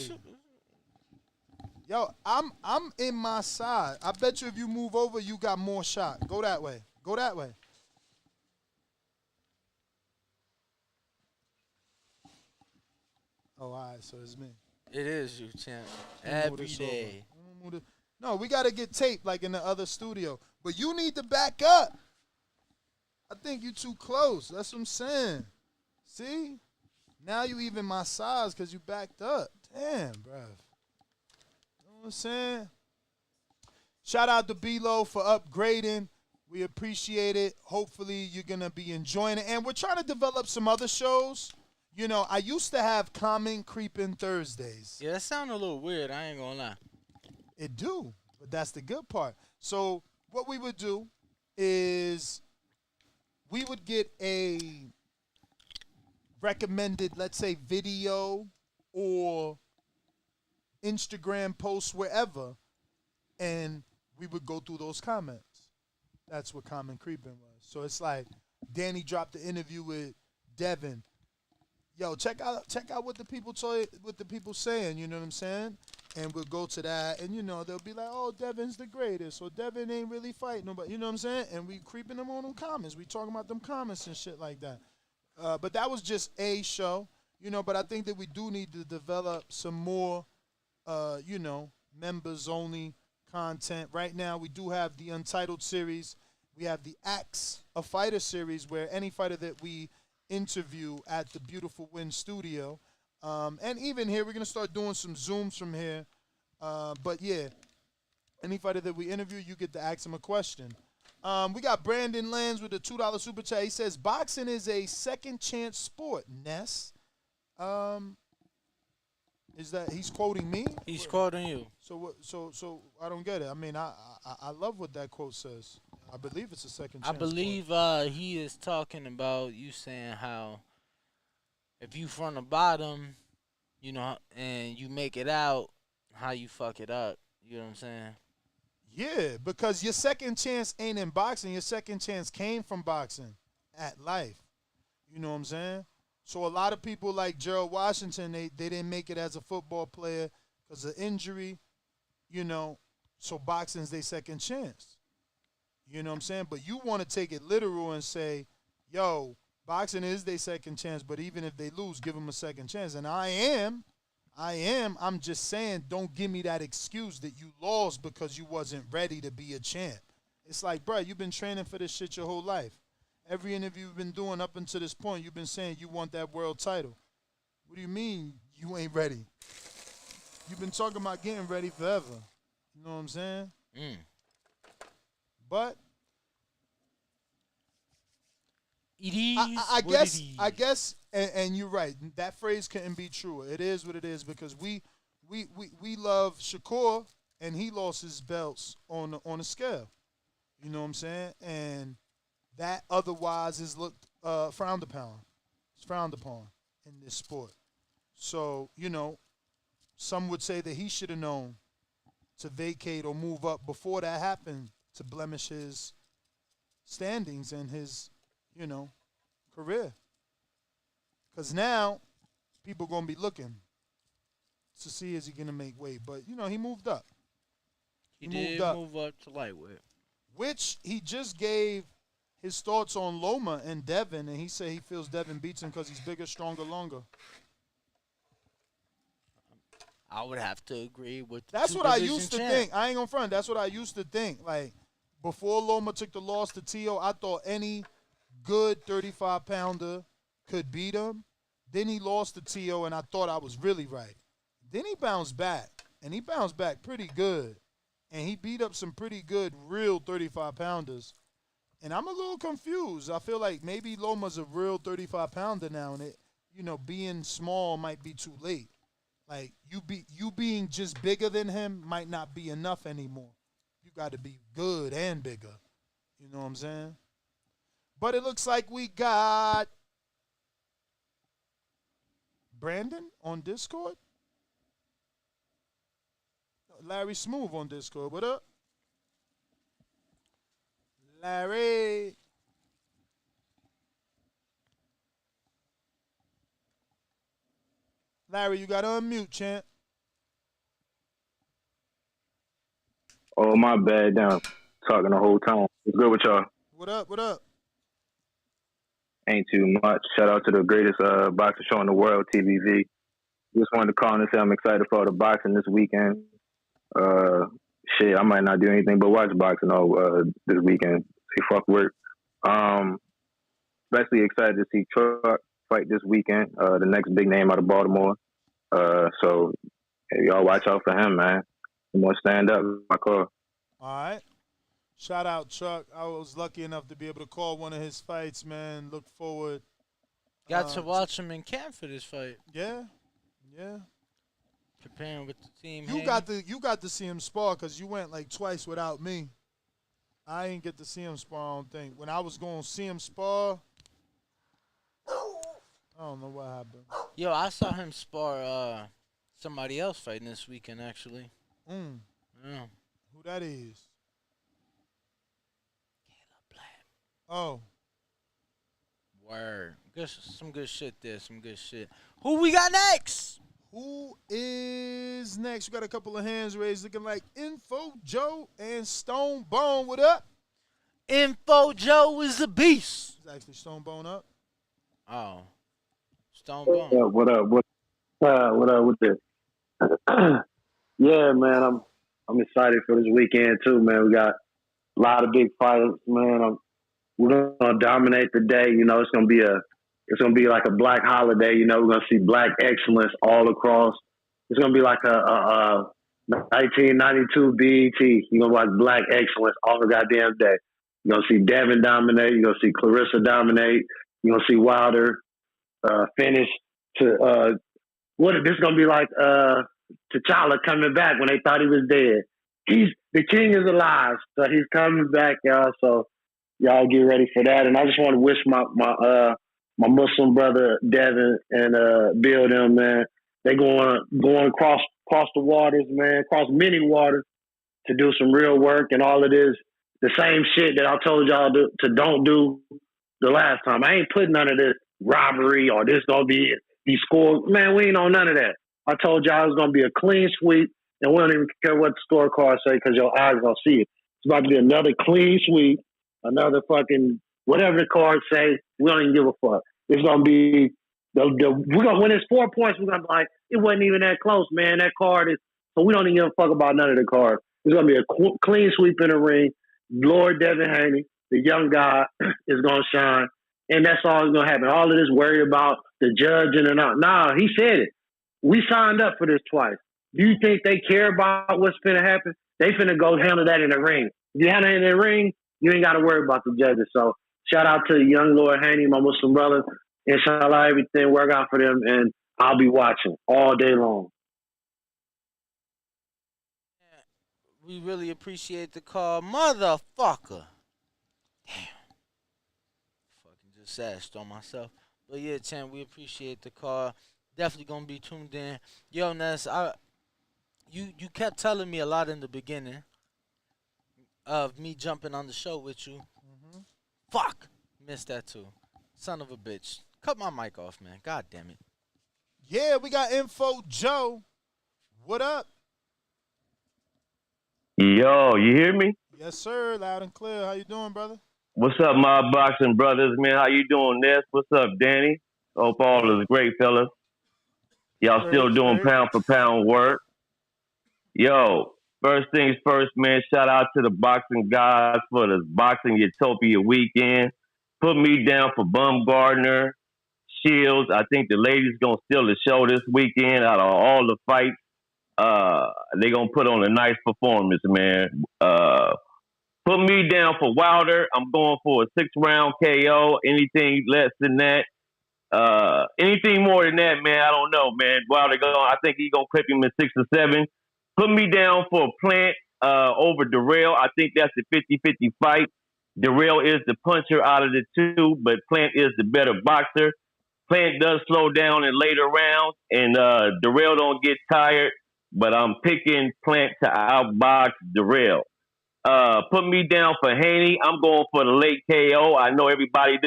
Yo, I'm in my side. I bet you if you move over, you got more shot. Go that way. Go that way. Oh, all right, so it's me. It is you, champ. Every day. No, we got to get tape like in the other studio. But you need to back up. I think you too close. That's what I'm saying. See? Now you even my size because you backed up. Damn, bruh. You know what I'm saying? Shout out to B-Lo for upgrading. We appreciate it. Hopefully you're going to be enjoying it. And we're trying to develop some other shows. You know, I used to have Common Creeping Thursdays. Yeah, that sounded a little weird. I ain't going to lie. It do, but that's the good part. So what we would do is we would get a recommended, let's say, video or Instagram post wherever, and we would go through those comments. That's what Common Creeping was. So it's like Danny dropped the interview with Devin. Yo, check out what the people saying, you know what I'm saying? And we'll go to that, and, you know, they'll be like, oh, Devin's the greatest, or Devin ain't really fighting nobody, you know what I'm saying? And we creeping them on them comments. We talking about them comments and shit like that. But that was just a show, you know, but I think that we do need to develop some more, you know, members-only content. Right now, we do have the Untitled series. We have the Axe a Fighter series, where any fighter that we interview at the Beautiful Win Studio, And even here, we're gonna start doing some Zooms from here. But yeah, any fighter that we interview, you get to ask him a question. We got Brandon Lands with a $2 super chat. He says boxing is a second chance sport. Ness, is that he's quoting me? He's quoting you. So what? So I don't get it. I mean, I love what that quote says. I believe it's a second chance. I believe he is talking about you saying how if you from the bottom, you know, and you make it out, how you fuck it up. You know what I'm saying? Yeah, because your second chance ain't in boxing. Your second chance came from boxing at life. You know what I'm saying? So a lot of people like Gerald Washington, they didn't make it as a football player because of injury, you know. So boxing's their second chance. You know what I'm saying? But you want to take it literal and say, yo, boxing is their second chance, but even if they lose, give them a second chance. And I'm just saying, don't give me that excuse that you lost because you wasn't ready to be a champ. It's like, bro, you've been training for this shit your whole life. Every interview you've been doing up until this point, you've been saying you want that world title. What do you mean you ain't ready? You've been talking about getting ready forever. You know what I'm saying? But it is I guess, and you're right. That phrase couldn't be truer. It is what it is because we love Shakur, and he lost his belts on a scale. You know what I'm saying? And that otherwise is looked frowned upon. It's frowned upon in this sport. So, you know, some would say that he should have known to vacate or move up before that happened to blemish his standings and his, you know, career. Because now people going to be looking to see is he going to make weight. But, you know, he moved up. He did move up to lightweight. Which he just gave his thoughts on Loma and Devin, and he said he feels Devin beats him because he's bigger, stronger, longer. I would have to agree with That's what I used to think. I ain't gonna front. That's what I used to think. Like, before Loma took the loss to Tio, I thought any good 35-pounder could beat him. Then he lost to Tio, and I thought I was really right. Then he bounced back, and he bounced back pretty good. And he beat up some pretty good real 35-pounders. And I'm a little confused. I feel like maybe Loma's a real 35-pounder now, and it, you know, being small might be too late. Like, you being just bigger than him might not be enough anymore. You got to be good and bigger. You know what I'm saying? But it looks like we got Brandon on Discord. Larry Smooth on Discord. What up? Larry. Larry, you got to unmute, champ. Oh, my bad. Down talking the whole time. What's good with y'all? What up? What up? Ain't too much. Shout out to the greatest boxing show in the world, TVZ. Just wanted to call and say I'm excited for the boxing this weekend. Shit, I might not do anything but watch boxing this weekend. See, fuck work. Especially excited to see Chuck fight this weekend. The next big name out of Baltimore. So hey, y'all watch out for him, man. I'm gonna stand up. My call. All right. Shout out Chuck. I was lucky enough to be able to call one of his fights, man. Look forward. Got to watch him in camp for this fight. Yeah. Yeah. Preparing with the team. You got to see him spar because you went like twice without me. I didn't get to see him spar, I don't think. When I was going to see him spar, I don't know what happened. Yo, I saw him spar somebody else fighting this weekend, actually. Yeah. Who that is? Oh. Word. Some good shit there. Some good shit. Who we got next? Who is next? We got a couple of hands raised looking like Info Joe and Stone Bone. What up? Info Joe is a beast. Is actually Stone Bone up? Oh. Stone Bone. What up? What up with this? Yeah, man, I'm excited for this weekend too, man. We got a lot of big fights, man. We're gonna dominate the day. You know, it's gonna be a It's gonna be like a black holiday. You know, we're gonna see black excellence all across. It's gonna be like a 1992 BET. You're gonna watch black excellence all the goddamn day. You're gonna see Devin dominate. You're gonna see Clarissa dominate. You're gonna see Wilder finish to what this is gonna be like T'Challa coming back when they thought he was dead. He's the king is alive, so he's coming back, y'all. So y'all get ready for that. And I just want to wish my Muslim brother Devin and Bill them, man. They going across the waters, man, across many waters to do some real work and all of this. The same shit that I told y'all to don't do the last time. I ain't putting none of this robbery or this gonna be scored. Man, we ain't on none of that. I told y'all it's gonna be a clean sweep, and we don't even care what the scorecard say because your eyes gonna see it. It's about to be another clean sweep, another fucking whatever the cards say. We don't even give a fuck. It's gonna be we're gonna when it's 4 points. We're gonna be like it wasn't even that close, man. That card is so we don't even give a fuck about none of the cards. It's gonna be a clean sweep in the ring. Lord Devin Haney, the young guy, is gonna shine, and that's all that's gonna happen. All of this worry about the judge and not. Nah, he said it. We signed up for this twice. Do you think they care about what's finna happen? They finna go handle that in the ring. If you handle it in the ring, you ain't got to worry about the judges. So shout out to young Lord Haney, my Muslim brother. Inshallah, everything work out for them, and I'll be watching all day long. We really appreciate the call, motherfucker. Damn. Fucking just sashed on myself. But yeah, Champ, we appreciate the call. Definitely gonna be tuned in. Yo, Ness, you kept telling me a lot in the beginning of me jumping on the show with you. Fuck. Missed that too. Son of a bitch. Cut my mic off, man. God damn it. Yeah, we got Info Joe. What up? Yo, you hear me? Yes, sir. Loud and clear. How you doing, brother? What's up, my boxing brothers, man? How you doing, Ness? What's up, Danny? Hope all is great, fellas. Y'all still doing pound for pound work. Yo, first things first, man. Shout out to the boxing guys for this Boxing Utopia weekend. Put me down for Bumgardner, Shields. I think the ladies gonna steal the show this weekend out of all the fights. They gonna put on a nice performance, man. Put me down for Wilder. I'm going for a 6-round KO. Anything less than that. Anything more than that, man, I don't know, man. Wilder I think he's gonna clip him in 6 or 7. Put me down for Plant over Darrell. I think that's a 50-50 fight. Darrell is the puncher out of the two, but Plant is the better boxer. Plant does slow down in later rounds, and Darrell don't get tired, but I'm picking Plant to outbox Darrell. Put me down for Haney. I'm going for the late KO. I know everybody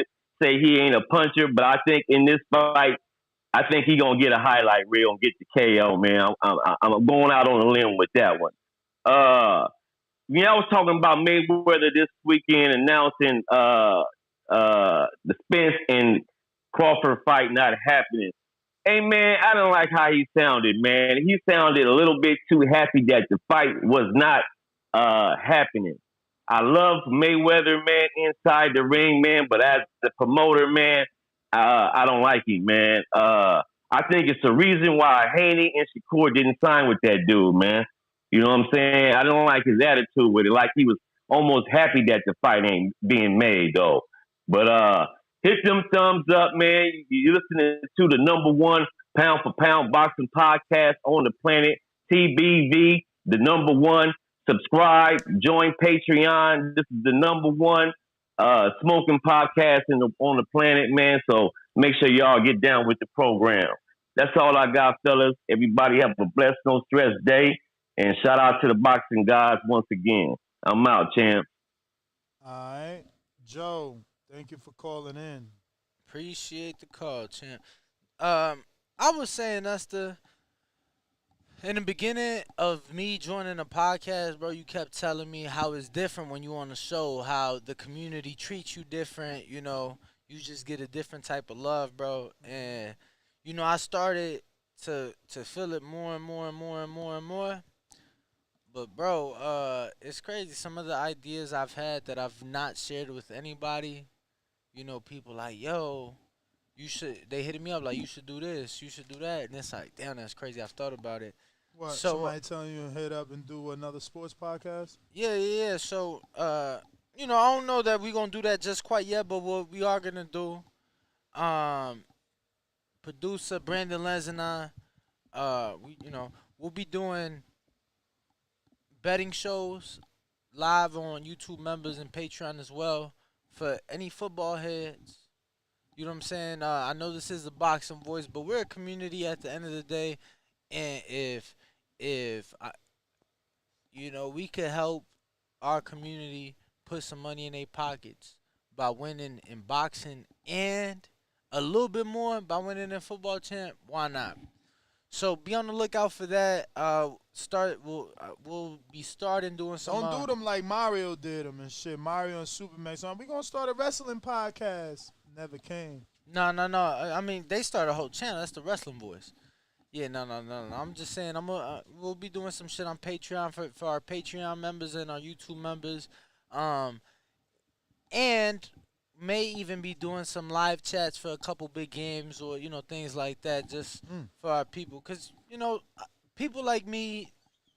say he ain't a puncher, but I think in this fight, I think he gonna get a highlight reel and get the KO, man. I'm going out on a limb with that one. I was talking about Mayweather this weekend announcing the Spence and Crawford fight not happening. Hey, man, I don't like how he sounded, man. He sounded a little bit too happy that the fight was not happening. I love Mayweather, man, inside the ring, man, but as the promoter, man, I don't like him, man. I think it's the reason why Haney and Shakur didn't sign with that dude, man. You know what I'm saying? I don't like his attitude with it. Like he was almost happy that the fight ain't being made, though. But hit them thumbs up, man. You're listening to the #1 pound for pound boxing podcast on the planet, TBV, the #1. Subscribe, join Patreon. This is the #1 smoking podcast on the planet, man. So make sure y'all get down with the program. That's all I got, fellas. Everybody have a blessed, no stress day. And shout out to the boxing guys once again. I'm out, champ. All right. Joe, thank you for calling in. Appreciate the call, champ. I was saying that's in the beginning of me joining the podcast, bro, you kept telling me how it's different when you on the show, how the community treats you different, you know, you just get a different type of love, bro. And, you know, I started to feel it more and more and more and more and more. But, bro, it's crazy. Some of the ideas I've had that I've not shared with anybody, you know, people like, yo, They hitting me up like, you should do this, you should do that, and it's like, damn, that's crazy. I've thought about it. What? So Somebody telling you to hit up and do another sports podcast? yeah. So I don't know that we're gonna do that just quite yet, but what we are gonna do, producer Brandon Lenz and I, we'll be doing betting shows live on YouTube members and Patreon as well for any football heads. You know what I'm saying? I know this is the boxing voice, but we're a community at the end of the day, and if we could help our community put some money in their pockets by winning in boxing and a little bit more by winning in football champ, why not? So be on the lookout for that. We'll be starting doing some. Don't do them like Mario did them and shit. Mario and Superman. So we gonna start a wrestling podcast. Never came. No. I mean, they started a whole channel. That's the Wrestling Voice. Yeah, no. I'm just saying, we'll be doing some shit on Patreon for our Patreon members and our YouTube members, and may even be doing some live chats for a couple big games or things like that, just for our people. Cause people like me,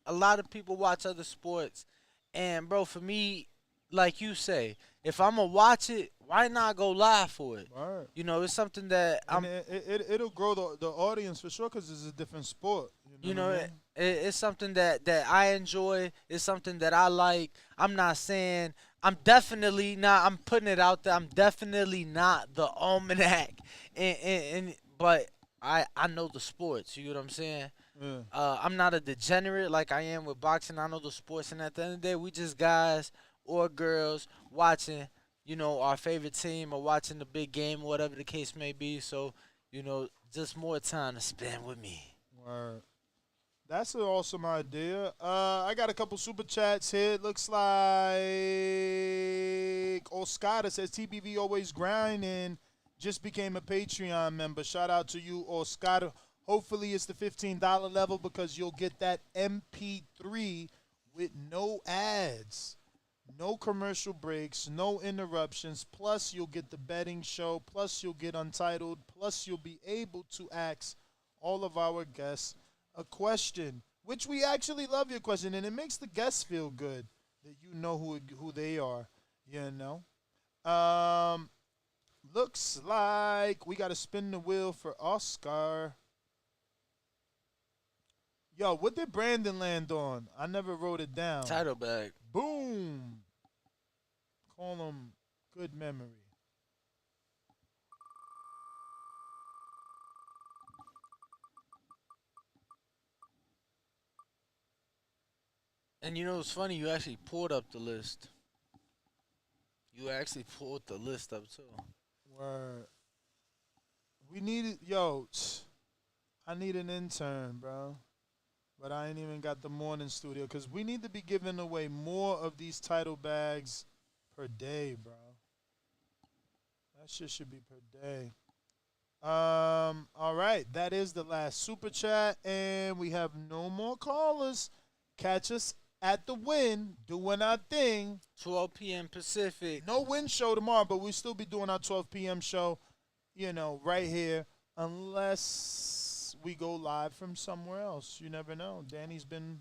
a lot of people watch other sports, and bro, for me, like you say, if I'm gonna watch it, why not go live for it? Right. It's something that it'll grow the audience for sure because it's a different sport. It's something that I enjoy. It's something that I like. I'm not saying I'm definitely not. I'm putting it out there. I'm definitely not the almanac, but I know the sports. You know what I'm saying? Yeah. I'm not a degenerate like I am with boxing. I know the sports, and at the end of the day, we just guys or girls watching, our favorite team or watching the big game, whatever the case may be. So, just more time to spend with me. Word. That's an awesome idea. I got a couple super chats here. It looks like Oscar says TBV always grinding. Just became a Patreon member. Shout out to you, Oscar. Hopefully it's the $15 level because you'll get that MP3 with no ads. No commercial breaks, no interruptions, plus you'll get the betting show, plus you'll get Untitled, plus you'll be able to ask all of our guests a question, which we actually love your question, and it makes the guests feel good that you know who they are, Looks like we got to spin the wheel for Oscar. Yo, what did Brandon land on? I never wrote it down. Title bag. Boom. Call him good memory. And it's funny, you actually pulled up the list. You actually pulled the list up too. Word. We needed, I need an intern, bro. But I ain't even got the morning studio because we need to be giving away more of these title bags per day, bro. That shit should be per day. All right. That is the last super chat, and we have no more callers. Catch us at the Win, doing our thing. 12 p.m. Pacific. No Win show tomorrow, but we'll still be doing our 12 p.m. show, right here, unless we go live from somewhere else. You never know. Danny's been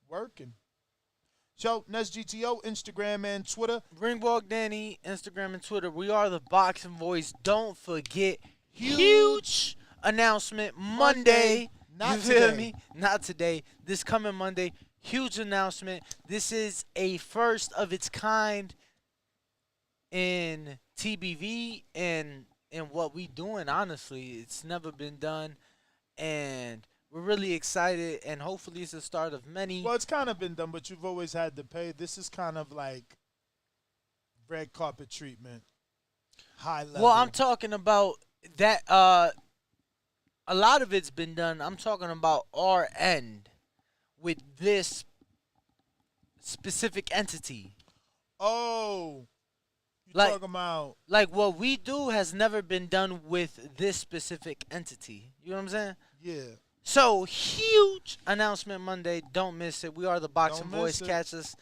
working. So, NestGTO, Instagram and Twitter. Ringwalk Danny, Instagram and Twitter. We are the Boxing Voice. Don't forget, huge announcement Monday. Not you feel today. me? Not today. This coming Monday. Huge announcement. This is a first of its kind in TBV and in what we doing, honestly. It's never been done. And we're really excited, and hopefully it's the start of many. Well, it's kind of been done, but you've always had to pay. This is kind of like red carpet treatment, high level. Well, I'm talking about that. A lot of it's been done. I'm talking about our end with this specific entity. Oh, you talking about like what we do has never been done with this specific entity. You know what I'm saying? Yeah. So huge announcement Monday. Don't miss it. We are the Boxing Don't miss Voice. it. Catch us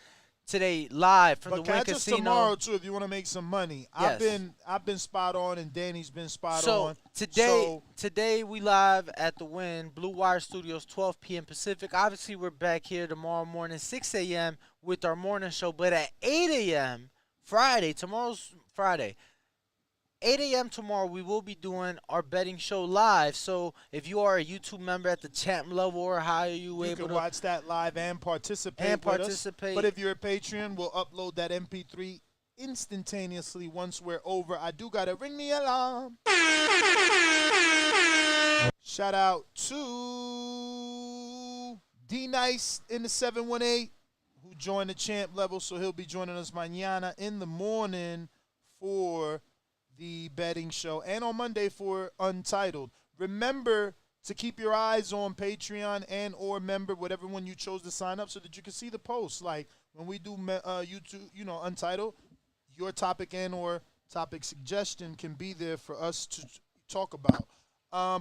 today live from But the Wynn catch us Casino. tomorrow too if you want to make some money. Yes. I've been spot on, and Danny's been spot So on. today we live at the Wynn Blue Wire Studios, 12 p.m. Pacific. Obviously, we're back here tomorrow morning, 6 a.m. with our morning show. But at 8 a.m. tomorrow's Friday. 8 a.m. tomorrow, we will be doing our betting show live. So if you are a YouTube member at the champ level or higher, you can watch that live and participate. But if you're a Patreon, we'll upload that MP3 instantaneously once we're over. I do gotta ring the alarm. Shout out to D Nice in the 718 who joined the champ level, so he'll be joining us mañana in the morning for the betting show, and on Monday for Untitled. Remember to keep your eyes on Patreon and or member, whatever one you chose to sign up, so that you can see the posts. Like when we do YouTube, Untitled, your topic and or topic suggestion can be there for us to talk about.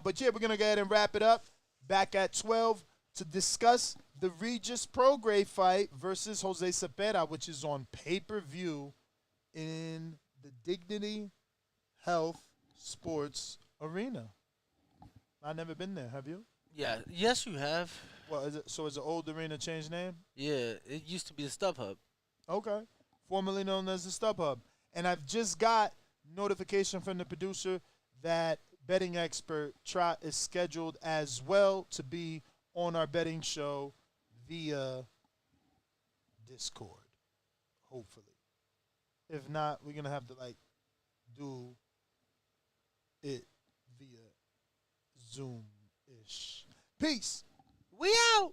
But yeah, we're gonna go ahead and wrap it up. Back at 12 to discuss the Regis Prograis fight versus Jose Cepeda, which is on pay-per-view in the Dignity Health Sports Arena. I've never been there. Have you? Yeah. Yes, you have. Well, is it the old arena changed name? Yeah, it used to be the StubHub. Okay. Formerly known as the StubHub. And I've just got notification from the producer that betting expert Trot is scheduled as well to be on our betting show via Discord, hopefully. If not, we're going to have to do it via Zoom-ish. Peace. We out.